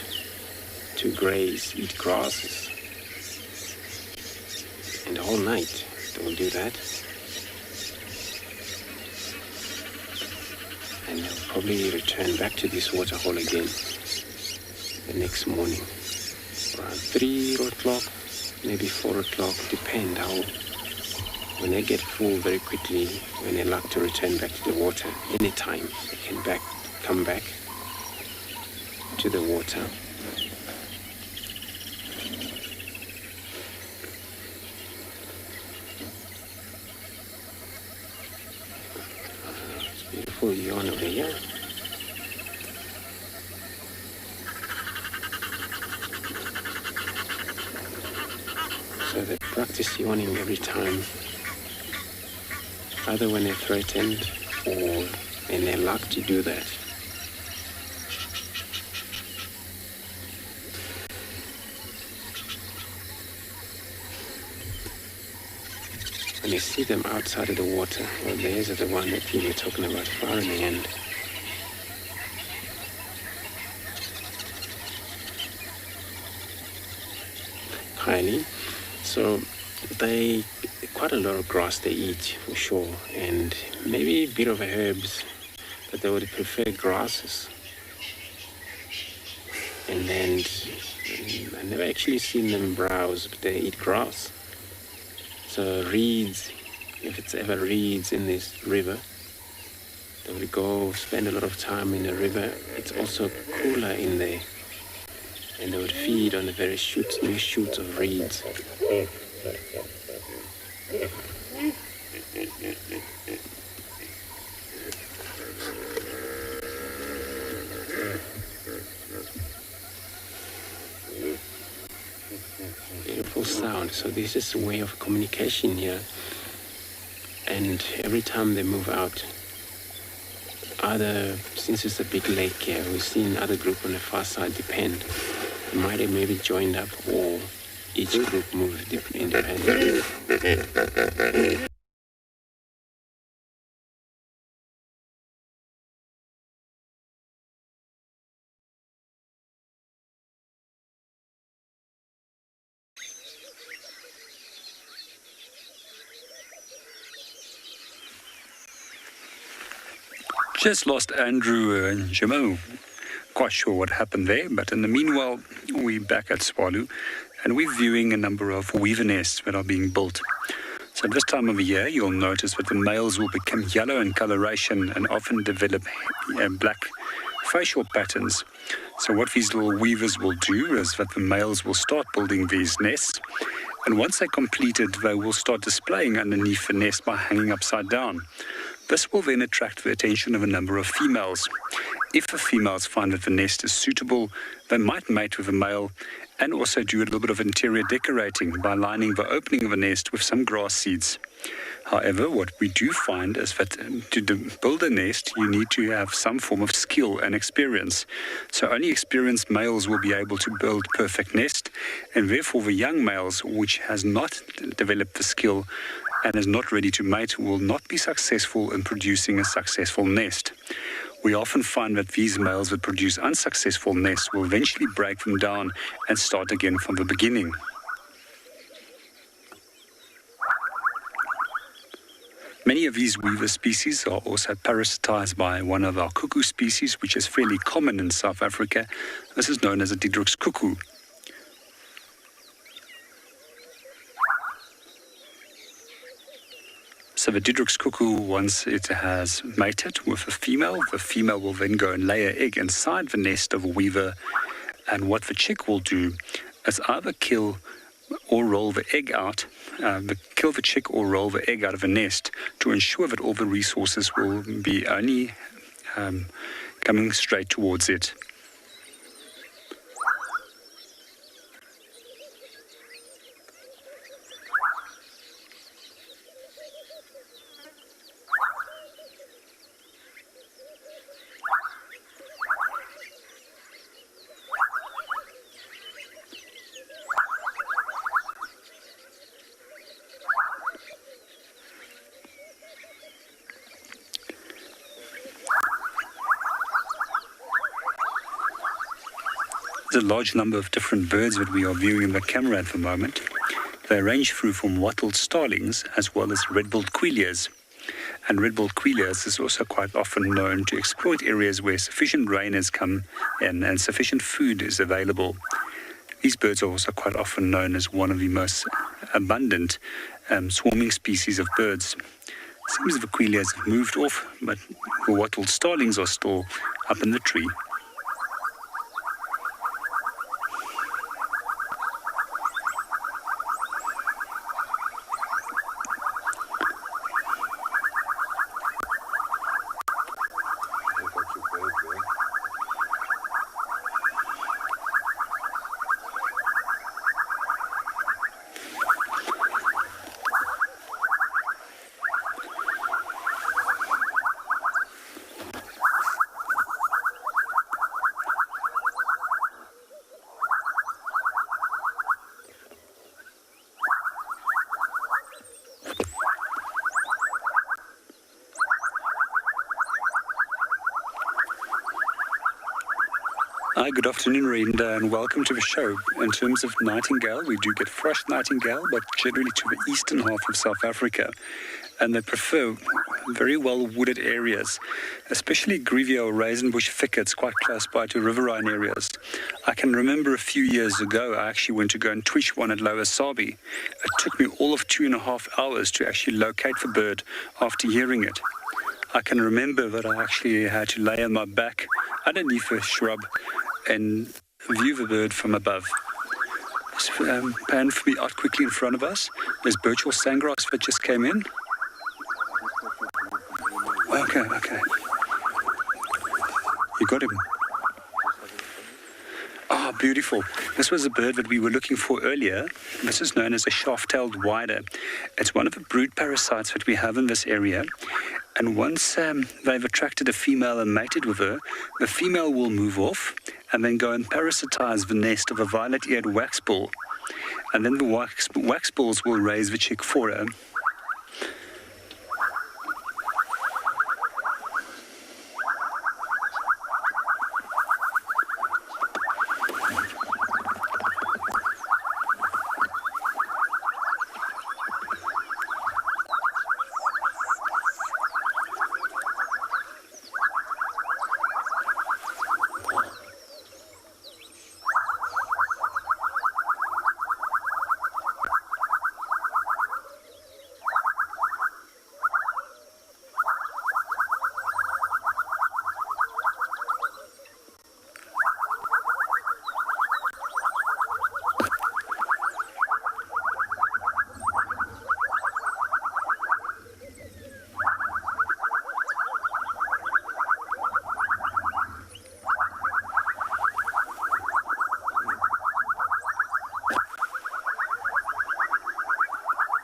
Speaker 4: to graze, eat grasses. And the whole night they'll do that. And they'll probably return back to this waterhole again the next morning. Around 3 o'clock, maybe 4 o'clock, depend how. When they get full very quickly, when they like to return back to the water, anytime they can come back to the water. beautiful yawn over here. So they practice yawning every time, either when they're threatened or when they're luck to do that. When you see them outside of the water, well, there's the one that you were talking about far in the end. Highly. So they quite a lot of grass they eat for sure, and maybe a bit of herbs, but they would prefer grasses. And then I've never actually seen them browse, but they eat grass. So reeds, if it's ever reeds in this river, they would go spend a lot of time in the river. It's also cooler in there. And they would feed on the very new shoots of reeds. Beautiful sound. So this is a way of communication here. And every time they move out, either, since it's a big lake here, we've seen other group on the far side depend. They might have maybe joined up, or each group moved independently.
Speaker 5: Just lost Andrew and Djuma. Quite sure what happened there, but in the meanwhile, we're back at Tswalu, and we're viewing a number of weaver nests that are being built. So at this time of the year, you'll notice that the males will become yellow in coloration and often develop black facial patterns. So what these little weavers will do is that the males will start building these nests, and once they're completed, they will start displaying underneath the nest by hanging upside down. This will then attract the attention of a number of females. If the females find that the nest is suitable, they might mate with the male and also do a little bit of interior decorating by lining the opening of the nest with some grass seeds. However, what we do find is that to build a nest, you need to have some form of skill and experience. So only experienced males will be able to build perfect nest, and therefore the young males, which has not developed the skill and is not ready to mate, will not be successful in producing a successful nest. We often find that these males that produce unsuccessful nests will eventually break them down and start again from the beginning. Many of these weaver species are also parasitized by one of our cuckoo species, which is fairly common in South Africa. This is known as a Diederik's cuckoo. So the Diederik's cuckoo, once it has mated with the female will then go and lay an egg inside the nest of a weaver. And what the chick will do is either kill or roll the egg out, kill the chick or roll the egg out of the nest to ensure that all the resources will be only coming straight towards it. There's a large number of different birds that we are viewing in the camera at the moment. They range through from wattled starlings as well as red-billed quailias. And red-billed quailias is also quite often known to exploit areas where sufficient rain has come in and sufficient food is available. These birds are also quite often known as one of the most abundant swarming species of birds. It seems the quailias have moved off, but the wattled starlings are still up in the tree. Hi, good afternoon, Renda, and welcome to the show. In terms of nightingale, we do get fresh nightingale, but generally to the eastern half of South Africa. And they prefer very well-wooded areas, especially grevia or raisinbush thickets quite close by to riverine areas. I can remember a few years ago, I actually went to go and twitch one at Lower Sabi. It took me all of 2.5 hours to actually locate the bird after hearing it. I can remember that I actually had to lay on my back underneath a shrub and view the bird from above. Pan for me out quickly in front of us. There's birch or sandgrass that just came in. Okay. You got him. Ah, beautiful. This was a bird that we were looking for earlier. This is known as a shaft-tailed wider. It's one of the brood parasites that we have in this area. And once they've attracted a female and mated with her, the female will move off and then go and parasitize the nest of a violet-eared waxbull. And then the waxbulls will raise the chick for her.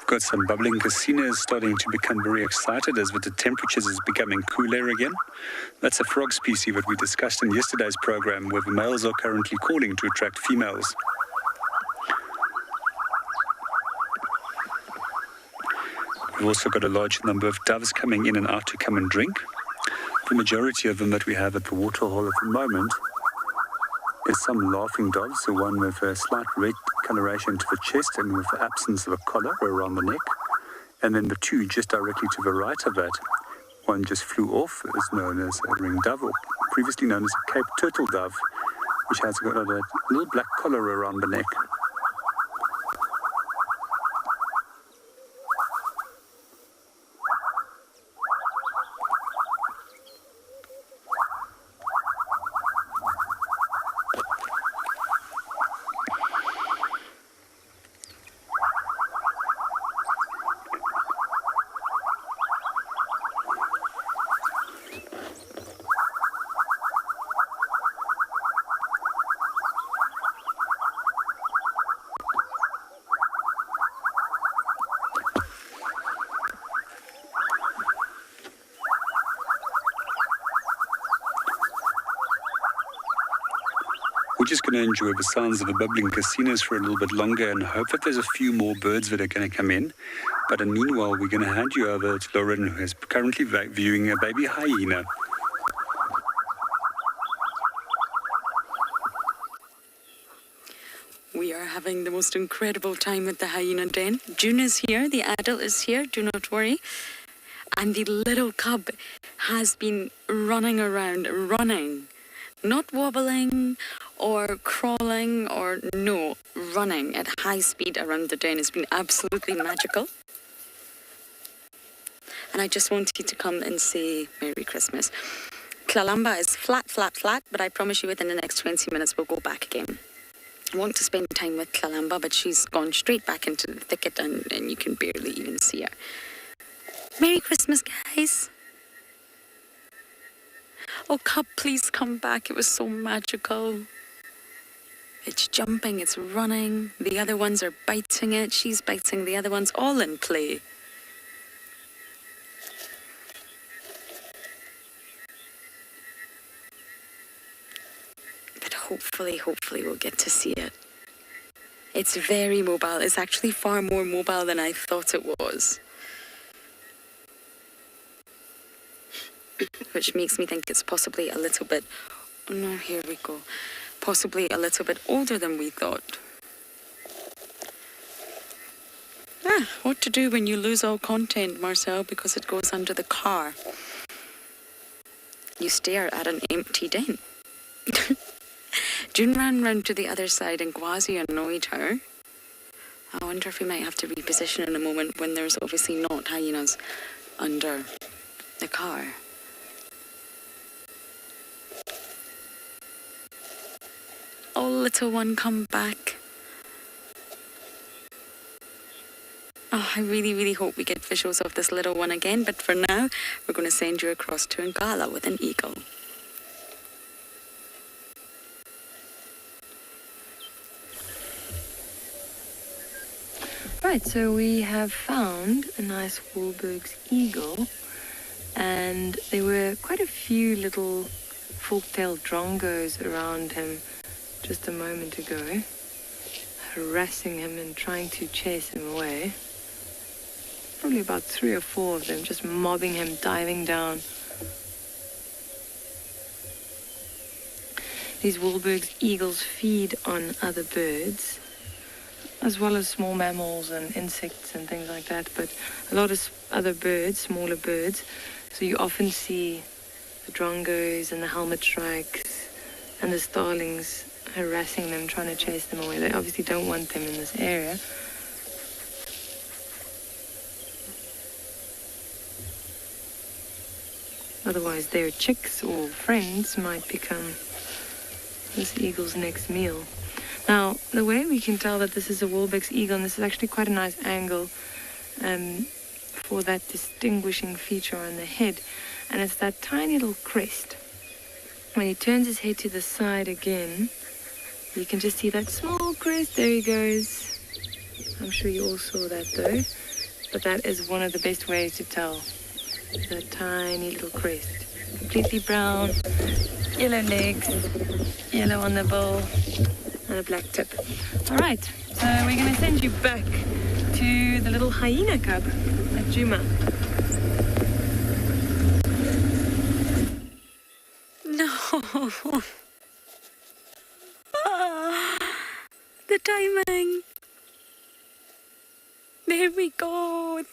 Speaker 5: Got some bubbling casinas starting to become very excited as the temperatures is becoming cooler again. That's a frog species that we discussed in yesterday's program, where the males are currently calling to attract females. We've also got a large number of doves coming in and out to come and drink. The majority of them that we have at the waterhole at the moment is some laughing doves, the one with a slight red coloration to the chest and with the absence of a collar around the neck. And then the two just directly to the right of that, one just flew off, is known as a ring dove, or previously known as a Cape turtle dove, which has got a little black collar around the neck. We're just going to enjoy the sounds of the bubbling casinos for a little bit longer and hope that there's a few more birds that are going to come in. But meanwhile, we're going to hand you over to Lauren, who is currently viewing a baby hyena.
Speaker 2: We are having the most incredible time at the hyena den. June is here, the adult is here, do not worry. And the little cub has been running around, not wobbling or crawling or running at high speed around the den. It's been absolutely magical. And I just want you to come and say Merry Christmas. Kalahari is flat, but I promise you within the next 20 minutes we'll go back again. I want to spend time with Kalahari, but she's gone straight back into the thicket and you can barely even see her. Merry Christmas, guys. Oh, cub, please come back. It was so magical. It's jumping, it's running. The other ones are biting it. She's biting the other ones, all in play. But hopefully we'll get to see it. It's very mobile. It's actually far more mobile than I thought it was. Which makes me think it's possibly a little bit... Oh no, here we go. Possibly a little bit older than we thought. What to do when you lose all content, Marcel, because it goes under the car? You stare at an empty den. June ran round to the other side and quasi annoyed her. I wonder if we might have to reposition in a moment when there's obviously not hyenas under the car. Oh, little one, come back. Oh, I really, really hope we get visuals of this little one again, but for now, we're going to send you across to Ngala with an eagle.
Speaker 3: Right, so we have found a nice Wahlberg's eagle, and there were quite a few little fork-tailed drongos around him just a moment ago, harassing him and trying to chase him away. Probably about 3 or 4 of them just mobbing him, diving down. These Wahlberg's eagles feed on other birds, as well as small mammals and insects and things like that, but a lot of other birds, smaller birds. So you often see the drongos and the helmet shrikes and the starlings harassing them, trying to chase them away. They obviously don't want them in this area. Otherwise their chicks or friends might become this eagle's next meal. Now, the way we can tell that this is a Wahlberg's eagle, and this is actually quite a nice angle for that distinguishing feature on the head, and it's that tiny little crest. When he turns his head to the side again, you can just see that small crest. There he goes. I'm sure you all saw that though, but that is one of the best ways to tell. That tiny little crest. Completely brown, yellow legs, yellow on the bill, and a black tip. All right, so we're going to send you back to the little hyena cub at Djuma.
Speaker 2: No. The timing. There we go.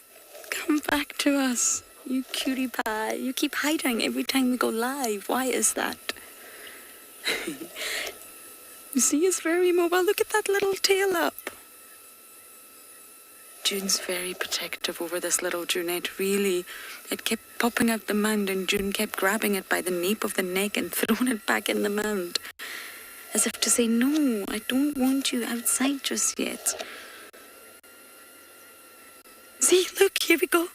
Speaker 2: Come back to us. You cutie pie. You keep hiding every time we go live. Why is that? You see, it's very mobile. Look at that little tail up. June's very protective over this little Junette, really. It kept popping out the mound and June kept grabbing it by the nape of the neck and throwing it back in the mound. As if to say, no, I don't want you outside just yet. See, look, here we go.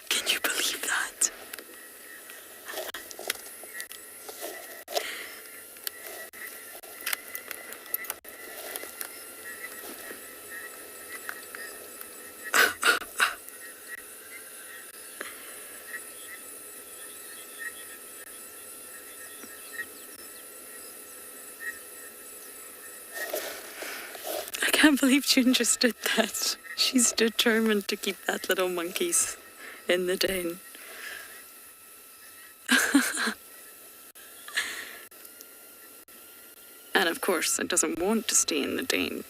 Speaker 2: Can you believe that? I can't believe June just did that. She's determined to keep that little monkeys in the den. And of course, it doesn't want to stay in the den.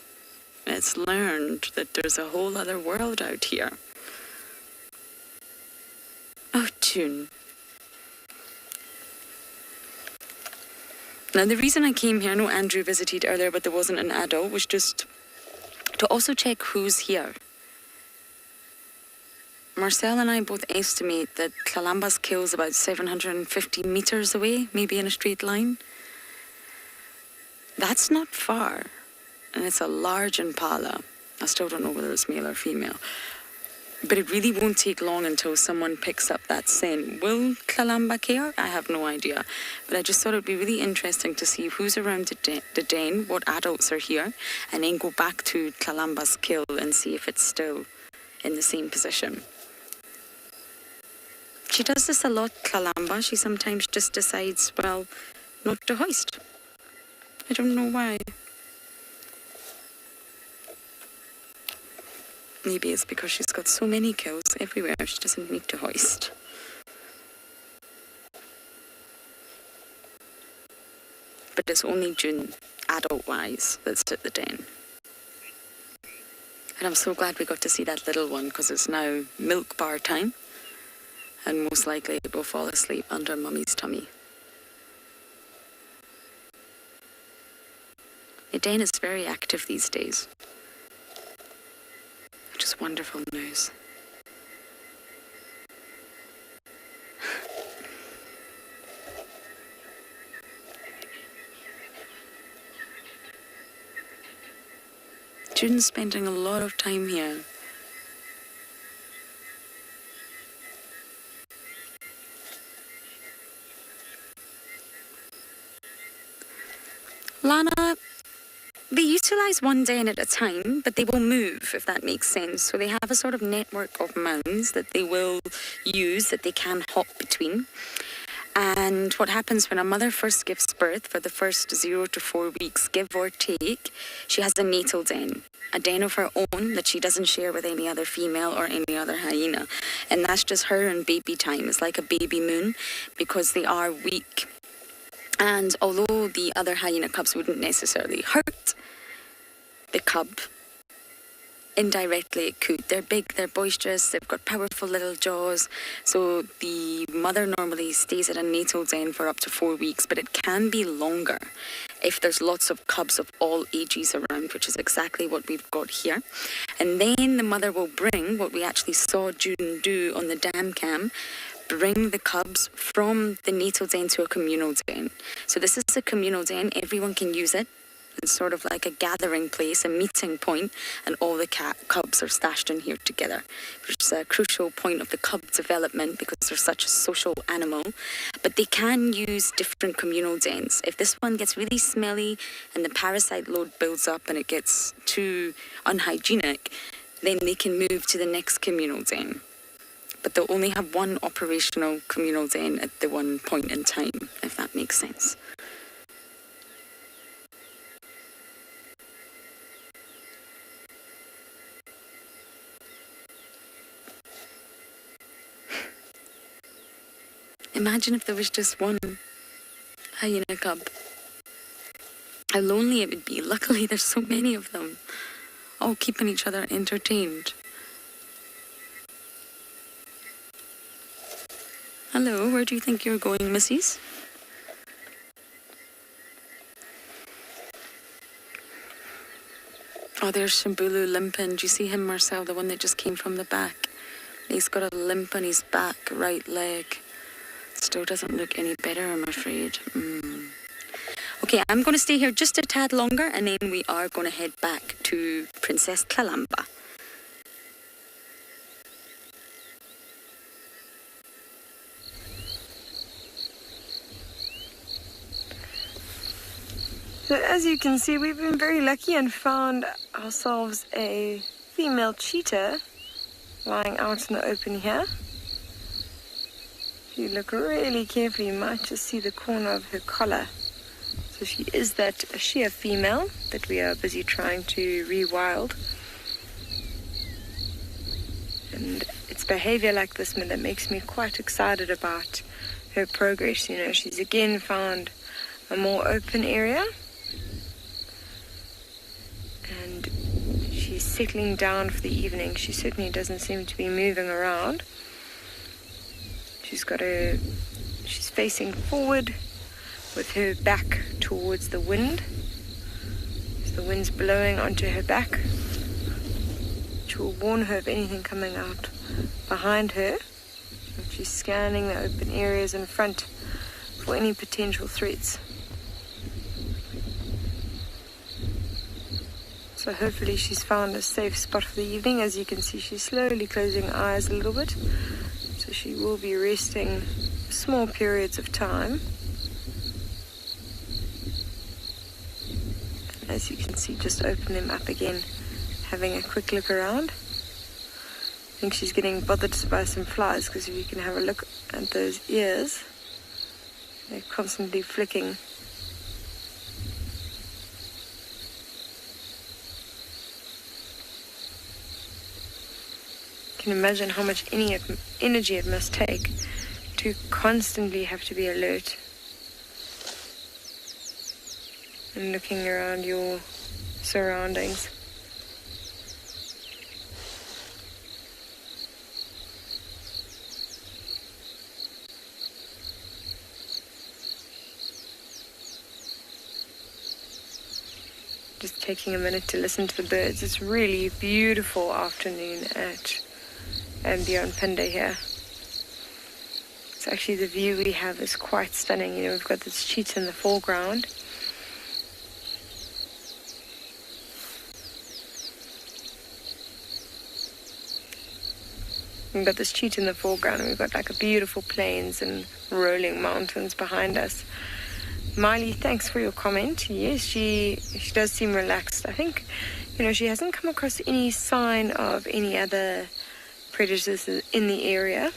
Speaker 2: It's learned that there's a whole other world out here. Oh, June. Now, the reason I came here, I know Andrew visited earlier, but there wasn't an adult, was just to also check who's here. Marcel and I both estimate that Kalamba's kill's about 750 meters away, maybe in a straight line. That's not far, and it's a large Impala. I still don't know whether it's male or female. But it really won't take long until someone picks up that scent. Will Kalamba care? I have no idea. But I just thought it would be really interesting to see who's around the den, what adults are here, and then go back to Kalamba's kill and see if it's still in the same position. She does this a lot, Kalamba. She sometimes just decides, well, not to hoist. I don't know why. Maybe it's because she's got so many kills everywhere, she doesn't need to hoist. but it's only June, adult-wise, that's at the den. And I'm so glad we got to see that little one, because it's now milk bar time, and most likely it will fall asleep under Mummy's tummy. The den is very active these days, which is wonderful news. June's spending a lot of time here. Lana, they utilize one den at a time, but they will move, if that makes sense. So they have a sort of network of mounds that they will use, that they can hop between. And what happens when a mother first gives birth, for the first 0 to 4 weeks, give or take, she has a natal den, a den of her own that she doesn't share with any other female or any other hyena. And that's just her and baby time. It's like a baby moon, because they are weak. And although the other hyena cubs wouldn't necessarily hurt the cub, indirectly it could. They're big, they're boisterous, they've got powerful little jaws. So the mother normally stays at a natal den for up to 4 weeks, but it can be longer if there's lots of cubs of all ages around, which is exactly what we've got here. And then the mother will bring, what we actually saw June do on the dam cam, bring the cubs from the natal den to a communal den. So this is a communal den, everyone can use it. It's sort of like a gathering place, a meeting point, and all the cubs are stashed in here together, which is a crucial point of the cub development because they're such a social animal. But they can use different communal dens. If this one gets really smelly and the parasite load builds up and it gets too unhygienic, then they can move to the next communal den. But they'll only have one operational communal den at the one point in time, if that makes sense. Imagine if there was just one hyena cub. How lonely it would be. Luckily, there's so many of them, all keeping each other entertained. Hello, where do you think you're going, missies? Oh, there's Shimbulu limping. Do you see him, Marcel, the one that just came from the back? He's got a limp on his back, right leg. Still doesn't look any better, I'm afraid. Okay, I'm going to stay here just a tad longer, and then we are going to head back to Princess Kalamba.
Speaker 3: So as you can see, we've been very lucky and found ourselves a female cheetah lying out in the open here. If you look really carefully, you might just see the corner of her collar. So she is that sheer female that we are busy trying to rewild. And it's behavior like this that makes me quite excited about her progress. You know, she's again found a more open area. And she's settling down for the evening. She certainly doesn't seem to be moving around. She's facing forward with her back towards the wind. So the wind's blowing onto her back, which will warn her of anything coming out behind her. She's scanning the open areas in front for any potential threats. So hopefully she's found a safe spot for the evening. As you can see, she's slowly closing her eyes a little bit. So she will be resting small periods of time. And as you can see, just open them up again, having a quick look around. I think she's getting bothered by some flies, because if you can have a look at those ears, they're constantly flicking. You can imagine how much energy it must take to constantly have to be alert. and looking around your surroundings. Just taking a minute to listen to the birds. It's really beautiful afternoon at andBeyond Phinda here. It's actually, the view we have is quite stunning. You know, we've got this cheetah in the foreground. We've got this cheetah in the foreground, and we've got like a beautiful plains and rolling mountains behind us. Miley, thanks for your comment. Yes, she does seem relaxed. I think, you know, she hasn't come across any sign of any other predators in the area.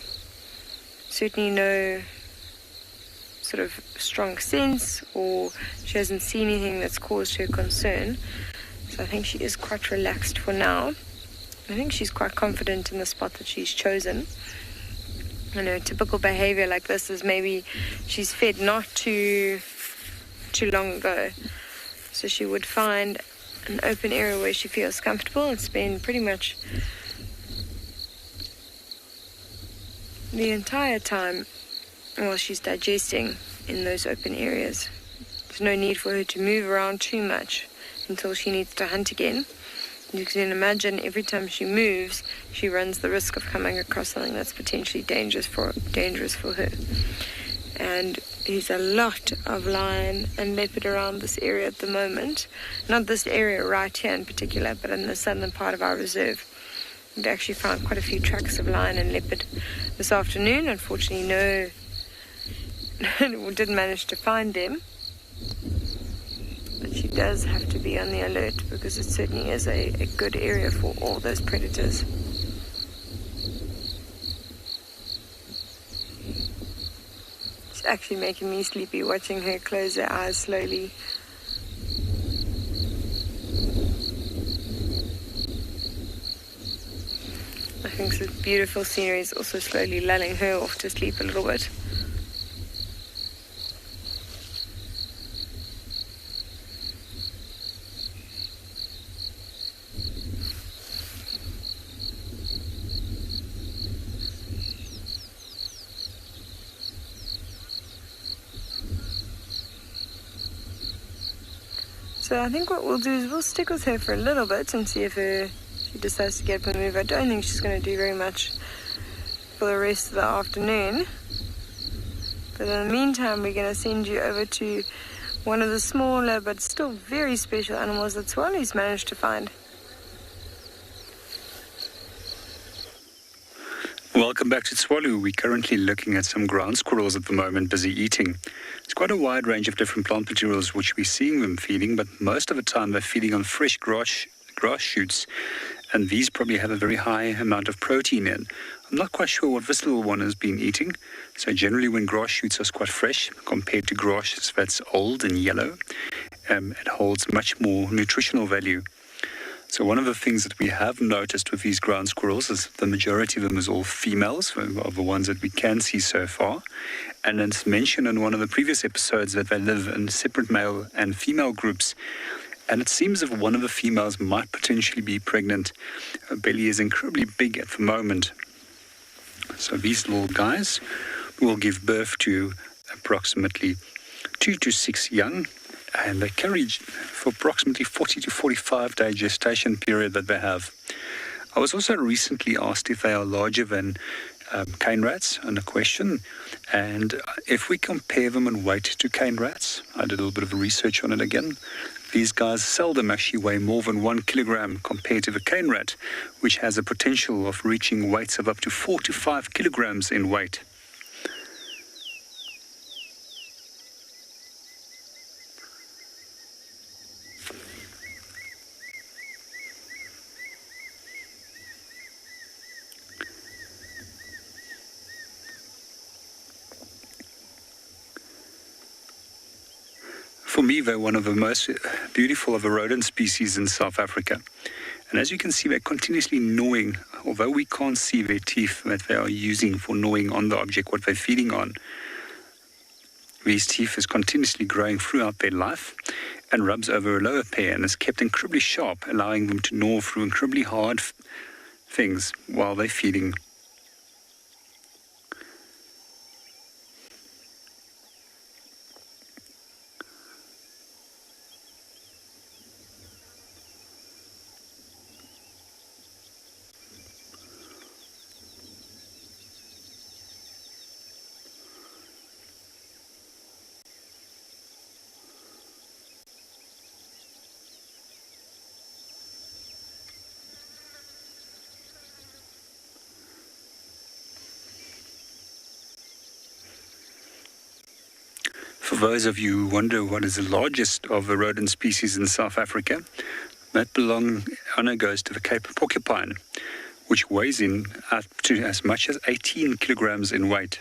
Speaker 3: Certainly no sort of strong sense, or she hasn't seen anything that's caused her concern. So I think she is quite relaxed for now. I think she's quite confident in the spot that she's chosen. You know, typical behavior like this is maybe she's fed not too long ago, so she would find an open area where she feels comfortable and spend pretty much the entire time while she's digesting in those open areas. There's no need for her to move around too much until she needs to hunt again. You can imagine every time she moves, she runs the risk of coming across something that's potentially dangerous for her. And there's a lot of lion and leopard around this area at the moment. Not this area right here in particular, but in the southern part of our reserve. We've actually found quite a few tracks of lion and leopard this afternoon. Unfortunately, we didn't manage to find them. But she does have to be on the alert, because it certainly is a good area for all those predators. It's actually making me sleepy watching her close her eyes slowly. I think the beautiful scenery is also slowly lulling her off to sleep a little bit. So I think what we'll do is we'll stick with her for a little bit and see if she decides to get up and move. I don't think she's going to do very much for the rest of the afternoon. But in the meantime, we're going to send you over to one of the smaller but still very special animals that Tswalu's managed to find.
Speaker 5: Welcome back to Tswalu. We're currently looking at some ground squirrels at the moment, busy eating. It's quite a wide range of different plant materials which we're seeing them feeding, but most of the time they're feeding on fresh grass shoots, and these probably have a very high amount of protein in. I'm not quite sure what this little one has been eating. So generally when grass shoots are quite fresh compared to grass that's old and yellow, it holds much more nutritional value. So one of the things that we have noticed with these ground squirrels is the majority of them is all females, of the ones that we can see so far. And it's mentioned in one of the previous episodes that they live in separate male and female groups. And it seems as if one of the females might potentially be pregnant. Her belly is incredibly big at the moment. So these little guys will give birth to approximately 2 to 6 young. And they carry for approximately 40 to 45 day gestation period that they have. I was also recently asked if they are larger than cane rats on a question, and if we compare them in weight to cane rats, I did a little bit of research on it again. These guys seldom actually weigh more than 1 kilogram compared to the cane rat, which has a potential of reaching weights of up to 4 to 5 kilograms in weight. For me, they're one of the most beautiful of the rodent species in South Africa. And as you can see, they're continuously gnawing, although we can't see their teeth that they are using for gnawing on the object, what they're feeding on. These teeth is continuously growing throughout their life. and rubs over a lower pair and is kept incredibly sharp, allowing them to gnaw through incredibly hard things while they're feeding. For those of you who wonder what is the largest of the rodent species in South Africa, that honor goes to the Cape porcupine, which weighs in up to as much as 18 kilograms in weight.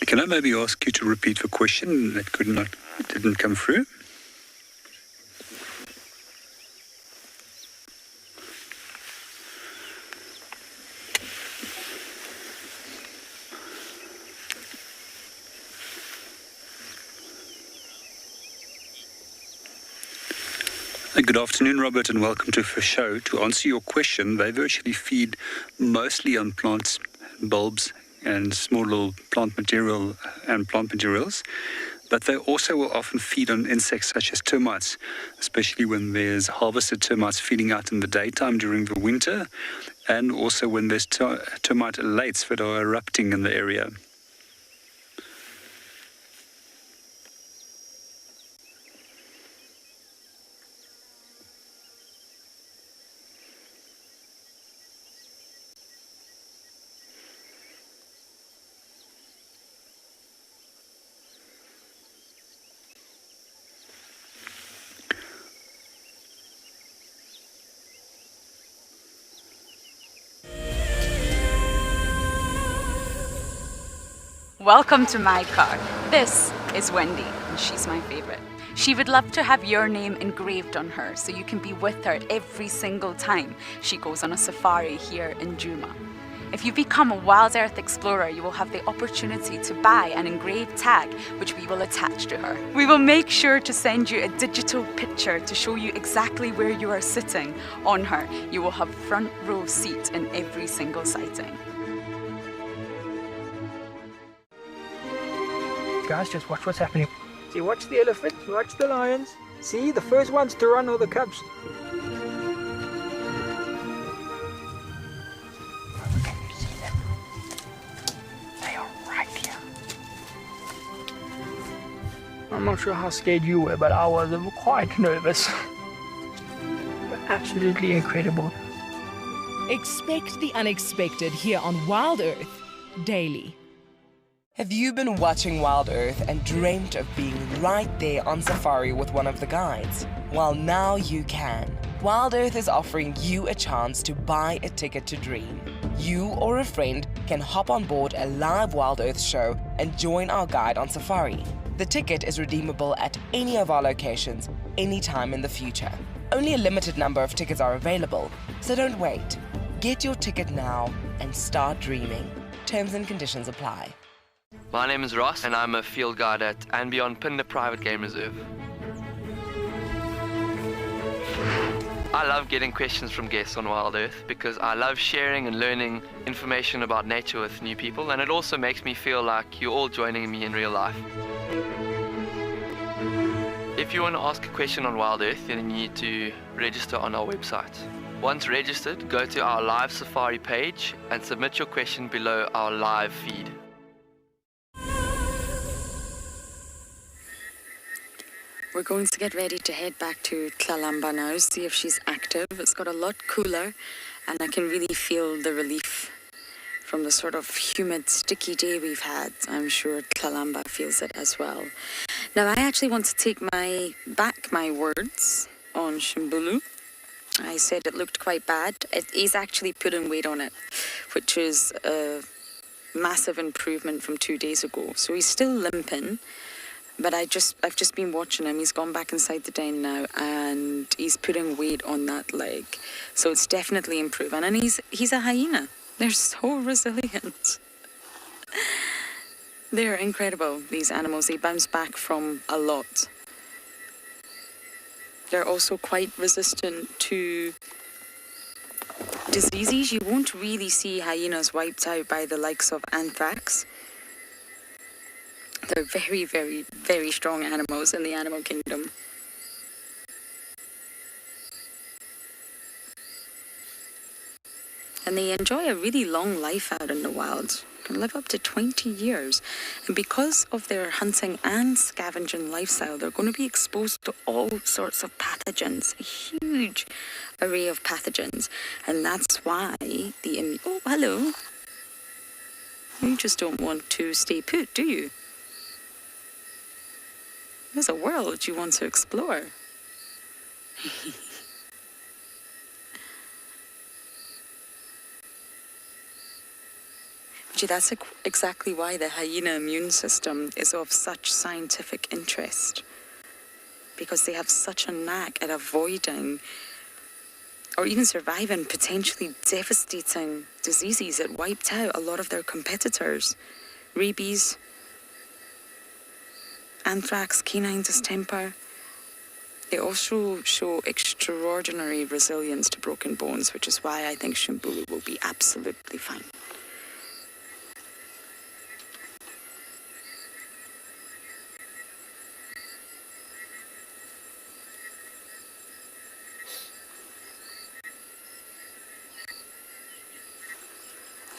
Speaker 5: Can I maybe ask you to repeat the question that didn't come through? Good afternoon, Robert, and welcome to the show. To answer your question, they virtually feed mostly on plants, bulbs, and small little plant materials, but they also will often feed on insects such as termites, especially when there's harvested termites feeding out in the daytime during the winter, and also when there's termite elates that are erupting in the area.
Speaker 13: Welcome to my car. This is Wendy, and she's my favorite. She would love to have your name engraved on her so you can be with her every single time she goes on a safari here in Djuma. If you become a WildEarth explorer, you will have the opportunity to buy an engraved tag which we will attach to her. We will make sure to send you a digital picture to show you exactly where you are sitting on her. You will have front row seat in every single sighting.
Speaker 9: Guys, just watch what's happening. See, watch the elephants, watch the lions. See, the first ones to run are the cubs. Can you see them? They are right here. I'm not sure how scared you were, but I was quite nervous. But absolutely incredible.
Speaker 1: Expect the unexpected here on WildEarth daily. Have you been watching WildEarth and dreamt of being right there on safari with one of the guides? Well, now you can. WildEarth is offering you a chance to buy a ticket to dream. You or a friend can hop on board a live WildEarth show and join our guide on safari. The ticket is redeemable at any of our locations, anytime in the future. Only a limited number of tickets are available, so don't wait. Get your ticket now and start dreaming. Terms and conditions apply.
Speaker 14: My name is Ross, and I'm a field guide at andBeyond Phinda Private Game Reserve. I love getting questions from guests on WildEarth because I love sharing and learning information about nature with new people, and it also makes me feel like you're all joining me in real life. If you want to ask a question on WildEarth, then you need to register on our website. Once registered, go to our live safari page and submit your question below our live feed.
Speaker 2: We're going to get ready to head back to Kalahari now, see if she's active. It's got a lot cooler, and I can really feel the relief from the sort of humid, sticky day we've had. I'm sure Kalahari feels it as well. Now, I actually want to take back my words on Shimbulu. I said it looked quite bad. It is actually putting weight on it, which is a massive improvement from 2 days ago. So he's still limping. But I've just been watching him. He's gone back inside the den now, and he's putting weight on that leg. So it's definitely improving. And he's a hyena. They're so resilient. They're incredible, these animals. They bounce back from a lot. They're also quite resistant to diseases. You won't really see hyenas wiped out by the likes of anthrax. They're very, very, very strong animals in the animal kingdom. And they enjoy a really long life out in the wild. Can live up to 20 years. And because of their hunting and scavenging lifestyle, they're going to be exposed to all sorts of pathogens, a huge array of pathogens. And that's why oh, hello. You just don't want to stay put, do you? There's a world you want to explore. Gee, that's exactly why the hyena immune system is of such scientific interest. Because they have such a knack at avoiding or even surviving potentially devastating diseases that wiped out a lot of their competitors. Rabies, anthrax, canine distemper. They also show extraordinary resilience to broken bones, which is why I think Shimbulu will be absolutely fine.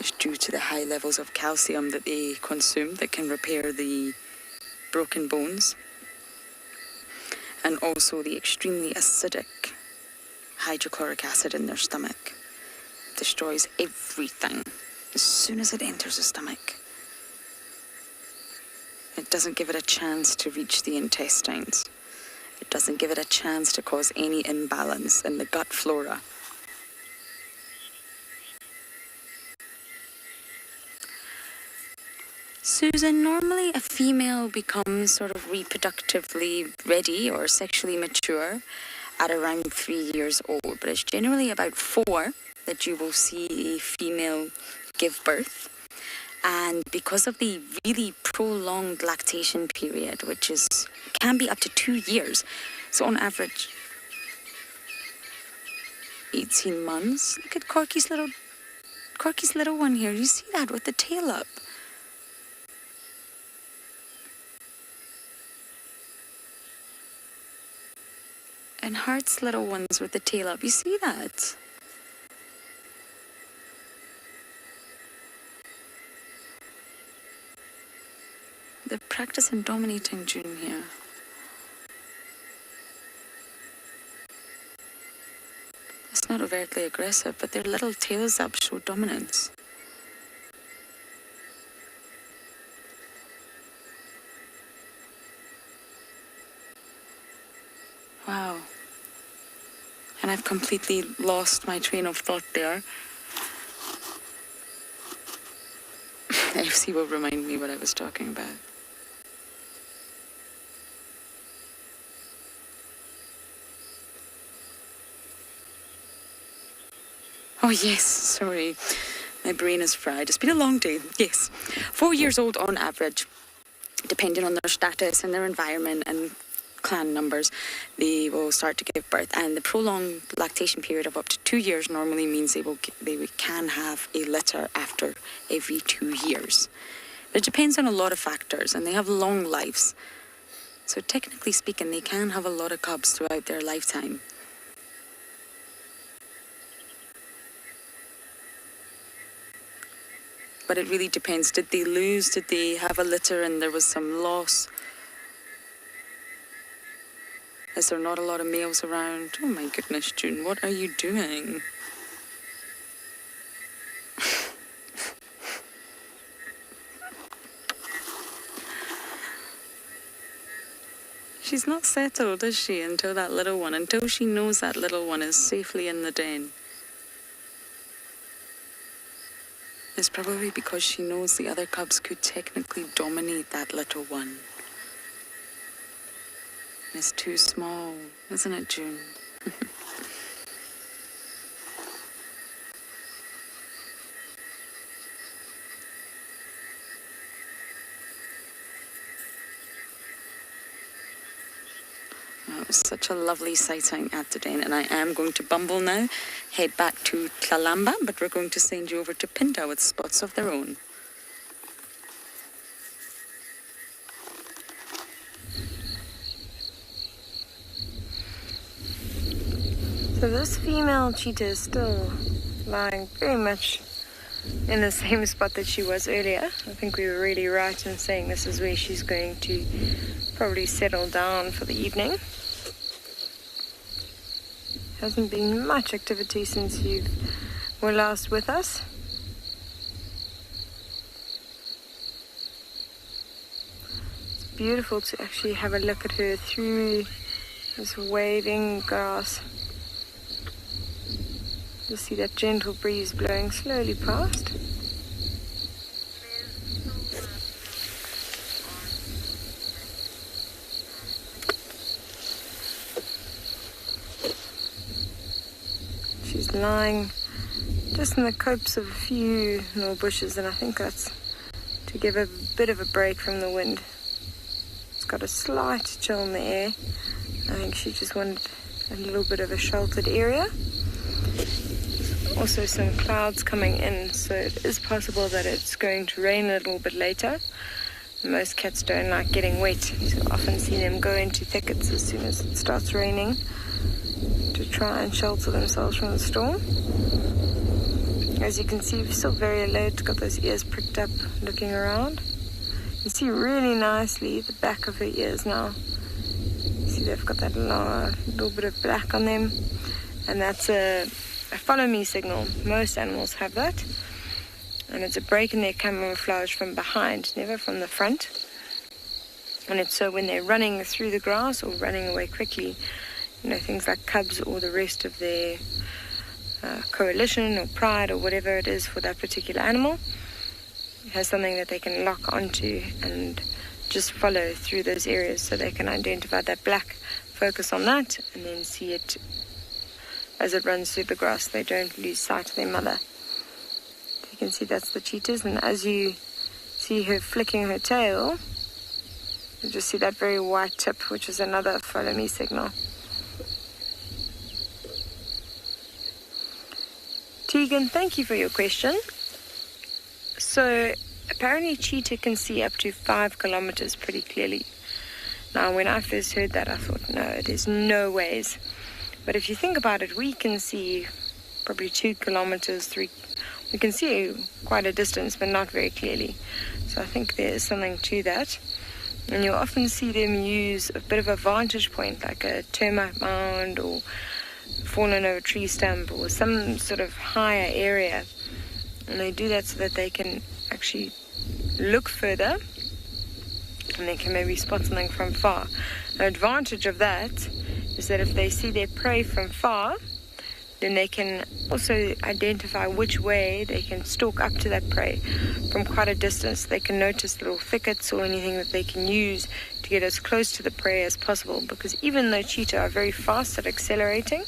Speaker 2: It's due to the high levels of calcium that they consume that can repair the broken bones, and also the extremely acidic hydrochloric acid in their stomach destroys everything as soon as it enters the stomach. It doesn't give it a chance to reach the intestines. It doesn't give it a chance to cause any imbalance in the gut flora. Susan, normally a female becomes sort of reproductively ready or sexually mature at around 3 years old, but it's generally about 4 that you will see a female give birth. And because of the really prolonged lactation period, which can be up to 2 years, so on average 18 months. Look at Corky's little one here. You see that with the tail up? And Hart's little ones with the tail up. You see that? They're practicing dominating June here. It's not overtly aggressive, but their little tails up show dominance. Wow. And I've completely lost my train of thought there. FC will remind me what I was talking about. Oh yes, sorry. My brain is fried. It's been a long day. Yes. 4 years old on average, depending on their status and their environment and clan numbers, they will start to give birth. And the prolonged lactation period of up to 2 years normally means they can have a litter after every 2 years. It depends on a lot of factors, and they have long lives. So technically speaking, they can have a lot of cubs throughout their lifetime. But it really depends. Did they lose? Did they have a litter and there was some loss? Is there not a lot of males around? Oh my goodness, June, what are you doing? She's not settled, is she, until she knows that little one is safely in the den. It's probably because she knows the other cubs could technically dominate that little one. It's too small, isn't it, June? It was such a lovely sighting at the den, and I am going to bumble now, head back to Kalamba, but we're going to send you over to Phinda with spots of their own.
Speaker 3: So this female cheetah is still lying very much in the same spot that she was earlier. I think we were really right in saying this is where she's going to probably settle down for the evening. Hasn't been much activity since you were last with us. It's beautiful to actually have a look at her through this waving grass. Just see that gentle breeze blowing slowly past. She's lying just in the copse of a few little bushes, and I think that's to give a bit of a break from the wind. It's got a slight chill in the air. I think she just wanted a little bit of a sheltered area. Also some clouds coming in, so it is possible that it's going to rain a little bit later. Most cats don't like getting wet. You often see them go into thickets as soon as it starts raining to try and shelter themselves from the storm. As you can see, still very alert, got those ears pricked up, looking around. You see really nicely the back of her ears now. You see they've got that little bit of black on them, and that's a follow me signal. Most animals have that, and it's a break in their camouflage from behind, never from the front. And it's so when they're running through the grass or running away quickly, things like cubs or the rest of their coalition or pride or whatever it is for that particular animal, it has something that they can lock onto and just follow through those areas, so they can identify that black, focus on that, and then see it as it runs through the grass. They don't lose sight of their mother. You can see that's the cheetahs, and as you see her flicking her tail, you just see that very white tip, which is another follow me signal. Tegan, thank you for your question. So apparently cheetah can see up to 5 kilometers pretty clearly. Now when I first heard that, I thought, no, there's no ways. But if you think about it, we can see probably 2 kilometers, 3. We can see quite a distance, but not very clearly. So I think there is something to that. And you'll often see them use a bit of a vantage point, like a termite mound or fallen over tree stump or some sort of higher area. And they do that so that they can actually look further and they can maybe spot something from far. The advantage of that is that if they see their prey from far, then they can also identify which way they can stalk up to that prey from quite a distance. They can notice little thickets or anything that they can use to get as close to the prey as possible, because even though cheetah are very fast at accelerating,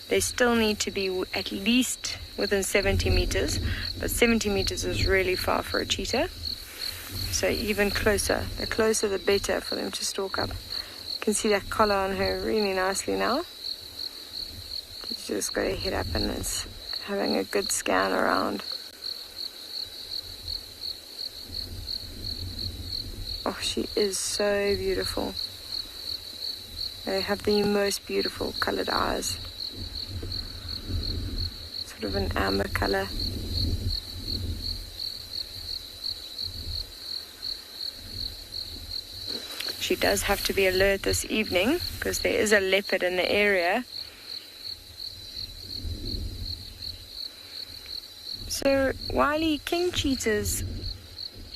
Speaker 3: they still need to be at least within 70 meters, but 70 meters is really far for a cheetah. So even closer, the closer the better for them to stalk up can see that collar on her really nicely now. She's just got her head up and is having a good scan around. Oh, she is so beautiful. They have the most beautiful colored eyes. Sort of an amber color. She does have to be alert this evening because there is a leopard in the area. So, Wiley, king cheetahs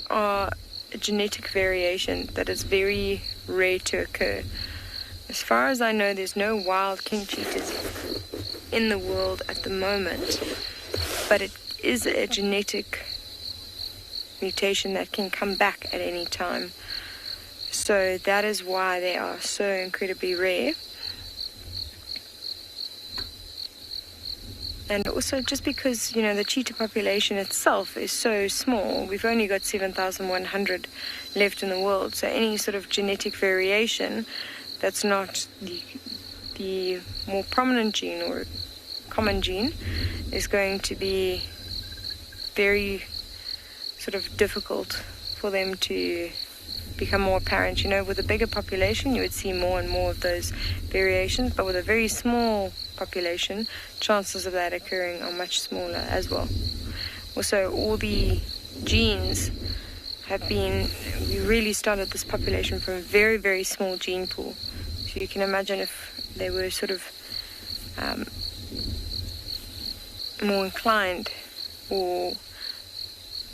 Speaker 3: are a genetic variation that is very rare to occur. As far as I know, there's no wild king cheetahs in the world at the moment, but it is a genetic mutation that can come back at any time. So that is why they are so incredibly rare. And also just because, the cheetah population itself is so small, we've only got 7,100 left in the world. So any sort of genetic variation that's not the more prominent gene or common gene is going to be very sort of difficult for them to become more apparent. With a bigger population, you would see more and more of those variations, but with a very small population, chances of that occurring are much smaller as well. Also, all the genes we really started this population from a very, very small gene pool. So you can imagine if they were sort of more inclined, or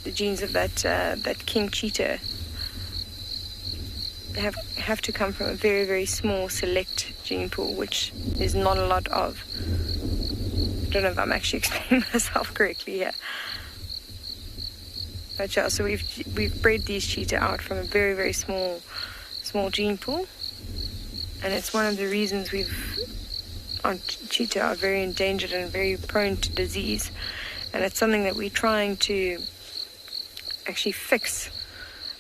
Speaker 3: the genes of that king cheetah have to come from a very, very small select gene pool, which there's not a lot of. I don't know if I'm actually explaining myself correctly here. But yeah, so we've bred these cheetah out from a very, very small gene pool, and it's one of the reasons our cheetah are very endangered and very prone to disease, and it's something that we're trying to actually fix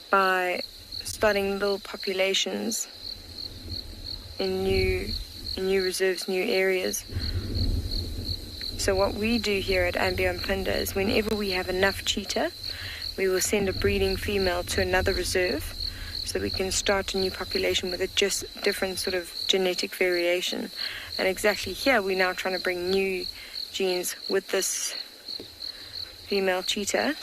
Speaker 3: by starting little populations in new reserves, new areas. So what we do here at andBeyond Phinda is whenever we have enough cheetah, we will send a breeding female to another reserve so that we can start a new population with a just different sort of genetic variation. And exactly here, we're now trying to bring new genes with this female cheetah.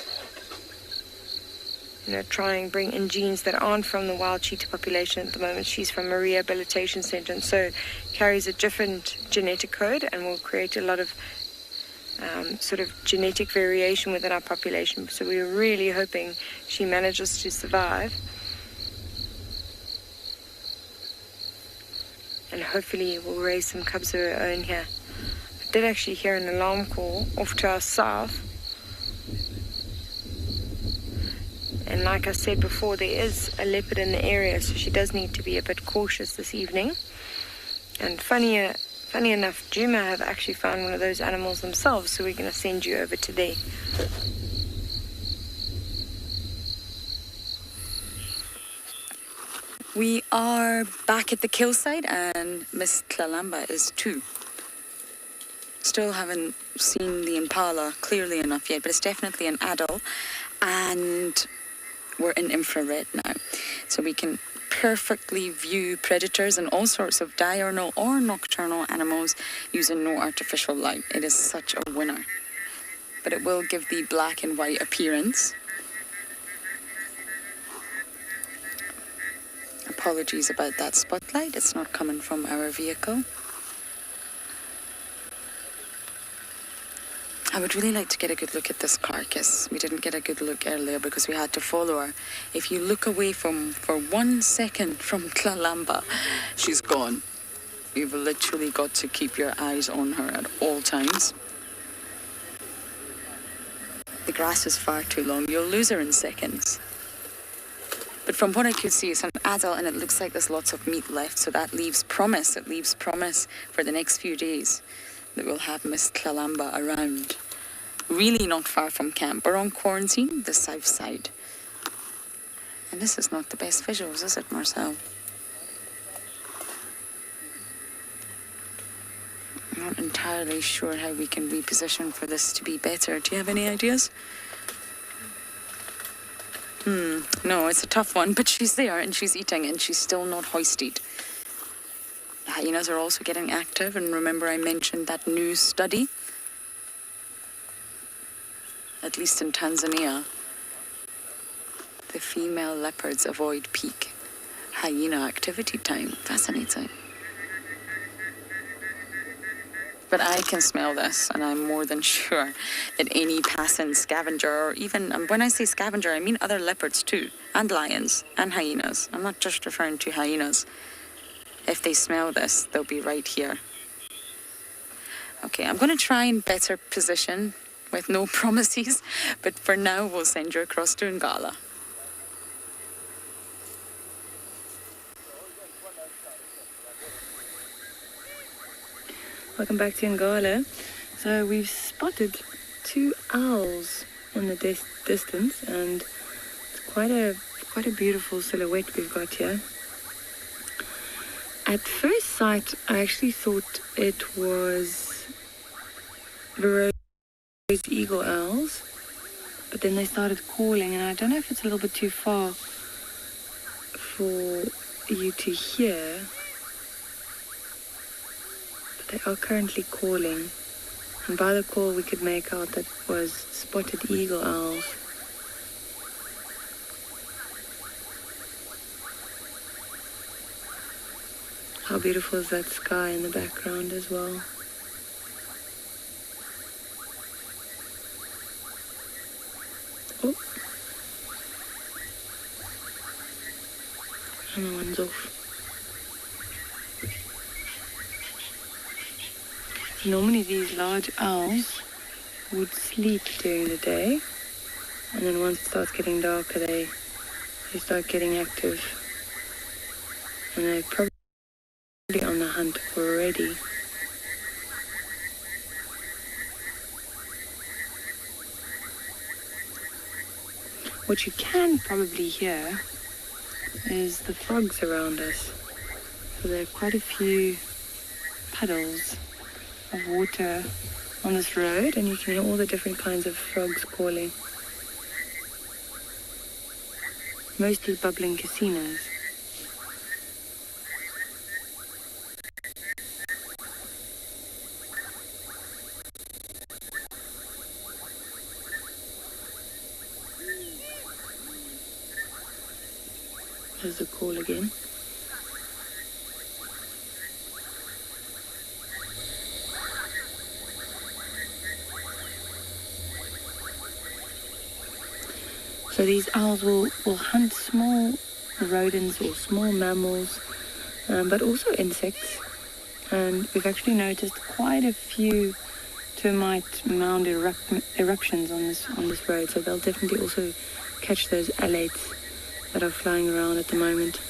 Speaker 3: Try and bring in genes that aren't from the wild cheetah population at the moment. She's from a rehabilitation center, and so carries a different genetic code and will create a lot of sort of genetic variation within our population. So we're really hoping she manages to survive. And hopefully we'll raise some cubs of her own here. I did actually hear an alarm call off to our south. And like I said before, there is a leopard in the area, so she does need to be a bit cautious this evening. And funny enough, Djuma have actually found one of those animals themselves, so we're going to send you over to there.
Speaker 2: We are back at the kill site, and Miss Kalahari is too. Still haven't seen the Impala clearly enough yet, but it's definitely an adult, and we're in infrared now, so we can perfectly view predators and all sorts of diurnal or nocturnal animals using no artificial light. It is such a winner, but it will give the black and white appearance. Apologies about that spotlight, it's not coming from our vehicle. I would really like to get a good look at this carcass. We didn't get a good look earlier because we had to follow her. If you look away for 1 second from Kalahari, she's gone. You've literally got to keep your eyes on her at all times. The grass is far too long. You'll lose her in seconds. But from what I could see, it's an adult and it looks like there's lots of meat left. So that leaves promise. It leaves promise for the next few days that we'll have Miss Kalahari around. Really not far from camp. We're on quarantine, the south side. And this is not the best visuals, is it, Marcel? I'm not entirely sure how we can reposition for this to be better. Do you have any ideas? No, it's a tough one, but she's there and she's eating and she's still not hoisted. The hyenas are also getting active, and remember I mentioned that new study? At least in Tanzania, the female leopards avoid peak hyena activity time. Fascinating. But I can smell this, and I'm more than sure that any passing scavenger, or even, when I say scavenger, I mean other leopards too, and lions, and hyenas. I'm not just referring to hyenas. If they smell this, they'll be right here. Okay, I'm going to try and better position with no promises, but for now, we'll send you across to Ngala.
Speaker 3: Welcome back to Ngala. So we've spotted 2 owls in the distance, and it's quite a beautiful silhouette we've got here. At first sight, I actually thought it was Rose eagle owls, but then they started calling, and I don't know if it's a little bit too far for you to hear. They are currently calling, and by the call we could make out that it was spotted eagle owls. How beautiful is that sky in the background as well. Oh, and one's off. Normally these large owls would sleep during the day, and then once it starts getting darker they start getting active, and they're probably on the hunt already. What you can probably hear is the frogs around us. So there are quite a few puddles of water on this road, and you can hear all the different kinds of frogs calling. Mostly bubbling casinos. There's the call again. So these owls will hunt small rodents or small mammals, but also insects. And we've actually noticed quite a few termite mound eruptions on this road. So they'll definitely also catch those alates that are flying around at the moment.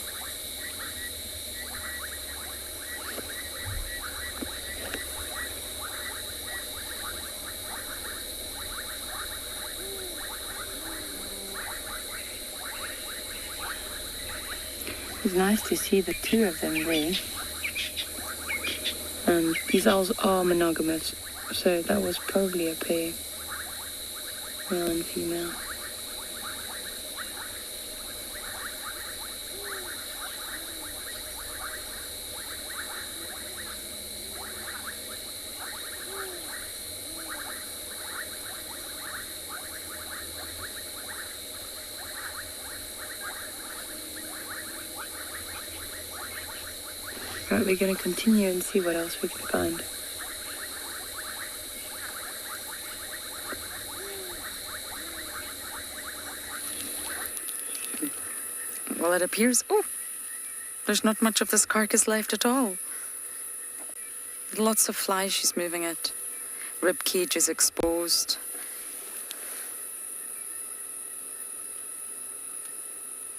Speaker 3: It's nice to see the 2 of them there. These owls are monogamous, so that was probably a pair, male and female. Right, we're going to continue and see what else we can find.
Speaker 2: Well, it appears... Oh! There's not much of this carcass left at all. Lots of flies she's moving it. Rib cage is exposed.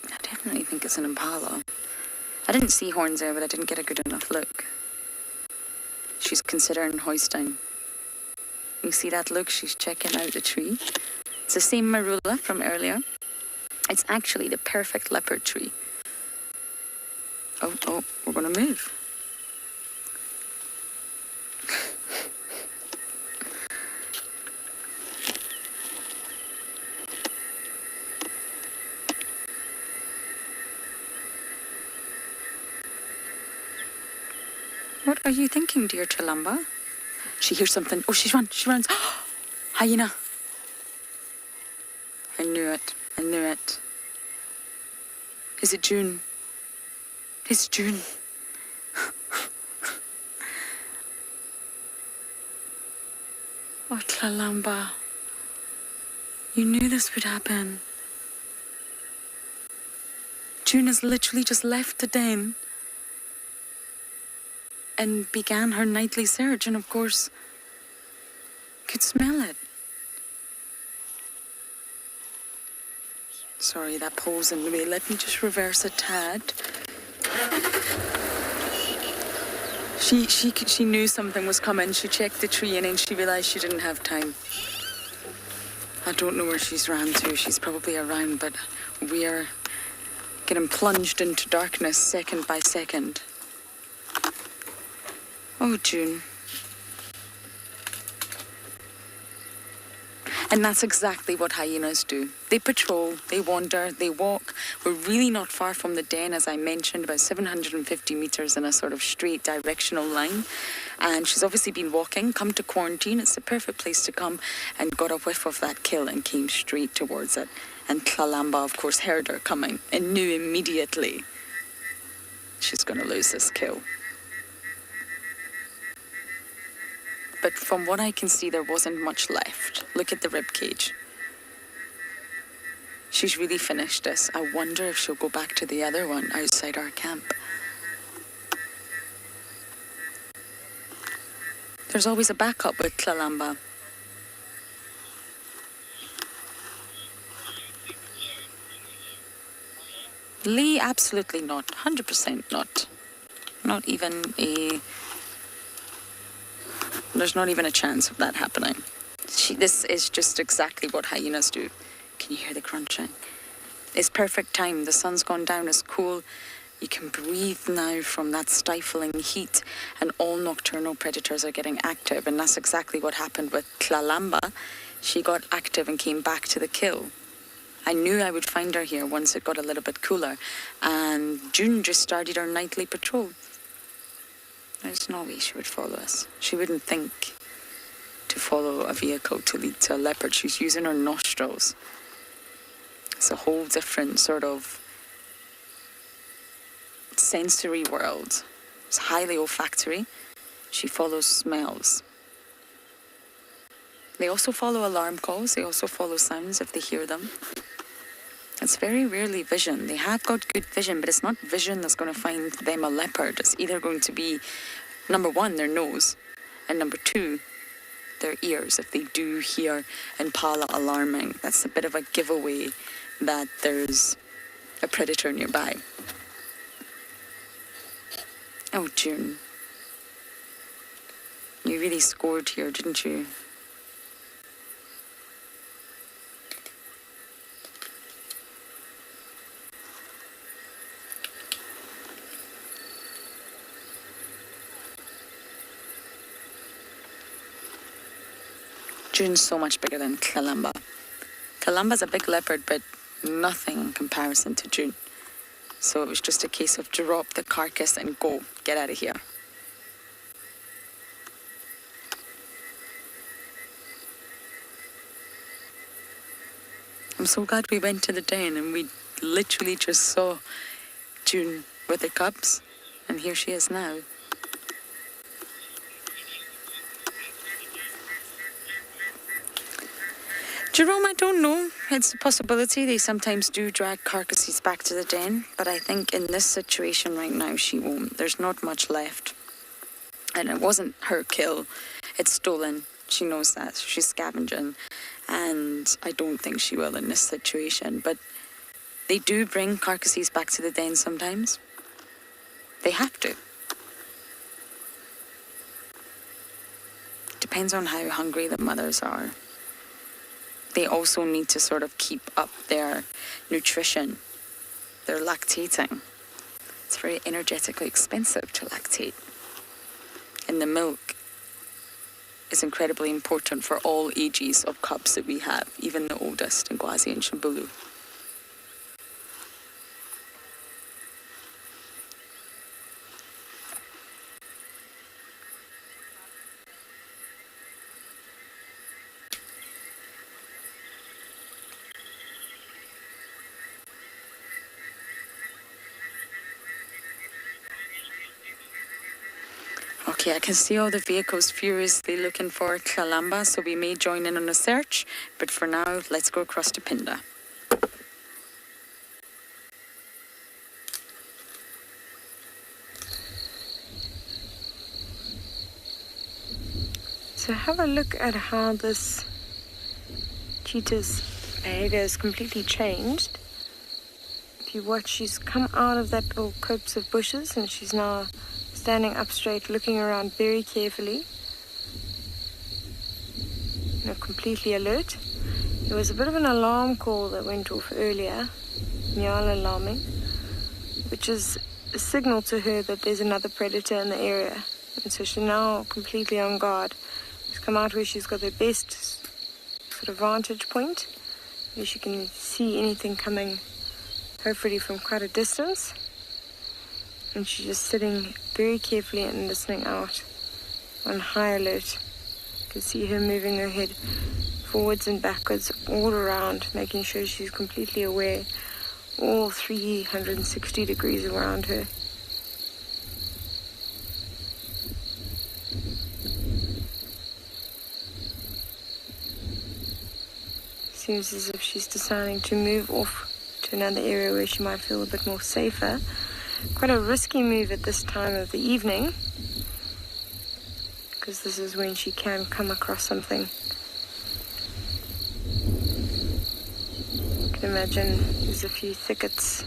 Speaker 2: I definitely think it's an impala. I didn't see horns there, but I didn't get a good enough look. She's considering hoisting. You see that look? She's checking out the tree. It's the same marula from earlier. It's actually the perfect leopard tree. Oh, we're going to move. What are you thinking, dear Chalamba? She hears something. Oh, she runs. Hyena. I knew it. Is it June? It's June. Oh, Kalamba. You knew this would happen. June has literally just left the den and began her nightly search, and of course, could smell it. Sorry, that pole's in the way. Let me just reverse a tad. She knew something was coming. She checked the tree and then she realised she didn't have time. I don't know where she's ran to. She's probably around, but we are getting plunged into darkness second by second. Oh, June. And that's exactly what hyenas do. They patrol, they wander, they walk. We're really not far from the den, as I mentioned, about 750 metres in a sort of straight directional line. And she's obviously been walking, come to quarantine. It's the perfect place to come, and got a whiff of that kill and came straight towards it. And Kalamba, of course, heard her coming and knew immediately she's going to lose this kill. But from what I can see, there wasn't much left. Look at the rib cage. She's really finished this. I wonder if she'll go back to the other one outside our camp. There's always a backup with Kalamba. Lee, absolutely not. 100% not. Not even a... There's not even a chance of that happening. This is just exactly what hyenas do. Can you hear the crunching? It's perfect time. The sun's gone down. It's cool. You can breathe now from that stifling heat, and all nocturnal predators are getting active. And that's exactly what happened with Kalamba. She got active and came back to the kill. I knew I would find her here once it got a little bit cooler. And June just started her nightly patrol. There's no way she would follow us. She wouldn't think to follow a vehicle to lead to a leopard. She's using her nostrils. It's a whole different sort of sensory world. It's highly olfactory. She follows smells. They also follow alarm calls. They also follow sounds if they hear them. It's very rarely vision. They have got good vision, but it's not vision that's going to find them a leopard. It's either going to be, number one, their nose, and number two, their ears. If they do hear Impala alarming, that's a bit of a giveaway that there's a predator nearby. Oh, June. You really scored here, didn't you? June's so much bigger than Kalamba. Kalamba's a big leopard, but nothing in comparison to June. So it was just a case of drop the carcass and go. Get out of here. I'm so glad we went to the den and we literally just saw June with the cubs. And here she is now. Jerome, I don't know. It's a possibility. They sometimes do drag carcasses back to the den, but I think in this situation right now, she won't. There's not much left. And it wasn't her kill. It's stolen. She knows that. She's scavenging. And I don't think she will in this situation. But they do bring carcasses back to the den sometimes. They have to. Depends on how hungry the mothers are. They also need to sort of keep up their nutrition. They're lactating. It's very energetically expensive to lactate. And the milk is incredibly important for all ages of cubs that we have, even the oldest, Ngwazi and Shambulu. Okay, I can see all the vehicles furiously looking for Kalamba, so we may join in on the search. But for now, let's go across to Phinda.
Speaker 3: So have a look at how this cheetah's behavior has completely changed. If you watch, she's come out of that little copse of bushes and she's now standing up straight, looking around very carefully. Completely alert. There was a bit of an alarm call that went off earlier, Nyala alarming, which is a signal to her that there's another predator in the area. And so she's now completely on guard. She's come out where she's got the best sort of vantage point, where she can see anything coming, hopefully from quite a distance. And she's just sitting very carefully and listening out on high alert. You can see her moving her head forwards and backwards all around, making sure she's completely aware, all 360 degrees around her. Seems as if she's deciding to move off to another area where she might feel a bit more safer. Quite a risky move at this time of the evening, because this is when she can come across something. You can imagine there's a few thickets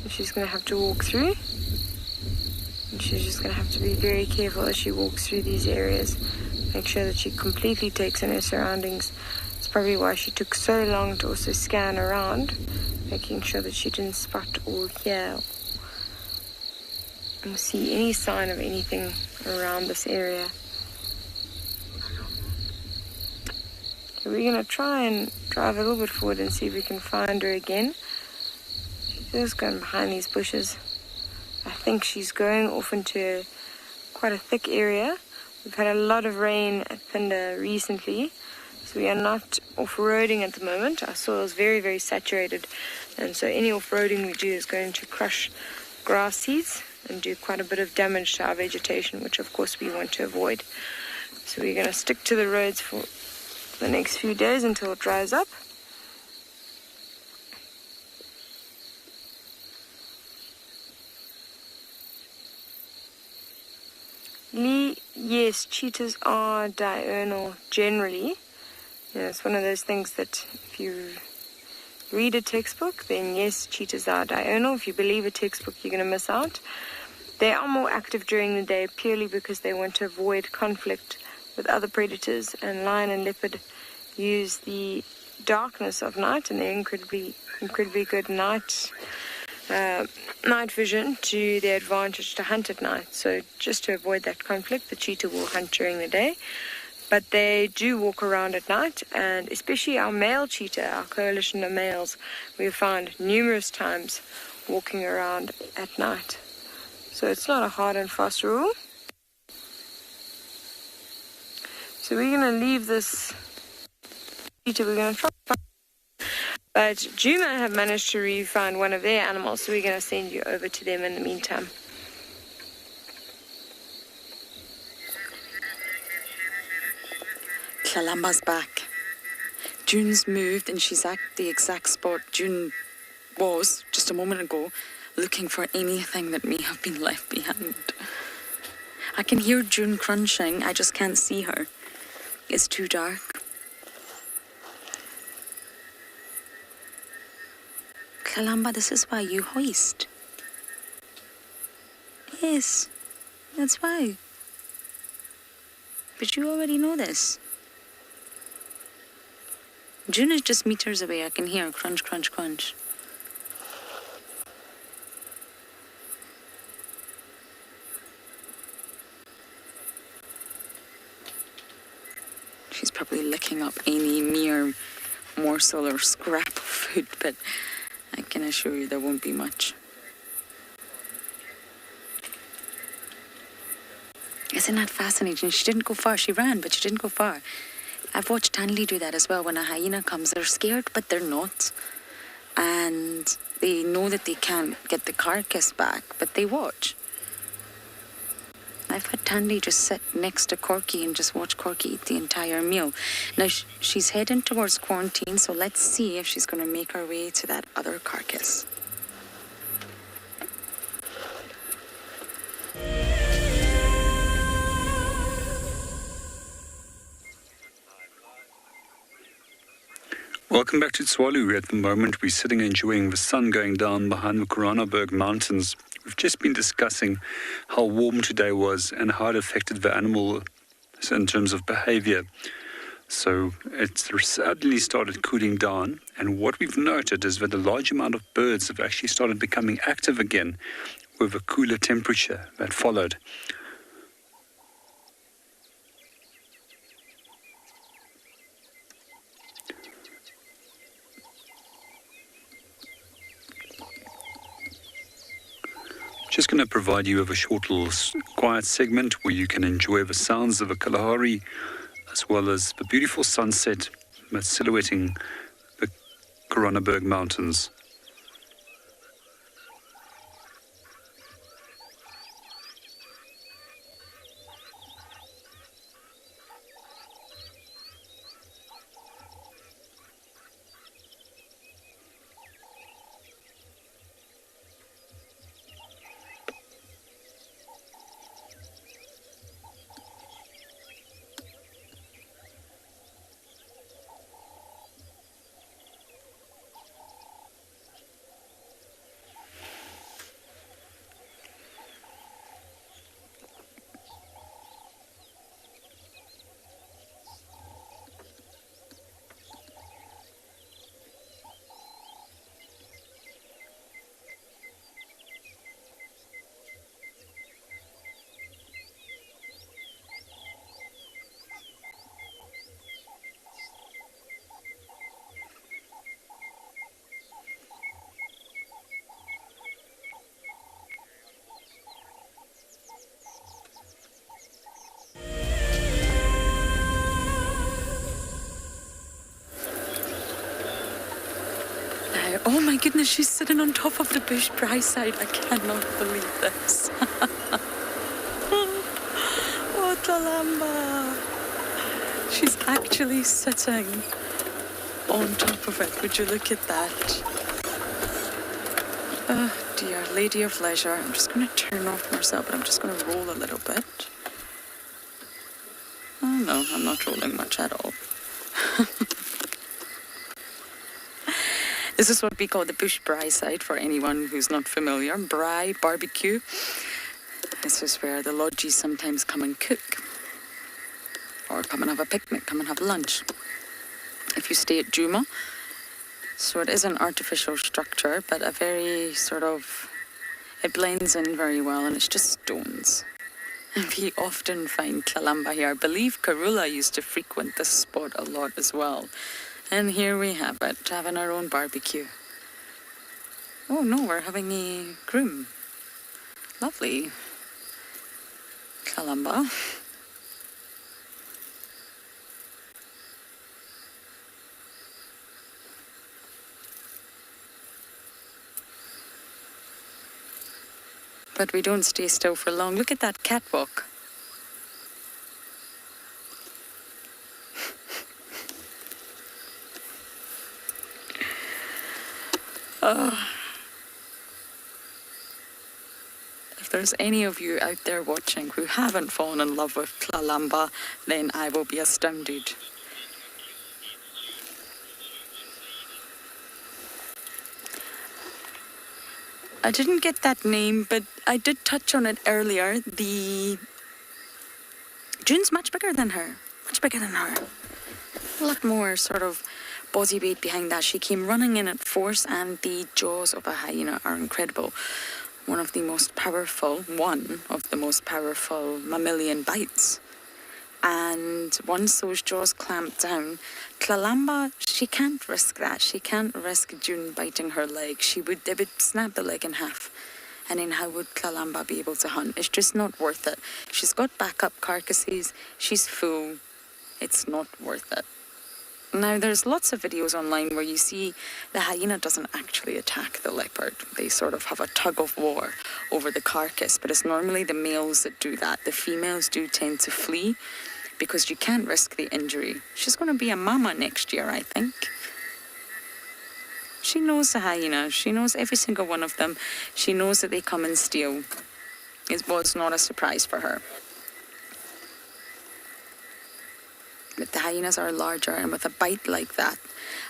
Speaker 3: that she's going to have to walk through, and she's just going to have to be very careful as she walks through these areas. Make sure that she completely takes in her surroundings. It's probably why she took so long to also scan around, making sure that she didn't spot or hear or see any sign of anything around this area. So we're going to try and drive a little bit forward and see if we can find her again. She's just going behind these bushes. I think she's going off into quite a thick area. We've had a lot of rain at Phinda recently, so we are not off-roading at the moment. Our soil is very, very saturated, and so any off-roading we do is going to crush grass seeds and do quite a bit of damage to our vegetation, which of course we want to avoid. So we're going to stick to the roads for the next few days until it dries up. Yes, cheetahs are diurnal generally. It's one of those things that if you read a textbook, then yes, cheetahs are diurnal. If you believe a textbook, you're going to miss out. They are more active during the day purely because they want to avoid conflict with other predators, and lion and leopard use the darkness of night and their incredibly good night vision to their advantage to hunt at night. So just to avoid that conflict, the cheetah will hunt during the day, but they do walk around at night, and especially our male cheetah, our coalition of males, we've found numerous times walking around at night. So it's not a hard and fast rule. So we're going to leave this cheetah. We're going to try. But Djuma have managed to re-find one of their animals, so we're going to send you over to them in the meantime.
Speaker 2: Kalamba's back. June's moved and she's at the exact spot June was just a moment ago, looking for anything that may have been left behind. I can hear June crunching, I just can't see her. It's too dark. Kalamba, this is why you hoist. Yes, that's why. But you already know this. June is just meters away. I can hear her crunch, crunch, crunch. She's probably licking up any mere morsel or scrap of food, but I can assure you there won't be much. Isn't that fascinating? She didn't go far. She ran, but she didn't go far. I've watched Tanley do that as well. When a hyena comes, they're scared, but they're not. And they know that they can't get the carcass back, but they watch. I've had Tandy just sit next to Corky and just watch Corky eat the entire meal. Now, she's heading towards quarantine, so let's see if she's going to make her way to that other carcass.
Speaker 5: Welcome back to Tswalu. At the moment, we're sitting enjoying the sun going down behind the Koranenberg Mountains. We've just been discussing how warm today was and how it affected the animal in terms of behavior. So it suddenly started cooling down, and what we've noted is that a large amount of birds have actually started becoming active again with a cooler temperature that followed. Just going to provide you with a short little quiet segment where you can enjoy the sounds of the Kalahari as well as the beautiful sunset that's silhouetting the Koranenberg Mountains.
Speaker 2: Oh my goodness, she's sitting on top of the bush side. I cannot believe this. Oh, Kalamba. She's actually sitting on top of it. Would you look at that? Oh dear, Lady of Leisure. I'm just going to turn off myself, but I'm just going to roll a little bit. Oh no, I'm not rolling much at all. This is what we call the bush braai side for anyone who's not familiar. Braai, barbecue. This is where the lodgies sometimes come and cook. Or come and have a picnic, come and have lunch. If you stay at Djuma. So it is an artificial structure, but a very sort of, it blends in very well, and it's just stones. And we often find Kalamba here. I believe Karula used to frequent this spot a lot as well. And here we have it, having our own barbecue. Oh no, we're having a groom. Lovely. Kalamba. But we don't stay still for long. Look at that catwalk. If there's any of you out there watching who haven't fallen in love with Kalamba, then I will be astounded. I didn't get that name, but I did touch on it earlier. June's much bigger than her. Much bigger than her. A lot more sort of body weight behind that. She came running in at force, and the jaws of a hyena are incredible. One of the most powerful mammalian bites. And once those jaws clamp down, Kalamba, she can't risk that. She can't risk June biting her leg. They would snap the leg in half. And then how would Kalamba be able to hunt? It's just not worth it. She's got backup carcasses. She's full. It's not worth it. Now, there's lots of videos online where you see the hyena doesn't actually attack the leopard. They sort of have a tug of war over the carcass, but it's normally the males that do that. The females do tend to flee because you can't risk the injury. She's going to be a mama next year, I think. She knows the hyena. She knows every single one of them. She knows that they come and steal. It was not a surprise for her. But the hyenas are larger, and with a bite like that,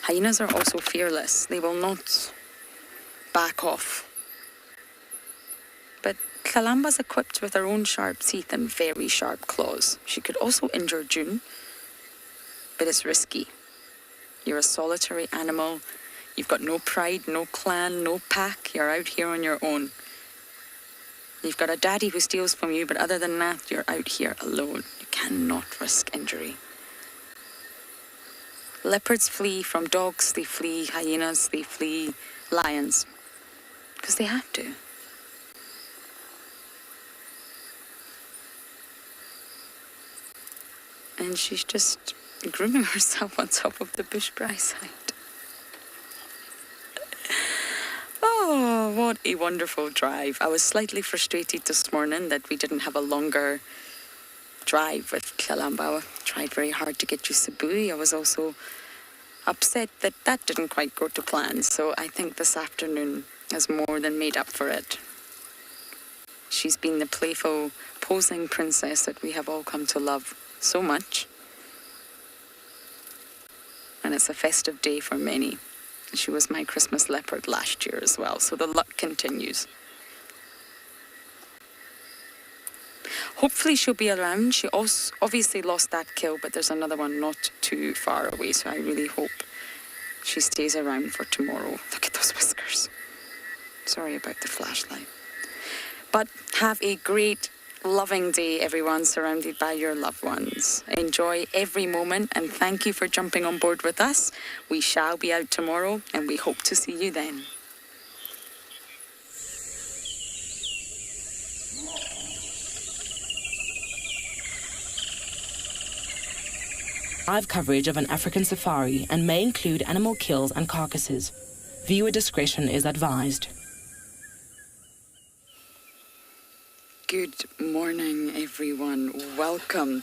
Speaker 2: hyenas are also fearless. They will not back off. But Kalamba's equipped with her own sharp teeth and very sharp claws. She could also injure June, but it's risky. You're a solitary animal. You've got no pride, no clan, no pack. You're out here on your own. You've got a daddy who steals from you, but other than that, you're out here alone. You cannot risk injury. Leopards flee from dogs, they flee hyenas, they flee lions. Because they have to. And she's just grooming herself on top of the bush side. Oh, what a wonderful drive. I was slightly frustrated this morning that we didn't have a longer drive with Kalamba. I tried very hard to get you Sabi. I was also upset that that didn't quite go to plan. So I think this afternoon has more than made up for it. She's been the playful, posing princess that we have all come to love so much. And it's a festive day for many. She was my Christmas leopard last year as well, so the luck continues. Hopefully she'll be around. She also obviously lost that kill, but there's another one not too far away, so I really hope she stays around for tomorrow. Look at those whiskers. Sorry about the flashlight. But have a great, loving day, everyone, surrounded by your loved ones. Enjoy every moment, and thank you for jumping on board with us. We shall be out tomorrow, and we hope to see you then.
Speaker 1: Live coverage of an African safari and may include animal kills and carcasses. Viewer discretion is advised.
Speaker 2: Good morning, everyone. Welcome.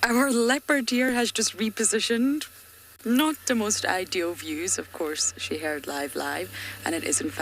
Speaker 2: Our leopard here has just repositioned. Not the most ideal views, of course. She heard live, and it is in fact